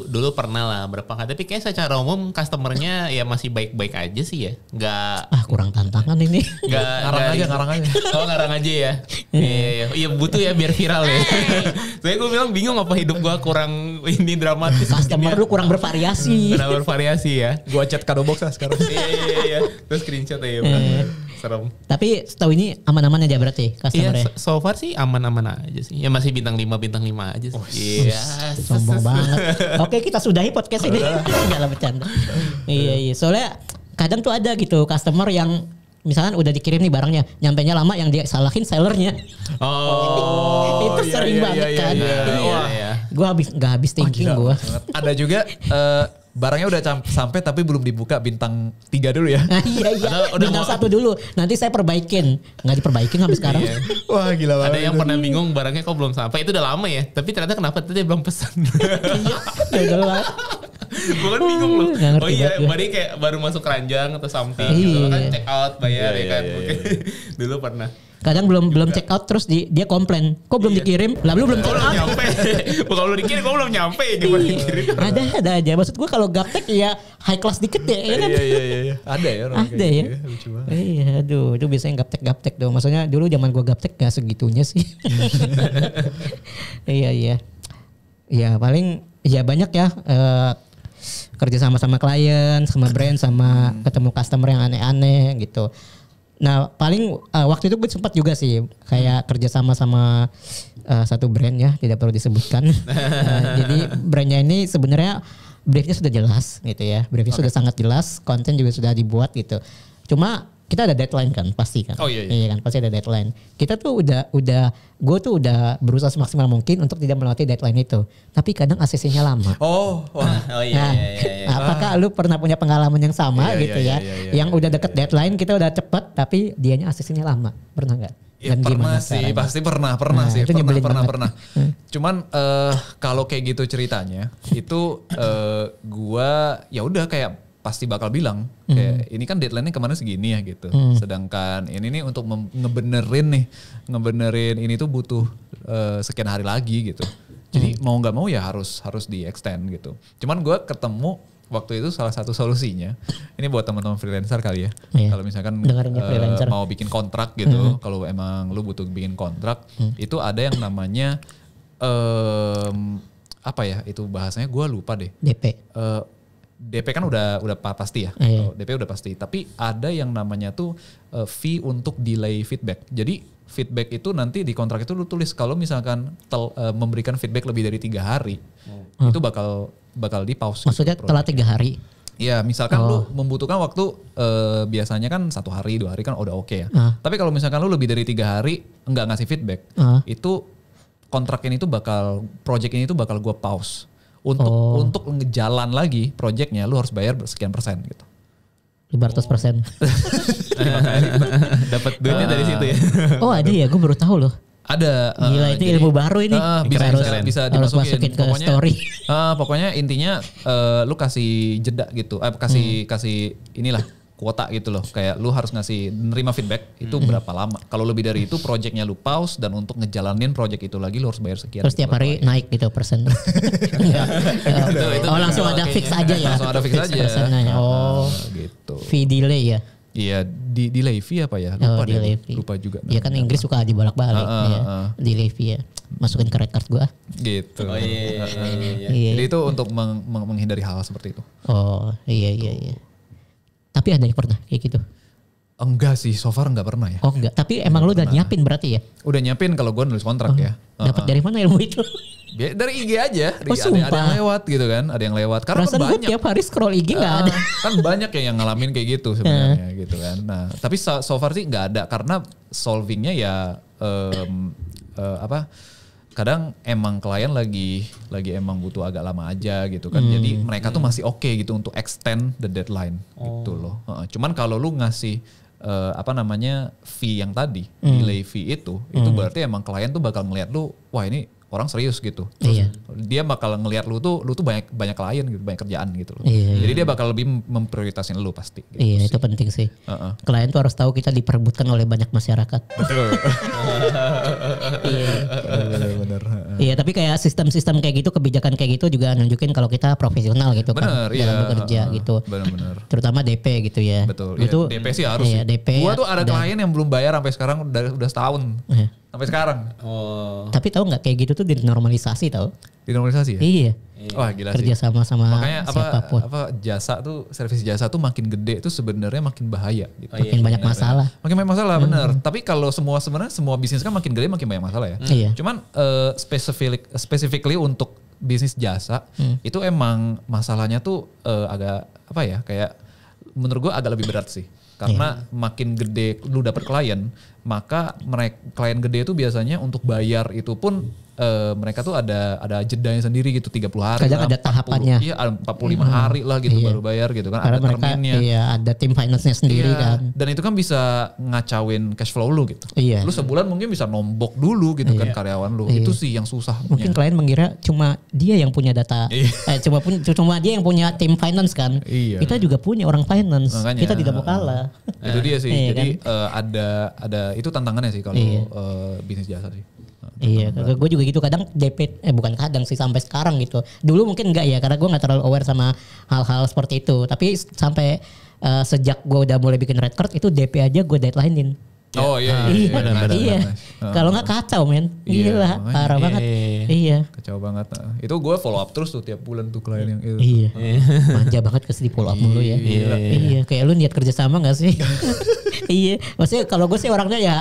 dulu pernah lah berapa kali, tapi kayak secara umum customernya ya masih baik-baik aja sih ya, nggak kurang tantangan ini. Ngarang aja. Oh ngarang aja ya. Iya butuh ya biar viral ya. Soalnya gue bilang bingung apa hidup gue kurang ini dramatis. Customer lu kurang bervariasi. Kurang bervariasi ya. Gue chat kado box lah sekarang. Iya. Terus screenshot ya. Serem. Tapi setahu ini aman-aman aja berarti customer-nya. Iya, so far sih aman-aman aja sih. Ya masih bintang 5 aja sih. Iya. Sombong banget. Oke, kita sudahi podcast ini. Enggak lah, bercanda. Iya. Soalnya kadang tuh ada gitu customer yang misalkan udah dikirim nih barangnya, nyampenya lama yang dia salahin sellernya. Itu sering banget kan. Gue nggak habis thinking gue. Ada juga barangnya udah sampai tapi belum dibuka, bintang 3 dulu ya. Iya. Bintang 1 dulu. Nanti saya perbaikin. Nggak diperbaikin sampai sekarang. Wah gila banget. Ada yang pernah bingung barangnya kok belum sampai. Itu udah lama ya. Tapi ternyata kenapa tadi dia belum pesan. Gue kan bingung loh. Oh iya, berarti kayak baru masuk keranjang atau something gitu kan, check out bayar ya kan. Dulu pernah. Kadang belum check out terus dia komplain, kok belum dikirim? Lah lu belum check out. Nyampe. Bukan lu dikirim, kok belum nyampe gimana dikirim. Ada aja. Maksud gue kalau gaptek ya high class dikit ya kan. Iya. Ada ya orang ada ya. Lucu banget. Iya, aduh, itu biasanya gaptek dong. Maksudnya dulu zaman gue gaptek gak segitunya sih. Iya. Ya paling ya banyak ya kerja sama klien, sama brand, sama ketemu customer yang aneh-aneh gitu. Nah paling waktu itu gue sempat juga sih kayak kerja sama satu brand ya, tidak perlu disebutkan. Jadi brandnya ini sebenarnya briefnya sudah jelas gitu ya, briefnya sudah sangat jelas, konten juga sudah dibuat gitu. Cuma kita ada deadline kan pasti kan. Iya kan, pasti ada deadline. Kita tuh gue tuh udah berusaha semaksimal mungkin untuk tidak melewati deadline itu. Tapi kadang ACC-nya lama. Iya. Apakah lu pernah punya pengalaman yang sama gitu ya? Yang udah deket deadline kita udah cepet tapi dianya ACC-nya lama. Pernah nggak? Ya, pernah sih, caranya? Pasti pernah sih. Pernah. Cuman kalau kayak gitu ceritanya itu gua ya udah kayak pasti bakal bilang kayak ini kan deadline-nya kemana segini ya gitu. Sedangkan ini nih untuk ngebenerin ini tuh butuh sekian hari lagi gitu. Jadi mau nggak mau ya harus di extend gitu. Cuman gue ketemu waktu itu salah satu solusinya. Ini buat teman-teman freelancer kali ya. Kalau misalkan mau bikin kontrak gitu, kalau emang lu butuh bikin kontrak, itu ada yang namanya apa ya? Itu bahasanya gue lupa deh. DP. DP kan udah pasti ya. DP udah pasti. Tapi ada yang namanya tuh fee untuk delay feedback. Jadi feedback itu nanti di kontrak itu lu tulis kalau misalkan memberikan feedback lebih dari 3 hari, itu bakal di pause. Maksudnya gitu, telat 3 hari? Iya, misalkan lu membutuhkan waktu biasanya kan 1 hari 2 hari kan udah oke ya. Tapi kalau misalkan lu lebih dari 3 hari nggak ngasih feedback, itu kontrak ini tuh project ini tuh bakal gue pause. Untuk ngejalan lagi projectnya lu harus bayar sekian persen gitu. 500%. Dapat duitnya dari situ ya. Oh ada ya, gue baru tahu loh. Ada. Gila itu ilmu baru ini. Bisa harus masukin ke pokoknya, story. Pokoknya intinya lu kasih jeda gitu. Kasih inilah kuota gitu loh. Kayak lu harus nerima feedback itu berapa lama. Kalau lebih dari itu projectnya lu pause dan untuk ngejalanin project itu lagi lu harus bayar sekian. Terus tiap hari naik gitu persen. Langsung ada fix aja ya. Langsung ada fix aja. Gitu. Fee delay ya. Iya, delay fee apa ya? Lupa juga. Iya kan Inggris suka dibolak-balik ya. Delay fee ya. Masukin ke record gua. Gitu. Oh iya. Jadi itu untuk menghindari hal seperti itu. Oh iya. Tapi ada yang pernah kayak gitu? Enggak sih, so far enggak pernah ya. Oh enggak, tapi emang lu udah nyiapin berarti ya? Udah nyiapin kalau gue nulis kontrak ya. Dapat dari mana ilmu itu? Dari IG aja. Ada yang lewat gitu kan, ada yang lewat. Karena perasaan gue tiap hari scroll IG gak ada. Kan banyak yang ngalamin kayak gitu sebenarnya gitu kan. Nah tapi so far sih nggak ada karena solvingnya ya kadang emang klien lagi emang butuh agak lama aja gitu kan. Jadi mereka tuh masih oke gitu untuk extend the deadline gitu loh. Cuman kalau lu ngasih fee yang tadi, delay fee itu berarti emang klien tuh bakal ngeliat lu, wah ini orang serius gitu. Terus dia bakal ngelihat lu tuh banyak klien gitu, banyak kerjaan gitu loh. Jadi dia bakal lebih memprioritasin lu pasti. Gitu sih. Itu penting sih. Klien tuh harus tahu kita diperebutkan oleh banyak masyarakat. Betul. Benar. Iya, tapi kayak sistem-sistem kayak gitu, kebijakan kayak gitu juga nunjukin kalau kita profesional gitu kan dalam bekerja gitu. Benar. Terutama DP gitu ya. Betul. Itu DP sih harus. Iya, DP. Gua tuh ada klien yang belum bayar sampai sekarang udah setahun. Sampai sekarang. Tapi tahu nggak kayak gitu tuh dinormalisasi tahu? Dinormalisasi ya? Iya. Wah gila kerja sih. sama makanya siapapun. Servis jasa tuh makin gede tuh sebenarnya makin bahaya gitu. Makin banyak masalah. Makin banyak masalah benar. Tapi kalau semua bisnis kan makin gede makin banyak masalah ya. Iya. Cuman specifically untuk bisnis jasa itu emang masalahnya tuh agak kayak menurut gue agak lebih berat sih. Karena makin gede lu dapet klien, maka klien gede itu biasanya untuk bayar itu pun mereka tuh ada jedanya sendiri gitu 30 hari. Kadang ada tahapannya. Iya, 45 hari lah gitu baru bayar gitu kan. Karena ada terminnya. Iya, ada tim finance-nya sendiri kan. Dan itu kan bisa ngacauin cash flow lu gitu. Iya. Lu sebulan mungkin bisa nombok dulu gitu kan karyawan lu. Itu sih yang susah. Mungkin klien mengira cuma dia yang punya data. Cuma dia yang punya tim finance kan. Iya. Kita juga punya orang finance. Makanya, kita tidak mau kalah. Itu dia sih. Jadi kan? ada itu tantangannya sih kalau bisnis jasa sih. Iya, gue juga gitu kadang DP, bukan kadang sih sampai sekarang gitu. Dulu mungkin enggak ya karena gue nggak terlalu aware sama hal-hal seperti itu. Tapi sampai sejak gue udah mulai bikin red card itu DP aja gue deadline-in. Oh iya. Iya. Kalau nggak kacau men, gila parah banget. Iya. Kacau banget. Itu gue follow up terus tuh tiap bulan tuh klien yang itu. Iya. Manja banget ke di follow up mulu ya. Iya. Kayak lu niat kerja sama nggak sih? Iya. Maksudnya kalau gue sih orangnya ya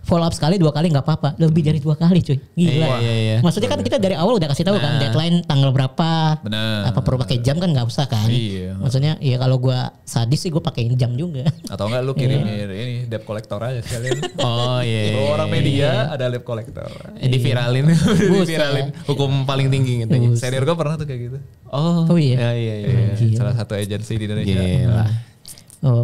follow up sekali 2 kali nggak apa-apa, lebih dari 2 kali cuy, gila. Iya. Maksudnya kan kita dari awal udah kasih tahu kan deadline tanggal berapa, bener. Apa perlu pakai jam kan nggak usah kan. Iya. Maksudnya ya kalau gue sadis sih gue pakein jam juga. Atau enggak lu kirimin ini debt collector aja sekalian. Oh iya. Kalau orang media ada debt collector. Diviralin, diviralin. Hukum paling tinggi gitu. Senior gue pernah tuh kayak gitu. Oh iya. Iya. Salah satu agensi di Indonesia. Gila.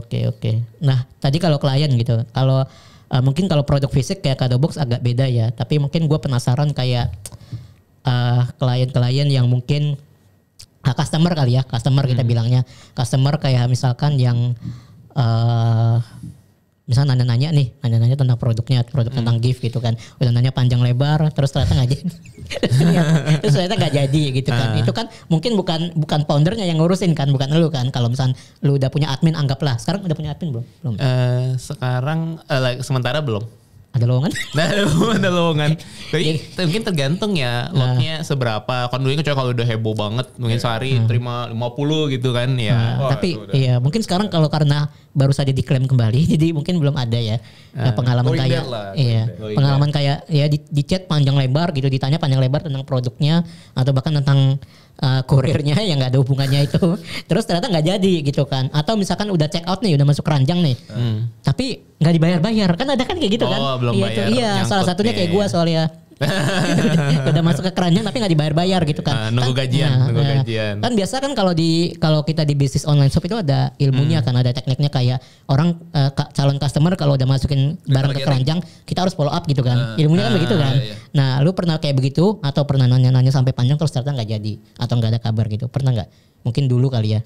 Oke. Nah tadi kalau klien gitu, kalau mungkin kalau produk fisik kayak Kadobox agak beda ya. Tapi mungkin gue penasaran kayak klien-klien yang mungkin customer kali ya. Customer kita bilangnya. Customer kayak misalkan yang misalnya nanya-nanya tentang produknya, produk tentang gift gitu kan. Udah nanya panjang lebar terus ternyata nggak jadi. Terus ternyata nggak jadi gitu kan. Itu kan mungkin bukan foundernya yang ngurusin kan, bukan lu kan. Kalau misalnya lu udah punya admin anggaplah. Sekarang udah punya admin belum? Sekarang sementara belum. Ada lowongan? Ada lowongan. Tapi mungkin tergantung ya lotnya seberapa. Kan dulu kecuali kalau udah heboh banget mungkin sehari terima 50 gitu kan ya. Tapi iya mungkin sekarang kalau karena baru saja diklaim kembali jadi mungkin belum ada ya pengalaman kayak pengalaman kayak ya di chat panjang lebar gitu, ditanya panjang lebar tentang produknya atau bahkan tentang kurirnya yang nggak ada hubungannya itu, terus ternyata nggak jadi gitu kan, atau misalkan udah check out nih, udah masuk keranjang nih, tapi nggak dibayar-bayar, kan ada kan kayak gitu kan? Belum bayar, iya salah satunya kayak gue soalnya. Udah masuk ke keranjang tapi nggak dibayar-bayar gitu kan. Nunggu gajian. Kan biasa kan kalau kita di bisnis online shop itu ada ilmunya kan, ada tekniknya kayak orang calon customer kalau udah masukin barang ke keranjang kita harus follow up gitu kan. Ilmunya kan begitu kan. Nah, lu pernah kayak begitu atau pernah nanya-nanya sampai panjang terus ternyata nggak jadi atau nggak ada kabar gitu? Pernah nggak? Mungkin dulu kali ya.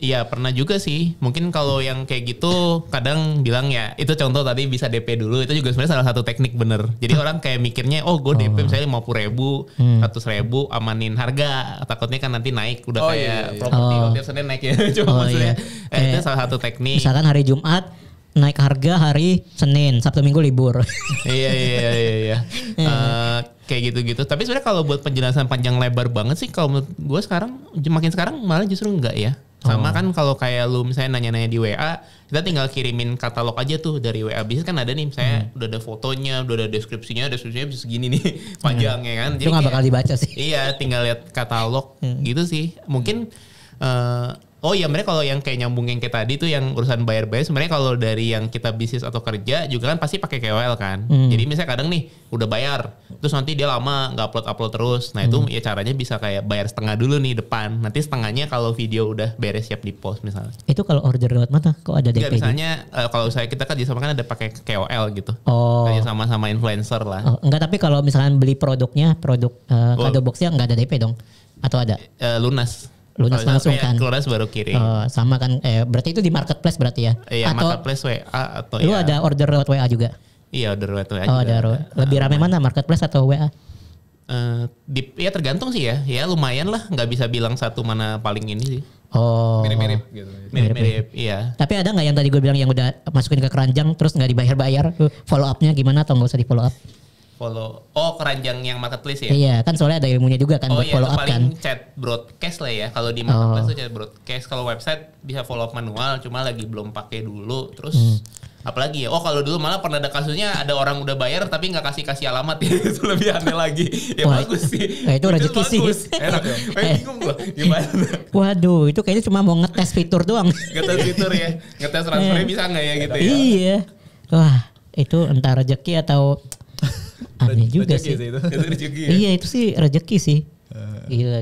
Iya pernah juga sih. Mungkin kalau yang kayak gitu kadang bilang ya itu contoh tadi bisa DP dulu. Itu juga sebenarnya salah satu teknik bener. Jadi orang kayak mikirnya gue DP misalnya 50.000, 100.000 amanin harga. Takutnya kan nanti naik udah properti tiap Senin naik ya. Cuma maksudnya itu salah satu teknik. Misalkan hari Jumat naik harga hari Senin, Sabtu Minggu libur. Iya. Kayak gitu-gitu. Tapi sebenarnya kalau buat penjelasan panjang lebar banget sih kalau menurut gue makin sekarang malah justru enggak ya. Sama kan kalau kayak lu misalnya nanya-nanya di WA, kita tinggal kirimin katalog aja tuh dari WA. Biasanya kan ada nih misalnya udah ada fotonya, udah ada deskripsinya bisa segini nih panjangnya kan. Jadi itu gak bakal dibaca sih. Iya, tinggal lihat katalog gitu sih. Mungkin mereka kalau yang kayak nyambung yang kayak tadi tuh yang urusan bayar-bayar sebenarnya kalau dari yang kita bisnis atau kerja juga kan pasti pakai KOL kan. Jadi misalnya kadang nih udah bayar terus nanti dia lama nggak upload terus. Nah itu ya caranya bisa kayak bayar setengah dulu nih depan. Nanti setengahnya kalau video udah beres siap di post misalnya. Itu kalau order lewat mana? Kok ada DP? Misalnya kalau kita kan sama kan ada pakai KOL gitu. Kayak sama-sama influencer lah. Enggak, tapi kalau misalkan beli produk kado boxnya nggak ada DP dong? Atau ada? Lunas langsung kan. Lunas baru kirim. Sama kan. Berarti itu di marketplace berarti ya? Iya, atau marketplace WA atau lu ada order lewat WA juga? Iya, order lewat WA juga. Lebih ramai mana, marketplace atau WA? Ya tergantung sih ya. Ya lumayan lah, nggak bisa bilang satu mana paling ini sih. Mirip-mirip gitu. Mirip-mirip, iya. Tapi ada nggak yang tadi gue bilang yang udah masukin ke keranjang terus nggak dibayar-bayar? Follow up-nya gimana atau nggak usah di follow up? Keranjang yang marketplace ya? Iya, kan soalnya ada ilmunya juga kan buat follow up kan. Paling chat broadcast lah ya. Kalau di marketplace tuh chat broadcast. Kalau website bisa follow up manual, cuma lagi belum pakai dulu. Terus apalagi ya? Kalau dulu malah pernah ada kasusnya ada orang udah bayar tapi nggak kasih alamat ya. Itu lebih aneh lagi. Ya bagus sih. Itu rezeki sih. Enak. Bingung gua gimana. Waduh, itu kayaknya cuma mau ngetes fitur doang. Ngetes fitur ya. Ngetes transfernya bisa nggak ya gitu ya? Iya. Wah, itu entah rezeki atau aneh juga sih. Itu rezeki ya? Iya, itu sih rezeki sih. Gila.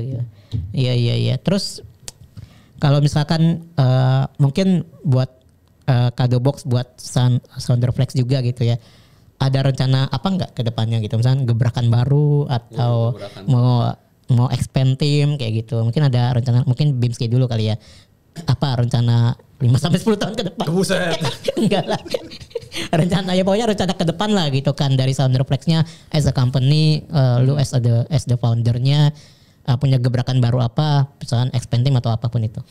Iya. Terus kalau misalkan mungkin buat kado box buat Sounderflex juga gitu ya. Ada rencana apa enggak ke depannya gitu? Misalnya gebrakan baru atau mau expand tim kayak gitu. Mungkin ada rencana, mungkin BIMSKI dulu kali ya. Apa rencana 5-10 tahun ke depan? Buset. Enggak lah. Pokoknya rencana ke depan lah gitu kan dari Sounderflex-nya as a company, lu as the founder-nya punya gebrakan baru apa, misalkan expand team atau apapun itu.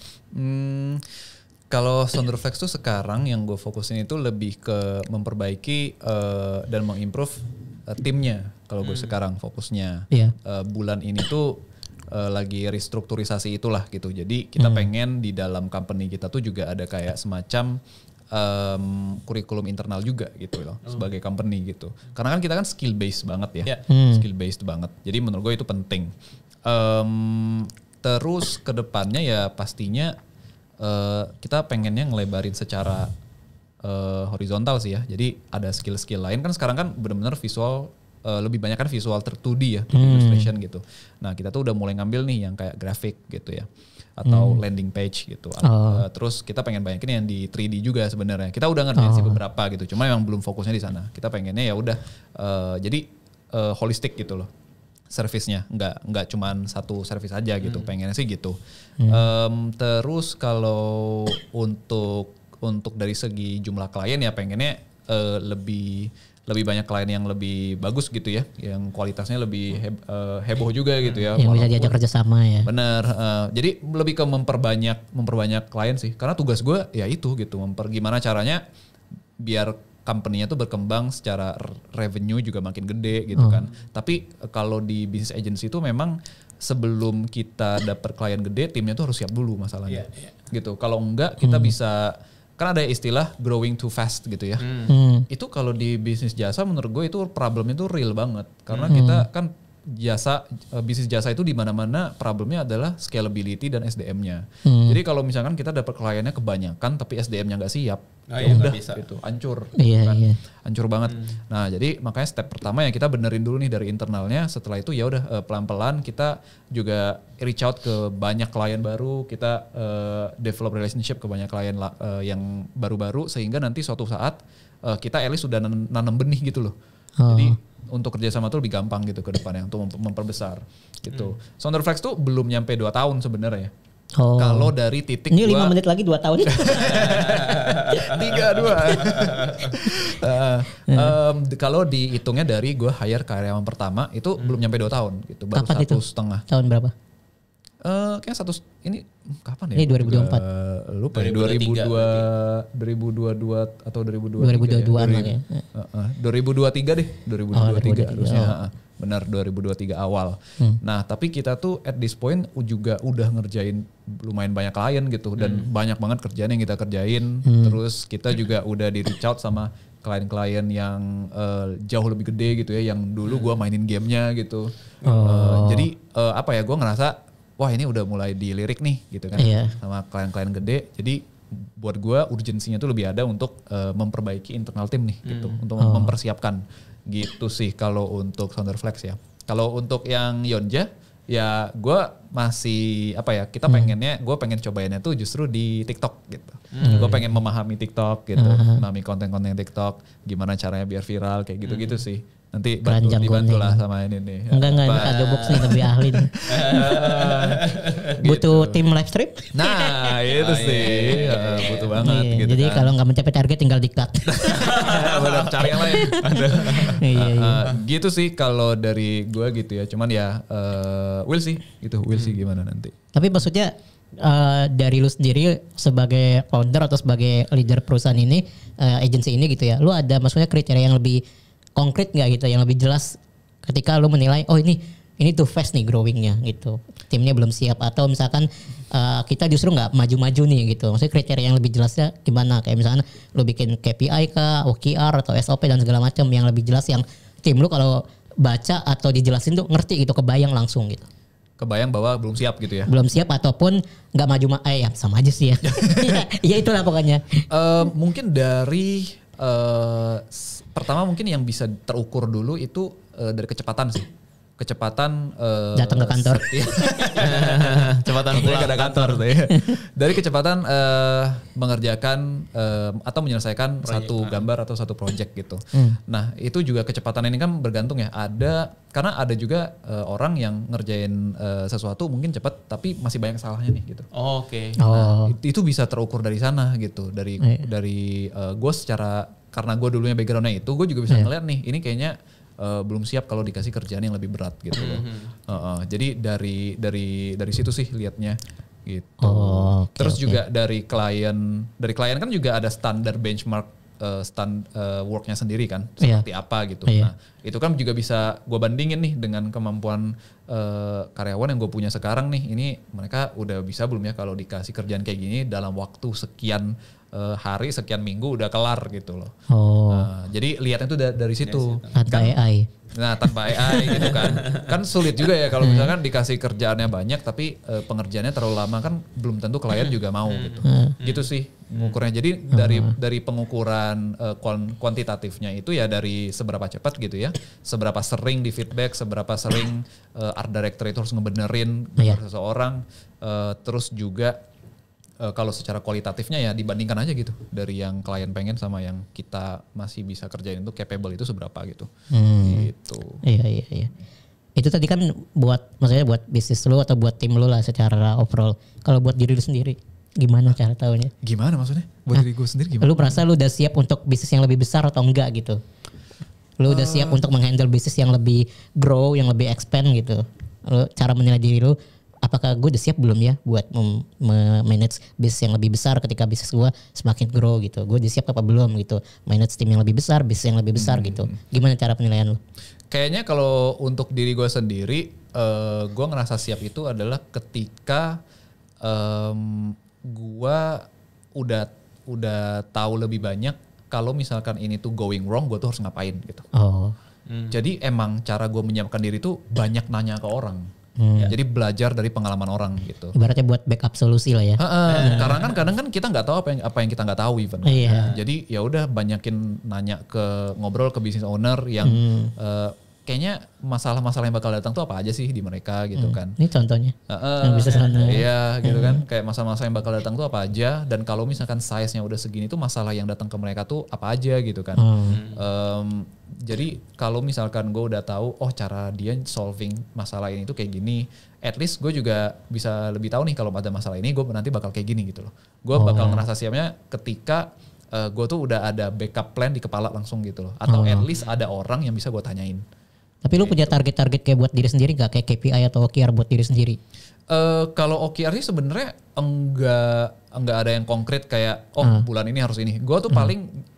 Kalau Sounderflex tuh sekarang yang gue fokusin itu lebih ke memperbaiki dan mengimprove timnya. Kalau gue sekarang fokusnya bulan ini tuh lagi restrukturisasi itulah gitu. Jadi kita pengen di dalam company kita tuh juga ada kayak semacam kurikulum internal juga gitu loh sebagai company gitu. Karena kan kita kan skill based banget ya, skill based banget. Jadi menurut gue itu penting. Terus kedepannya ya pastinya kita pengennya ngelebarin secara horizontal sih ya. Jadi ada skill-skill lain kan sekarang kan benar-benar visual. Lebih banyak kan visual 2D ya, illustration gitu. Nah kita tuh udah mulai ngambil nih yang kayak grafik gitu ya, atau landing page gitu. Terus kita pengen banyakin yang di 3D juga sebenarnya. Kita udah ngerjain sih beberapa gitu, cuma memang belum fokusnya di sana. Kita pengennya ya udah jadi holistik gitu loh, servisnya nggak cuman satu servis aja gitu. Pengennya sih gitu. Terus kalau untuk dari segi jumlah klien ya pengennya lebih banyak klien yang lebih bagus gitu ya, yang kualitasnya lebih heboh juga gitu ya. Yang bisa diajak kerjasama ya. Bener, jadi lebih ke memperbanyak klien sih, karena tugas gue ya itu gitu, gimana caranya biar company-nya tuh berkembang secara revenue juga makin gede gitu kan. Tapi kalau di business agency itu memang sebelum kita dapat klien gede, timnya tuh harus siap dulu masalahnya. Gitu. Kalau enggak kita bisa, kan ada istilah growing too fast gitu ya. Itu kalau di bisnis jasa menurut gue itu problemnya tuh real banget. Karena kita kan bisnis jasa itu di mana-mana problemnya adalah scalability dan SDM-nya. Jadi kalau misalkan kita dapat kliennya kebanyakan tapi SDM-nya nggak siap, udah gitu, hancur, kan? Hancur banget. Nah jadi makanya step pertama yang kita benerin dulu nih dari internalnya. Setelah itu ya udah pelan-pelan kita juga reach out ke banyak klien baru, kita develop relationship ke banyak klien yang baru-baru sehingga nanti suatu saat kita at least sudah nanam benih gitu loh. Jadi untuk kerjasama tuh lebih gampang gitu ke depannya untuk memperbesar gitu. Sounderflex tuh belum nyampe 2 tahun sebenarnya. Kalau dari titik ini 5 menit lagi 2 tahun. 3-2. Kalau dihitungnya dari gue hire karyawan pertama itu belum nyampe 2 tahun gitu. Baru Kapan 1,5. Tahun berapa? Kayak ini kapan ya? Ini 2024. Lupa 2022 atau 2022 ya. 2023 deh, 2023 harusnya. Benar 2023 awal. Nah, tapi kita tuh at this point juga udah ngerjain lumayan banyak klien gitu dan banyak banget kerjaan yang kita kerjain. Terus kita juga udah di reach out sama klien-klien yang jauh lebih gede gitu ya, yang dulu gua mainin gamenya gitu. Jadi apa ya, gua ngerasa wah ini udah mulai dilirik nih gitu kan sama klien-klien gede. Jadi buat gue urgensinya tuh lebih ada untuk memperbaiki internal tim nih gitu, untuk mempersiapkan gitu sih kalau untuk Sounderflex ya. Kalau untuk yang Yonja ya gue masih apa ya, kita pengennya, gue pengen cobainnya tuh justru di TikTok gitu. Gue pengen memahami TikTok gitu, memahami konten-konten TikTok, gimana caranya biar viral kayak gitu-gitu sih. Nanti dibantu lah sama ini nih. Enggak Kadobox nih lebih ahli nih. Butuh tim live stream? Nah itu sih butuh banget gitu. Jadi kalau nggak mencapai target tinggal di-cut. Benar, cari yang lain. Gitu sih kalau dari gue gitu ya. Cuman ya we'll see gitu. We'll see gimana nanti. Tapi maksudnya dari lu sendiri sebagai founder atau sebagai leader perusahaan ini, agensi ini gitu ya. Lu ada maksudnya kriteria yang lebih konkret nggak gitu, yang lebih jelas ketika lu menilai oh ini too fast nih growingnya gitu, timnya belum siap, atau misalkan kita justru nggak maju-maju nih gitu. Maksudnya kriteria yang lebih jelasnya gimana, kayak misalnya lu bikin KPI kah, OKR atau SOP dan segala macam yang lebih jelas, yang tim lu kalau baca atau dijelasin tuh ngerti gitu, kebayang langsung gitu. Kebayang bahwa belum siap gitu ya? Belum siap ataupun nggak maju, ya sama aja sih ya. Ya itulah pokoknya. Mungkin dari pertama mungkin yang bisa terukur dulu itu dari kecepatan sih. Kecepatan datang ke kantor. Kecepatan pulang ke kantor tuh ya. Dari kecepatan mengerjakan atau menyelesaikan satu gambar atau satu project gitu. Nah, itu juga kecepatan ini kan bergantung ya. Karena ada juga orang yang ngerjain sesuatu mungkin cepat tapi masih banyak salahnya nih gitu. Oke. Nah, itu bisa terukur dari sana gitu. Dari gue karena gue dulunya backgroundnya itu, gue juga bisa ngeliat nih ini kayaknya belum siap kalau dikasih kerjaan yang lebih berat gitu loh. Jadi dari situ sih liatnya gitu. Terus juga dari klien kan juga ada standar benchmark worknya sendiri kan, seperti apa gitu. Nah itu kan juga bisa gue bandingin nih dengan kemampuan karyawan yang gue punya sekarang nih. Ini mereka udah bisa belum ya kalau dikasih kerjaan kayak gini dalam waktu sekian hari, sekian minggu udah kelar gitu loh. Jadi lihatnya tuh dari situ. Tanpa AI. Nah tanpa AI gitu kan. Kan sulit juga ya kalau misalkan dikasih kerjaannya banyak tapi pengerjaannya terlalu lama, kan belum tentu klien juga mau gitu. Gitu sih mengukurnya. Jadi dari pengukuran kuantitatifnya itu ya dari seberapa cepat gitu ya. Seberapa sering di feedback, seberapa sering art director itu harus ngebenerin seseorang. Terus juga kalau secara kualitatifnya ya dibandingkan aja gitu, dari yang klien pengen sama yang kita masih bisa kerjain itu capable itu seberapa gitu. Gitu. Iya. Itu tadi kan maksudnya buat bisnis lu atau buat tim lu lah secara overall. Kalau buat diri lu sendiri gimana cara taunya? Gimana maksudnya? Buat diri gue sendiri gimana? Lu merasa lu udah siap untuk bisnis yang lebih besar atau enggak gitu? Lu udah siap untuk menghandle bisnis yang lebih grow, yang lebih expand gitu? Lu cara menilai diri lu, apakah gue udah siap belum ya buat manage bisnis yang lebih besar ketika bisnis gue semakin grow gitu. Gue udah siap apa belum gitu. Manage tim yang lebih besar, bisnis yang lebih besar gitu. Gimana cara penilaian lu? Kayaknya kalau untuk diri gue sendiri, gue ngerasa siap itu adalah ketika gue udah tahu lebih banyak kalau misalkan ini tuh going wrong, gue tuh harus ngapain gitu. Jadi emang cara gue menyiapkan diri tuh banyak nanya ke orang. Jadi belajar dari pengalaman orang gitu. Ibaratnya buat backup solusi lah ya. Karena kan kadang kan kita nggak tahu apa yang kita nggak tahu even. Jadi ya udah banyakin nanya ngobrol ke business owner yang kayaknya masalah-masalah yang bakal datang tuh apa aja sih di mereka gitu kan. Ini contohnya. Yang bisa sana. Iya gitu kan. Kayak masalah-masalah yang bakal datang tuh apa aja, dan kalau misalkan size-nya udah segini tuh masalah yang datang ke mereka tuh apa aja gitu kan. Jadi kalau misalkan gue udah tahu cara dia solving masalah ini tuh kayak gini, at least gue juga bisa lebih tahu nih kalau ada masalah ini gue nanti bakal kayak gini gitu loh. Gue bakal ngerasa siapnya ketika gue tuh udah ada backup plan di kepala langsung gitu loh. Atau at least ada orang yang bisa gue tanyain. Tapi lu punya target-target kayak buat diri sendiri gak? Kayak KPI atau OKR buat diri sendiri? Kalau OKR sih sebenarnya enggak ada yang konkret kayak bulan ini harus ini. Gue tuh paling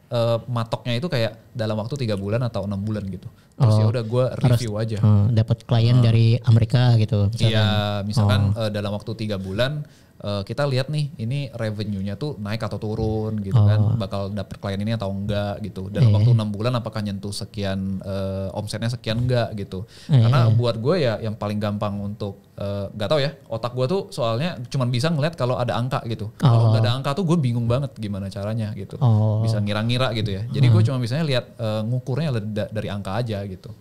matoknya itu kayak dalam waktu 3 bulan atau 6 bulan gitu. Terus ya udah gue review aja. Dapat klien dari Amerika gitu. Iya, misalkan dalam waktu 3 bulan kita lihat nih ini revenue-nya tuh naik atau turun gitu kan, bakal dapet klien ini atau enggak gitu. Dalam waktu 6 bulan apakah nyentuh sekian, omsetnya sekian enggak gitu. Karena buat gue ya yang paling gampang untuk gak tahu ya, otak gue tuh soalnya cuman bisa ngeliat kalau ada angka gitu. Kalau nggak ada angka tuh gue bingung banget gimana caranya gitu. Bisa ngira-ngira gitu ya. Jadi gue cuma bisanya lihat ngukurnya dari angka aja gitu.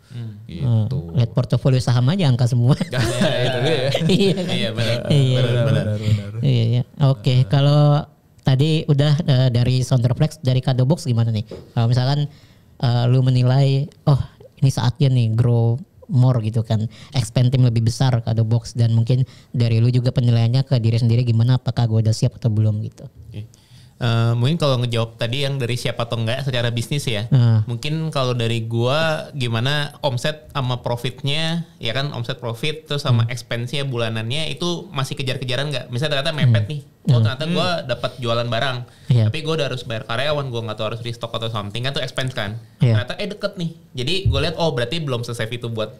Gitu. Lihat portofolio saham aja angka semua. Itu dia ya. Iya benar. Iya. Oke, kalau tadi udah dari Sounderflex, dari Kadobox gimana nih? Kalau misalkan lu menilai, ini saatnya nih grow more gitu kan, expand tim lebih besar Kadobox, dan mungkin dari lu juga penilaiannya ke diri sendiri gimana, apakah gue udah siap atau belum gitu? Mungkin kalau ngejawab tadi yang dari siapa atau enggak secara bisnis ya, mungkin kalau dari gua gimana omset sama profitnya, ya kan omset profit terus sama expense-nya bulanannya itu masih kejar-kejaran nggak? Misalnya ternyata mepet nih, ternyata gua dapat jualan barang, tapi gua udah harus bayar karyawan, gua nggak tahu harus restock atau something kan, itu expense kan. Ternyata deket nih, jadi gua lihat berarti belum se-save itu buat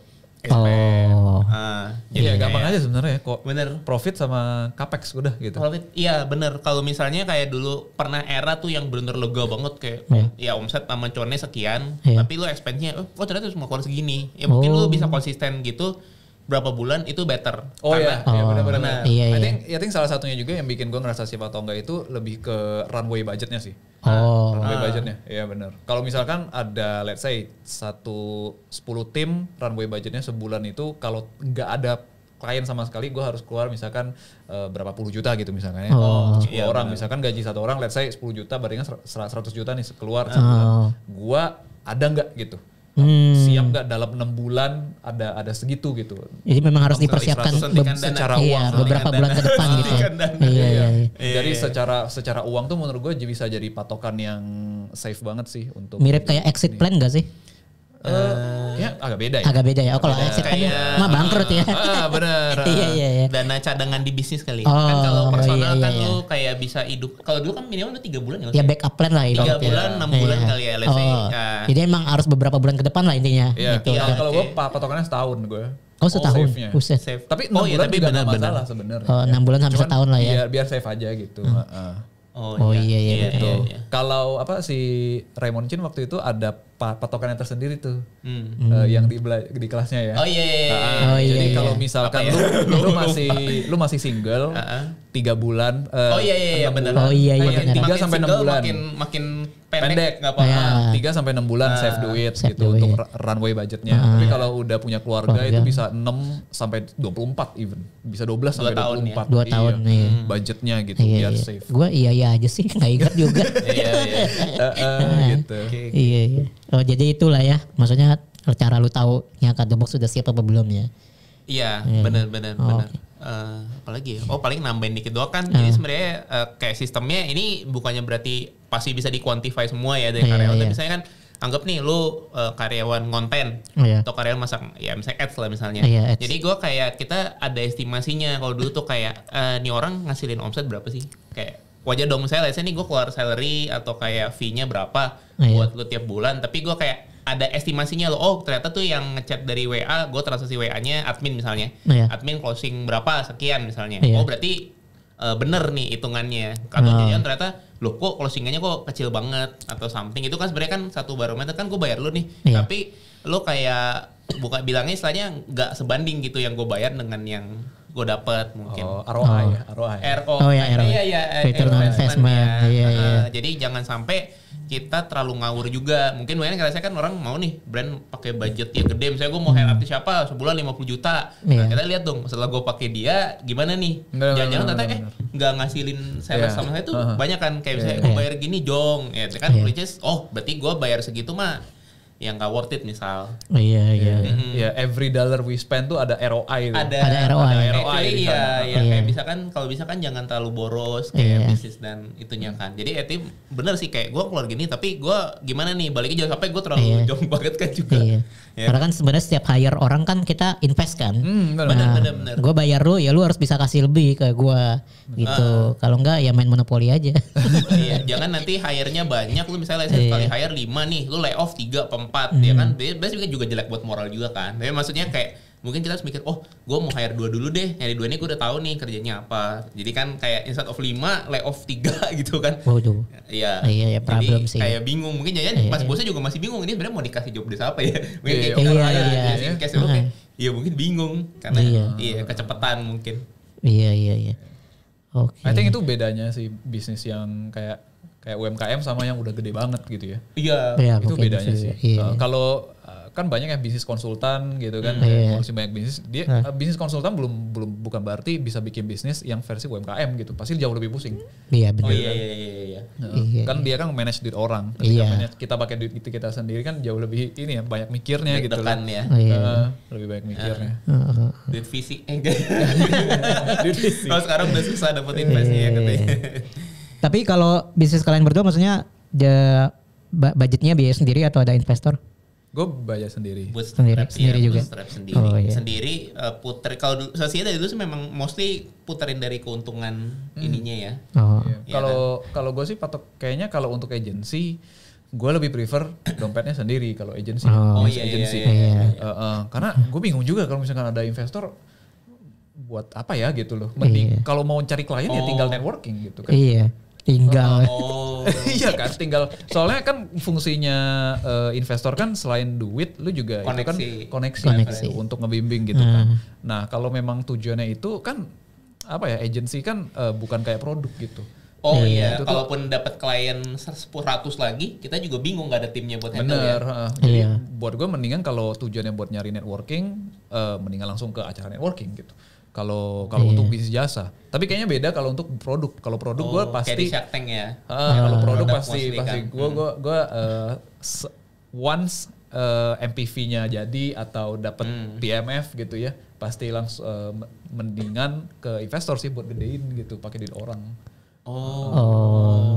Jadi gampang aja sebenarnya kok. Bener. Profit sama capex udah gitu. Profit, iya bener. Kalau misalnya kayak dulu pernah era tuh yang bener-bener lega banget kayak ya omset sama cuannya sekian, tapi lu expense-nya ternyata cuma keluar segini. Ya mungkin lu bisa konsisten gitu berapa bulan itu better. Benar-benar. Iya. I think salah satunya juga yang bikin gue ngerasa siap atau enggak itu lebih ke runway budgetnya sih. Runway budgetnya, iya benar. Kalau misalkan ada let's say 10 tim, runway budgetnya sebulan itu kalau nggak ada klien sama sekali, gue harus keluar misalkan berapa puluh juta gitu misalkan ya. 10 orang, misalkan gaji satu orang let's say 10 juta, berarti kan 100 juta nih keluar sebulan. Gue ada nggak gitu? Siap nggak dalam 6 bulan ada segitu gitu. Jadi memang harus dipersiapkan secara uang beberapa bulan ke depan gitu. Jadi secara uang tuh menurut gue bisa jadi patokan yang safe banget sih untuk. Mirip kayak exit plan nggak sih? Ya agak beda ya. Agak beda ya. Kalau exit plan mah bangkrut ya. Bener. Iya. Dana cadangan di bisnis kali. Kan kalau personal kan lu kayak bisa hidup. Kalau dulu kan minimal udah 3 bulan ya. Ya backup plan lah itu. 3 bulan, 6 bulan kali ya. Let's say. Jadi emang harus beberapa bulan ke depan lah intinya. Gitu. Kalau gue patokannya setahun gue. Setahun. Buset. Tapi 6 bulan juga gak masalah sebenarnya. 6 bulan sampai setahun lah ya. Biar safe aja gitu. Iya. Kalau si Raymond Chin waktu itu ada patokannya tersendiri tuh, yang di kelasnya ya. Jadi kalau misalkan lu masih single, 3 bulan. Benar. 3 sampai 6 bulan. Makin pendek nggak apa-apa. 3 sampai 6 bulan save duit gitu untuk runway budgetnya. Tapi kalau udah punya keluarga itu bisa 6 sampai 24 even. Bisa 12 sampai 24. 2 tahun nih. Budgetnya gitu biar safe. Gue iya aja sih, nggak ingat juga. Gitu. Iya. Jadi itulah ya, maksudnya cara lu tahu yang Kadobox sudah siap apa belum ya? Iya, benar. Apalagi ya? Paling nambahin dikit doang kan. Jadi sebenarnya kayak sistemnya ini bukannya berarti pasti bisa dikuantify semua ya dari karyawan. Tapi misalnya kan anggap nih lu karyawan konten atau karyawan masak ya misalnya ads lah misalnya. Ads. Jadi gue kayak kita ada estimasinya. Kalau dulu tuh kayak nih orang ngasilin omset berapa sih? Kayak wajar dong misalnya nih gue keluar salary atau kayak fee-nya berapa buat lu tiap bulan. Tapi gue kayak ada estimasinya loh. Oh ternyata tuh yang ngechat dari WA, gue transaksi WA-nya admin misalnya. Admin closing berapa sekian misalnya. Oh berarti bener nih hitungannya. Atau jangan ternyata loh kok closingannya kok kecil banget atau something. Itu kan sebenarnya kan satu barometer kan gue bayar lu nih. Tapi lu kayak buka bilangnya istilahnya nggak sebanding gitu yang gue bayar dengan yang gue dapat mungkin. ROI ya. ROI. Iya, return on investment. Jadi jangan sampai kita terlalu ngawur juga. Mungkin banyak ngerasa kan orang mau nih brand pakai budget yang gede. Misalnya gue mau hire artis siapa sebulan 50 juta. Nah, kita lihat dong setelah gue pakai dia gimana nih. Jangan-jangan ternyata nggak ngasilin sales sama saya tuh banyak kan. Kayak misalnya gue bayar gini jong. Ya kan which is berarti gue bayar segitu mah yang nggak worth it misal. Iya, every dollar we spend tuh ada ROI. Ada ROI. Iya. Kayak kalau bisa kan jangan terlalu boros kayak bisnis dan itunya kan. Jadi itu bener sih kayak gue keluar gini tapi gue gimana nih baliknya jangan sampai gue terlalu jong banget kan juga. Karena kan sebenarnya setiap hire orang kan kita invest kan. Bener. Gue bayar lu ya lu harus bisa kasih lebih ke gue gitu. Kalau enggak ya main monopoli aja. Jangan nanti hire-nya banyak lu misalnya sekali hire 5 nih lu lay off 3 atau 4 ya kan. Biasanya juga jelek buat moral juga kan. Tapi maksudnya kayak mungkin kita harus mikir gue mau hire 2 dulu deh. Yang di 2 ini gue udah tahu nih kerjanya apa. Jadi kan kayak instead of 5 lay off 3 gitu kan. Waduh. Iya problem jadi, sih. Kayak bingung mungkin jangan pas bosnya juga masih bingung ini sebenarnya mau dikasih job desk apa ya. Iya mungkin bingung karena kecepatan mungkin. Iya. Oke. I think itu bedanya sih bisnis yang kayak UMKM sama yang udah gede banget gitu ya. Iya. Itu bedanya sih. Kalau kan banyak yang bisnis konsultan gitu kan, masih banyak bisnis. Bisnis konsultan bukan berarti bisa bikin bisnis yang versi UMKM gitu. Pasti jauh lebih pusing. Iya benar. Iya. Kan dia kan manage duit orang. Kita pakai duit kita sendiri kan jauh lebih ini ya banyak mikirnya gitu kan ya. Lebih banyak mikirnya. Duit fisik Kalau sekarang udah susah dapetin investnya katanya. Tapi kalau bisnis kalian berdua maksudnya budgetnya biaya sendiri atau ada investor? Gue bayar sendiri. Sendiri juga. Sendiri puter kalau sosial dari dulu sih memang mostly puterin dari keuntungan ininya ya. Kalau gue sih patok kayaknya kalau untuk agency gue lebih prefer dompetnya sendiri kalau agency. Karena gue bingung juga kalau misalkan ada investor buat apa ya gitu loh. Mending kalau mau cari klien ya tinggal networking gitu kan. Tinggal. Iya kan, tinggal. Soalnya kan fungsinya investor kan selain duit, lu juga itu kan koneksi. Untuk ngebimbing gitu kan. Nah kalau memang tujuannya itu kan apa ya, agency kan bukan kayak produk gitu. Kalaupun dapat klien 100 lagi, kita juga bingung nggak ada timnya buat handle ya. Jadi buat gue mendingan kalau tujuannya buat nyari networking, mendingan langsung ke acara networking gitu. Kalau untuk bisnis jasa, tapi kayaknya beda kalau untuk produk. Kalau produk gue pasti kayak di Shark Tank ya. Kalau produk pasti gue once MPV-nya jadi atau dapat PMF gitu ya, pasti langsung mendingan ke investor sih buat gedein gitu, pakai duit orang.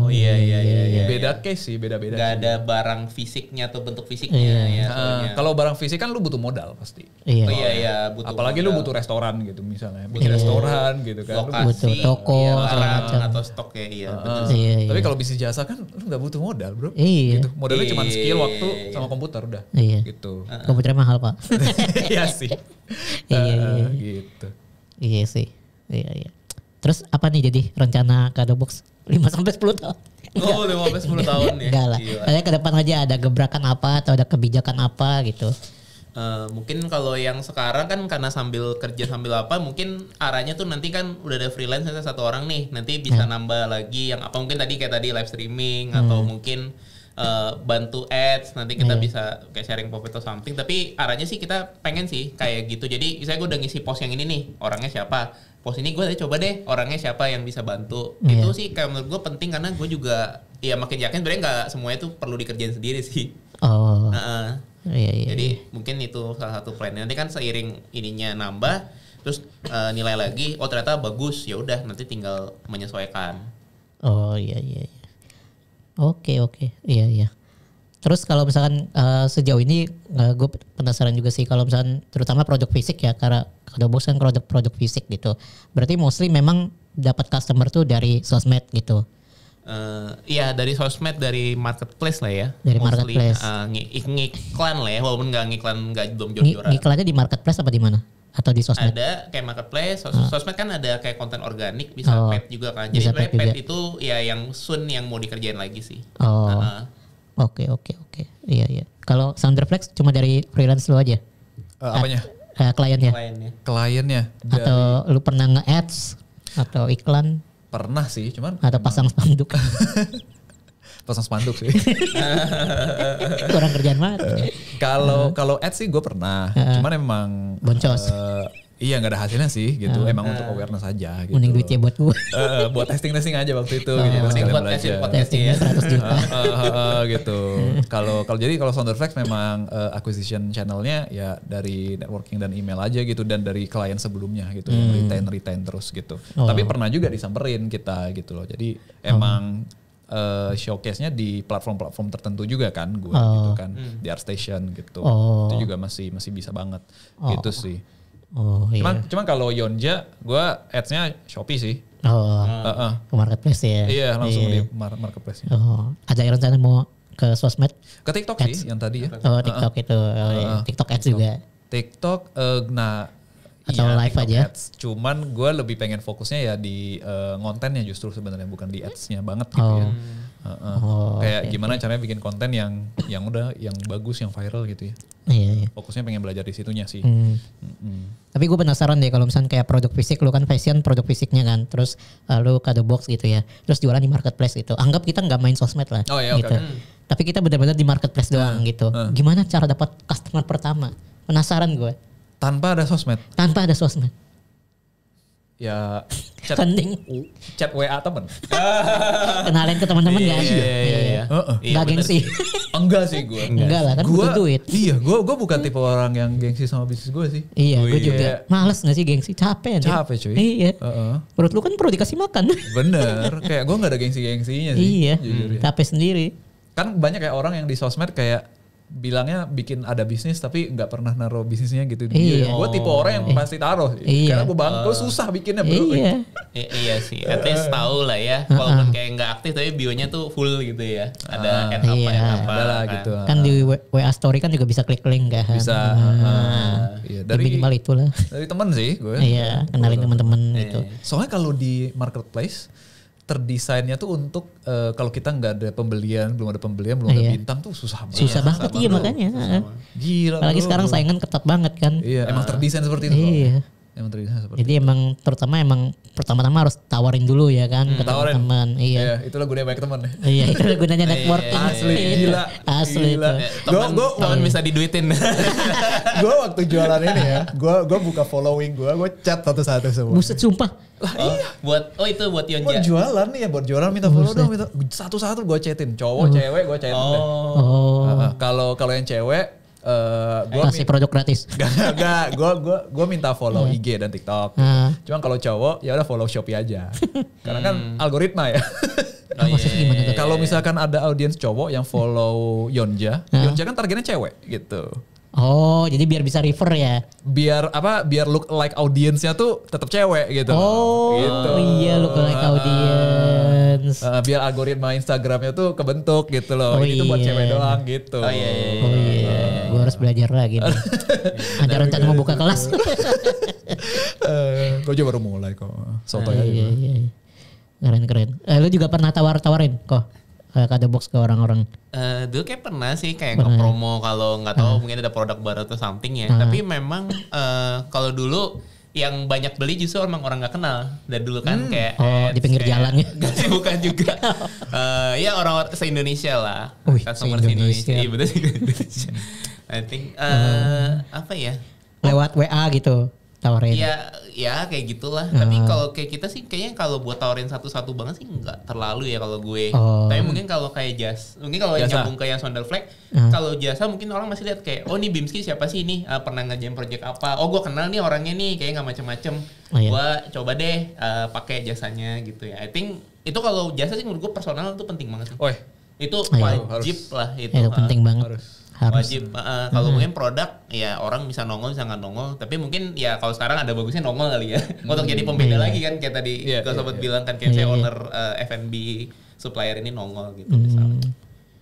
Iya. Beda case sih, beda-beda. Gak ada barang fisiknya atau bentuk fisiknya ya. Kalau barang fisik kan lu butuh modal pasti. Butuh. Apalagi modal. lu butuh restoran gitu misalnya, bikin restoran gitu kan. Lokasi, butuh toko, barang atau stok ya. Tapi kalau bisnis jasa kan lu nggak butuh modal bro. Iya. Gitu. Modalnya cuma skill, waktu, sama komputer udah. Gitu. Komputernya mahal pak. Iya sih. Gitu. Iya sih. Iya. Terus apa nih jadi rencana Kadobox 5-10 tahun? 5-10 tahun ya. Enggak lah. Kayaknya ke depan aja ada gebrakan apa atau ada kebijakan apa gitu. Mungkin kalau yang sekarang kan karena sambil kerja sambil apa, mungkin arahnya tuh nanti kan udah ada freelance satu orang nih, nanti bisa nambah lagi yang apa mungkin tadi kayak tadi live streaming atau mungkin bantu ads, nanti kita bisa kayak sharing profit atau something. Tapi arahnya sih kita pengen sih kayak gitu. Jadi misalnya gue udah ngisi post yang ini nih, orangnya siapa, post ini gue coba deh orangnya siapa yang bisa bantu. Itu sih kayak menurut gue penting karena gue juga ya makin yakin sebenarnya nggak semuanya tuh perlu dikerjain sendiri sih. Jadi mungkin itu salah satu plan. Nanti kan seiring ininya nambah, terus nilai lagi, oh ternyata bagus, ya udah nanti tinggal menyesuaikan. Oke, iya. Terus kalau misalkan sejauh ini gue penasaran juga sih kalau misalkan terutama produk fisik ya, karena Kadobox kan produk fisik gitu. Berarti mostly memang dapat customer tuh dari sosmed gitu. Iya dari sosmed, dari marketplace lah ya. Dari mostly, marketplace. ngiklan lah ya, walaupun nggak belum jor-joran. Ngiklannya di marketplace apa di mana? Atau di sosmed? Ada kayak marketplace, sosmed kan ada kayak konten organik, bisa paid juga kan. Jadi sebenarnya paid itu ya yang soon yang mau dikerjain lagi sih. Oke. Iya. Kalau Sounderflex cuma dari freelance lu aja? Apanya? Kliennya? Kliennya. Atau lu pernah nge-ads? Atau iklan? Pernah sih, cuman atau pasang spanduk. Pasang spanduk sih. Kurang kerjaan banget. Kalau ads sih gue pernah, cuman emang boncos. Iya nggak ada hasilnya sih gitu, emang untuk awareness aja gitu. Mending duitnya buat gue. Buat testing aja waktu itu. Gitu, buat testingnya 100 juta. Gitu. Kalau Sounderflex memang acquisition channelnya ya dari networking dan email aja gitu, dan dari klien sebelumnya gitu, retain terus gitu. Tapi pernah juga disamperin kita gitu loh. Jadi emang showcase-nya di platform-platform tertentu juga kan, gue gitu kan, di ArtStation gitu. Itu juga masih bisa banget gitu sih. Cuman kalau Yonja, gue ads-nya Shopee sih. Ke marketplace ya. Iya, langsung di marketplace. Ada rencana mau ke sosmed? Ke TikTok ads sih yang tadi ya. TikTok itu. TikTok ads juga. TikTok, atau live TikTok aja. Ads. Cuman gue lebih pengen fokusnya ya di kontennya justru sebenarnya, bukan di ads-nya banget gitu ya. Kayak gimana caranya bikin konten yang bagus, yang viral gitu ya. Iya. Fokusnya pengen belajar di situnya sih. Tapi gue penasaran deh kalau misalnya kayak produk fisik, lu kan fashion produk fisiknya kan, terus lu Kadobox gitu ya, terus jualan di marketplace gitu. Anggap kita nggak main sosmed lah, gitu. Tapi kita benar-benar di marketplace doang gitu. Gimana cara dapat customer pertama? Penasaran gue. Tanpa ada sosmed. Ya chat WA temen. Kenalin ke teman-teman ya. Iya. Enggak gengsi. Enggak sih gue. Enggak lah kan butuh duit. Iya, gue bukan tipe orang yang gengsi sama bisnis gue sih. Iya, gue juga. Males gak sih gengsi? Capek cuy. Iya. Perut lu kan perlu dikasih makan. Bener. Kayak gue gak ada gengsi-gengsinya sih. Iya. Capek sendiri. Kan banyak kayak orang yang di sosmed kayak bilangnya bikin ada bisnis tapi nggak pernah naruh bisnisnya gitu. Iya. Gue tipe orang yang pasti taruh. Karena gue susah bikinnya bro. Iya. Iya sih, at least tahu lah ya. Walaupun kayak nggak aktif tapi bionya tuh full gitu ya. Ada ad apa lah gitu. Kan di WA story kan juga bisa klik link kan. Bisa. Iya, dari minimal itulah. Dari temen sih gue. Iya, kenalin teman-teman gitu. Soalnya kalau di marketplace terdesainnya tuh untuk kalau kita nggak ada pembelian, belum ada bintang tuh susah banget. Susah banget iya makanya. Gila. Apalagi sekarang saingan ketat banget kan. Iya, emang terdesain seperti itu. Iya. Emang terdesain seperti Jadi emang terutama pertama-tama harus tawarin dulu ya kan ke teman-teman. Iya. Itulah gunanya banyak teman. Iya, itulah gunanya networking. Asli gila. Asli itu. Teman bisa diduitin. Gue waktu jualan ini ya, gue buka following gue chat satu-satu semua. Buset sumpah. Lah iya. Buat Yonja. Buat jualan nih ya, buat jualan minta follow dong, satu-satu gue chatin. Cowok, cewek gue chatin. Kalau yang cewek gue kasih produk gratis. Gak, gue minta follow IG dan TikTok. Cuman kalau cowok ya udah follow Shopee aja. Karena kan algoritma ya. Maksudnya gimana tuh? Kalau misalkan ada audiens cowok yang follow Yonja, Yonja kan targetnya cewek gitu. Oh, jadi biar bisa refer ya? Biar look like audiensnya tuh tetap cewek gitu. Oh, gitu. Iya look like audience. Biar algoritma Instagramnya tuh kebentuk gitu loh. Ini tuh buat cewek doang gitu. Oh iya. Gue harus belajar lagi. Ada rencana mau buka kelas? Gue juga baru mulai kok. Soto ya. Iya. Keren. Lu juga pernah tawarin kok? Kadobox ke orang-orang? Dulu kayak pernah sih kayak nge-promo kalau nggak tahu mungkin ada produk baru atau something ya. Tapi memang kalau dulu yang banyak beli justru orang nggak kenal. Dan dulu kan kayak di pinggir jalan ya? Gak sih, bukan juga. Ya orang-orang se-Indonesia lah. Customer se-Indonesia. Iya betul se-Indonesia. I think apa ya? Lewat WA gitu tawarin. Ya kayak gitulah. Tapi kalau kayak kita sih kayaknya kalau buat tawarin satu-satu banget sih nggak terlalu ya kalau gue. Tapi mungkin kalau kayak mungkin kalau nyambung ke yang Sounderflex, kalau jasa mungkin orang masih lihat kayak nih Bimski siapa sih ini, pernah ngerjain project apa? Oh gue kenal nih orangnya nih, kayak nggak macem-macem. Gue coba deh pakai jasanya gitu ya. I think itu kalau jasa sih menurut gue personal itu penting banget sih. Itu wajib lah itu. Itu penting banget. Harus. Wajib. Kalau mungkin produk ya orang bisa nongol bisa nggak nongol, tapi mungkin ya kalau sekarang ada bagusnya nongol kali ya. Untuk jadi pembeda lagi kan kayak tadi sobat bilang kan kayak saya owner F&B supplier ini nongol gitu misalnya.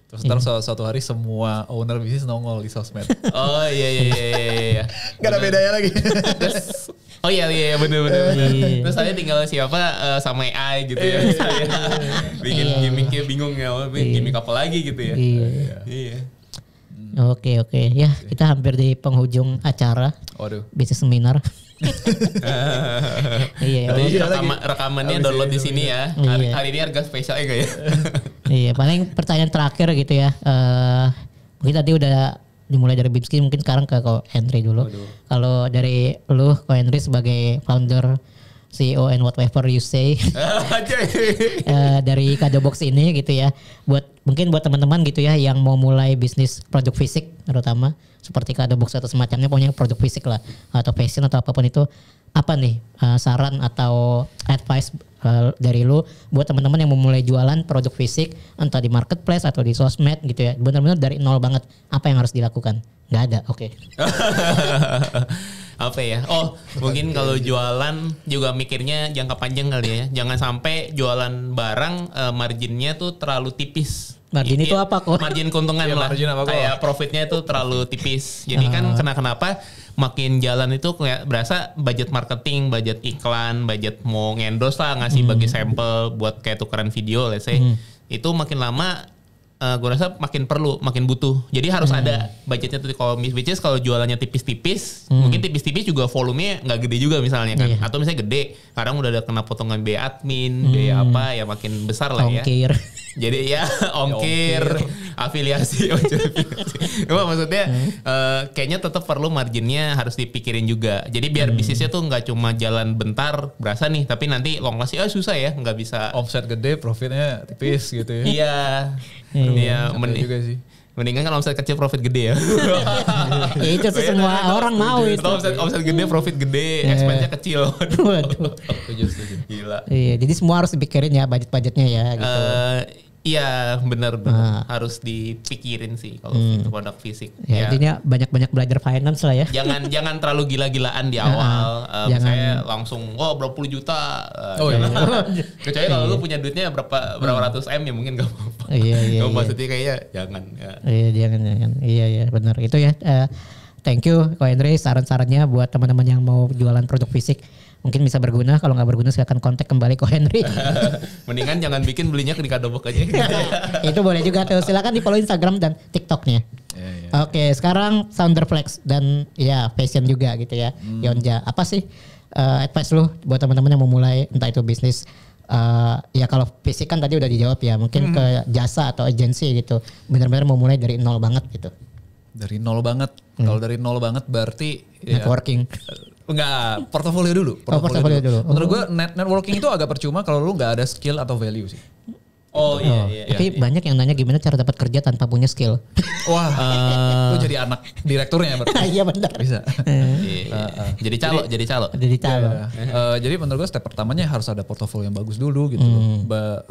Terus ntar suatu hari semua owner bisnis nongol di sosmed. Oh iya. Gak ada bedanya lagi. Terus, oh iya bener. Terus saya tinggal siapa sama AI gitu ya. Bikin gimmicknya bingung ya, gimmick apa lagi gitu ya. Iya. Oke. Ya, kita hampir di penghujung acara. Waduh. Bisnis seminar. Iya. Rekamannya download di sini ya. Hari ini harga spesial ya. Iya, paling pertanyaan terakhir gitu ya. Mungkin tadi udah dimulai dari Bimski, mungkin sekarang ke Ko Henry dulu. Kalau dari lu, Ko Henry sebagai founder, CEO and whatever you say dari Kado Box ini gitu ya, mungkin buat teman-teman gitu ya yang mau mulai bisnis produk fisik terutama seperti Kado Box atau semacamnya, pokoknya produk fisik lah atau fashion atau apapun itu, apa nih saran atau advice dari lu buat teman-teman yang mau mulai jualan produk fisik entah di marketplace atau di sosmed gitu ya, benar-benar dari nol banget, apa yang harus dilakukan? Nggak ada, oke. Apa ya? Oh, mungkin kalau jualan juga mikirnya jangka panjang kali ya. Jangan sampai jualan barang marginnya tuh terlalu tipis. Margin itu apa kok? Margin keuntungan lah. Kayak profitnya itu terlalu tipis. Jadi kan kenapa makin jalan itu kayak berasa budget marketing, budget iklan, budget mau ngendorse lah, ngasih bagi sampel buat kayak tukeran video let's say. Itu makin lama gue rasa makin butuh. Jadi harus ada budgetnya tuh. Kalau jualannya tipis-tipis, mungkin tipis-tipis juga volumenya nggak gede juga misalnya kan. Atau misalnya gede, kadang udah ada kena potongan biaya admin, biaya apa ya makin besar lah ya. Ongkir. Jadi ya ongkir, afiliasi. Cuma maksudnya kayaknya tetap perlu marginnya harus dipikirin juga. Jadi biar bisnisnya tuh nggak cuma jalan bentar berasa nih, tapi nanti long last susah ya, nggak bisa. Omset gede, profitnya tipis gitu ya. Iya, juga sih. Mendingan kan omset kecil profit gede ya. Ya itu sih semua orang mau itu. Omset gede profit gede, expense-nya kecil. Waduh. Setuju. Gila. Iya, jadi semua harus dipikirin ya budgetnya ya gitu. Iya benar harus dipikirin sih kalau itu produk fisik. Ya, intinya banyak-banyak belajar finance lah ya. Jangan terlalu gila-gilaan di awal. Saya langsung berapa puluh juta. Kecuali kalau lu punya duitnya berapa ratus M ya mungkin gak apa-apa. Iya. Maksudnya kayaknya jangan. Ya. Iya jangan. Iya benar itu ya. Thank you Ko Henry saran-sarannya buat teman-teman yang mau jualan produk fisik. Mungkin bisa berguna, kalau nggak berguna silakan kontak kembali Ko Henry. Mendingan jangan bikin belinya ke Kado Box aja. Itu boleh juga tuh, silakan di follow Instagram dan TikToknya. Oke, sekarang Sounderflex dan ya fashion juga gitu ya. Yonja, apa sih advice lu buat teman-teman yang mau mulai entah itu bisnis ya kalau fisik kan tadi udah dijawab ya, mungkin ke jasa atau agensi gitu. Benar-benar mau mulai dari nol banget gitu. Dari nol banget. Kalau dari nol banget berarti networking. Enggak, portofolio dulu. Portofolio dulu. Menurut gue networking itu agak percuma kalau lu nggak ada skill atau value sih. Iya. Tapi banyak yang nanya gimana cara dapat kerja tanpa punya skill. Wah, lu jadi anak direkturnya berarti. Iya benar. Bisa. Jadi calo. Jadi menurut gue step pertamanya harus ada portofolio yang bagus dulu gitu.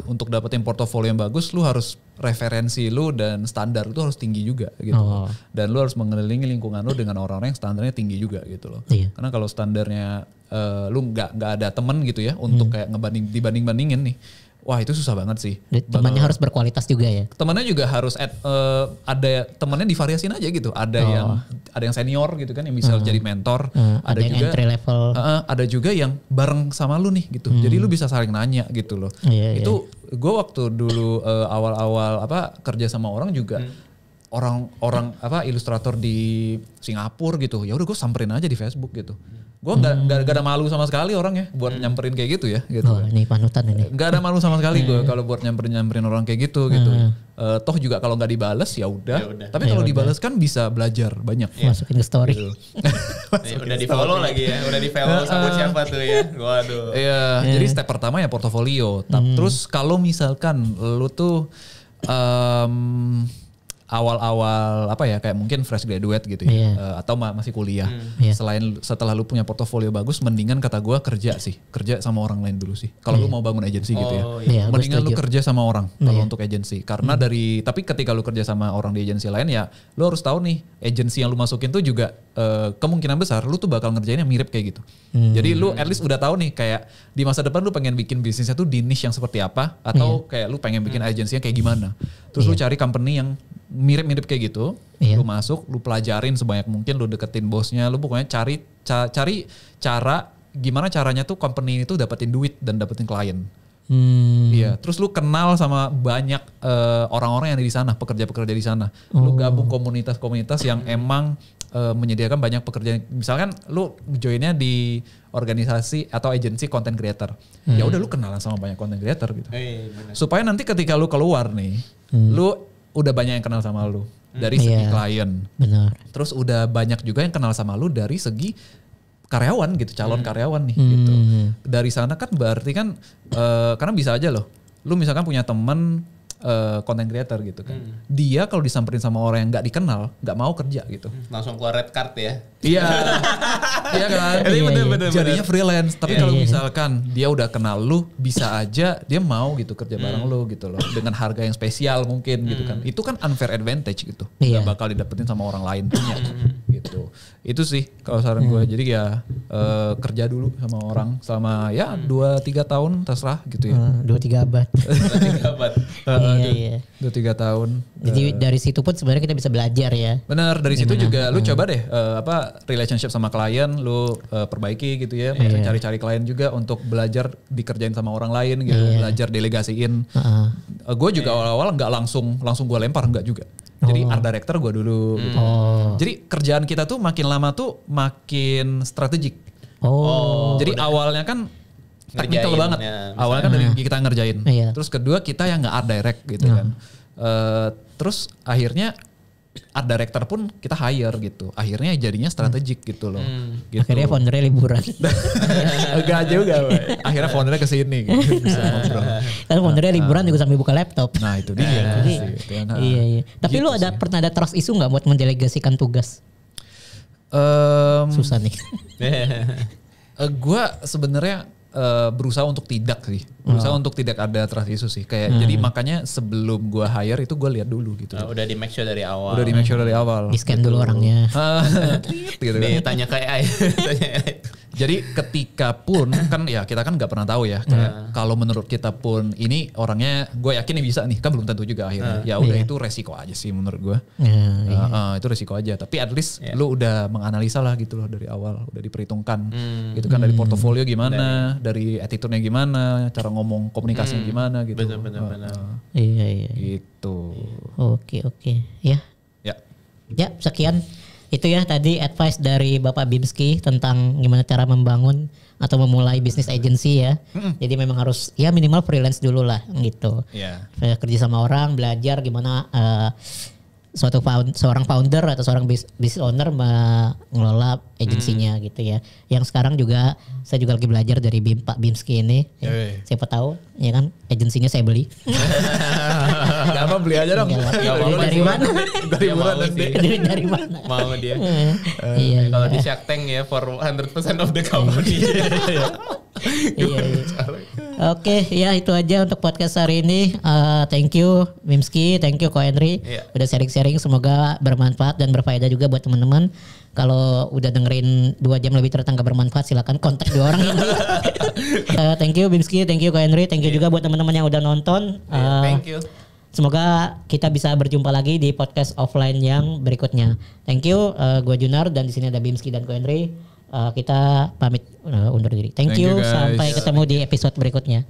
Untuk dapetin portofolio yang bagus, lu harus referensi lu dan standar itu harus tinggi juga gitu. Dan lu harus mengelilingi lingkungan lu dengan orang-orang yang standarnya tinggi juga gitu loh. Karena kalau standarnya lu nggak ada temen gitu ya untuk kayak dibanding-bandingin nih. Wah itu susah banget sih. Temannya harus berkualitas juga ya. Temannya juga harus ada temannya divariasin aja gitu. Ada yang senior gitu kan yang bisa jadi mentor. Ada yang juga entry level. Ada juga yang bareng sama lu nih gitu. Jadi lu bisa saling nanya gitu loh. Itu gue waktu dulu awal-awal kerja sama orang juga. Orang ilustrator di Singapura gitu. Ya udah gue samperin aja di Facebook gitu. Gue gak ada malu sama sekali orangnya buat nyamperin kayak gitu ya gitu. Ini panutan ini. Gak ada malu sama sekali gue kalau buat nyamperin orang kayak gitu gitu. Toh juga kalau nggak dibales ya udah. Tapi kalau dibales kan bisa belajar banyak. Masukin ke story. Gitu. Udah di follow lagi ya. Udah di follow sama siapa tuh ya. Waduh. Iya. Jadi step pertama ya portofolio. Terus kalau misalkan lu tuh awal-awal apa ya kayak mungkin fresh graduate gitu ya atau masih kuliah. Setelah lu punya portofolio bagus, mendingan kata gue kerja sama orang lain dulu sih. Kalau lu mau bangun agensi gitu ya, mendingan lu kerja sama orang kalau untuk agensi. Karena tapi ketika lu kerja sama orang di agensi lain ya, lu harus tahu nih agensi yang lu masukin tuh juga kemungkinan besar lu tuh bakal ngerjainnya mirip kayak gitu. Jadi lu at least udah tahu nih kayak di masa depan lu pengen bikin bisnisnya tuh di niche yang seperti apa atau kayak lu pengen bikin agensinya kayak gimana. Terus lu cari company yang mirip-mirip kayak gitu, lu masuk, lu pelajarin sebanyak mungkin, lu deketin bosnya, lu pokoknya cari cara gimana caranya tuh company itu dapetin duit dan dapetin klien. Iya, terus lu kenal sama banyak orang-orang yang ada di sana, pekerja-pekerja di sana. Lu gabung komunitas-komunitas yang emang menyediakan banyak pekerjaan. Misalkan lu joinnya di organisasi atau agensi content creator. Ya udah lu kenalan sama banyak content creator gitu. Supaya nanti ketika lu keluar nih, lu udah banyak yang kenal sama lu dari segi klien. Benar. Terus udah banyak juga yang kenal sama lu dari segi karyawan gitu, calon karyawan nih gitu. Dari sana kan berarti kan karena bisa aja loh. Lu misalkan punya temen content creator gitu kan. Dia kalau disamperin sama orang yang nggak dikenal, nggak mau kerja gitu. Langsung keluar red card ya. Iya. Iya kan? Bener. Jadinya freelance. Tapi kalau misalkan dia udah kenal lu, bisa aja dia mau gitu kerja bareng lu gitu loh. Dengan harga yang spesial mungkin gitu kan. Itu kan unfair advantage gitu. Gak bakal didapetin sama orang lain punya gitu. Itu sih kalau saran gue. Jadi ya kerja dulu sama orang selama ya 2-3 tahun terserah gitu ya. 2-3 abad. 2-3 abad. 2-3 tahun. Jadi dari situ pun sebenarnya kita bisa belajar ya. Benar, dari situ juga lu coba deh relationship sama klien lu perbaiki gitu ya. Cari-cari klien juga untuk belajar dikerjain sama orang lain gitu, belajar delegasiin. Gue juga awal-awal nggak langsung gue lempar, nggak juga. Jadi art director gue dulu gitu. Jadi kerjaan kita tuh makin lama tuh makin strategik. Jadi awalnya kan technical banget. Awalnya kan dari kita ngerjain. Terus kedua kita yang nggak art direct gitu kan. Terus akhirnya art director pun kita hire gitu. Akhirnya jadinya strategik gitu loh. Gitu. Akhirnya foundernya liburan. Enggak juga. Akhirnya foundernya kesini gitu. Bisa ngobrol. Kan foundernya liburan juga sambil buka laptop. Nah itu dia. Iya. Tapi gitu lu pernah ada trust issue gak buat mendelegasikan tugas? Susah nih. Gue sebenarnya berusaha untuk tidak sih. Berusaha untuk tidak ada trust issue sih. Kayak jadi makanya sebelum gue hire itu gue lihat dulu gitu. Udah di make sure dari awal. Di scan dulu orangnya. Gitu kan. Tanya ke AI. Jadi ketika pun kan ya kita kan nggak pernah tahu ya. Kalau menurut kita pun ini orangnya gue yakin nih bisa nih, kan belum tentu juga akhirnya. Ya udah itu resiko aja sih menurut gue. Itu resiko aja. Tapi at least lu udah menganalisa lah gitu loh dari awal, udah diperhitungkan. Gitu kan dari portofolio gimana, dari attitude-nya gimana, cara ngomong komunikasinya gimana gitu. Benar. Iya. Gitu. Oke. Ya, sekian. Itu ya tadi advice dari Bapak Bimski tentang gimana cara membangun atau memulai bisnis agency ya. Jadi memang harus ya minimal freelance dulu lah gitu. Kerja sama orang, belajar gimana seorang founder atau seorang business owner mengelola agensinya gitu ya. Yang sekarang juga saya juga lagi belajar dari Pak Bimski ini. Siapa tahu ya kan agensinya saya beli. Gak apa beli aja dong. Dari mana? Dari mana? Mau dia. Kalau di Shark Tank ya for 100% of the company. Iya. Oke, ya itu aja untuk podcast hari ini. Thank you Bimski, thank you Ko Henry udah sharing-sharing, semoga bermanfaat dan berfaedah juga buat teman-teman. Kalau udah dengerin 2 jam lebih ternyata nggak bermanfaat, silakan kontak 2 orang ini. Thank you Bimski, thank you Ko Henry, thank you juga buat teman-teman yang udah nonton. Thank you. Semoga kita bisa berjumpa lagi di podcast offline yang berikutnya. Thank you, gue Junar dan di sini ada Bimski dan Ko Henry. Kita pamit undur diri. Thank you, sampai ketemu di episode berikutnya.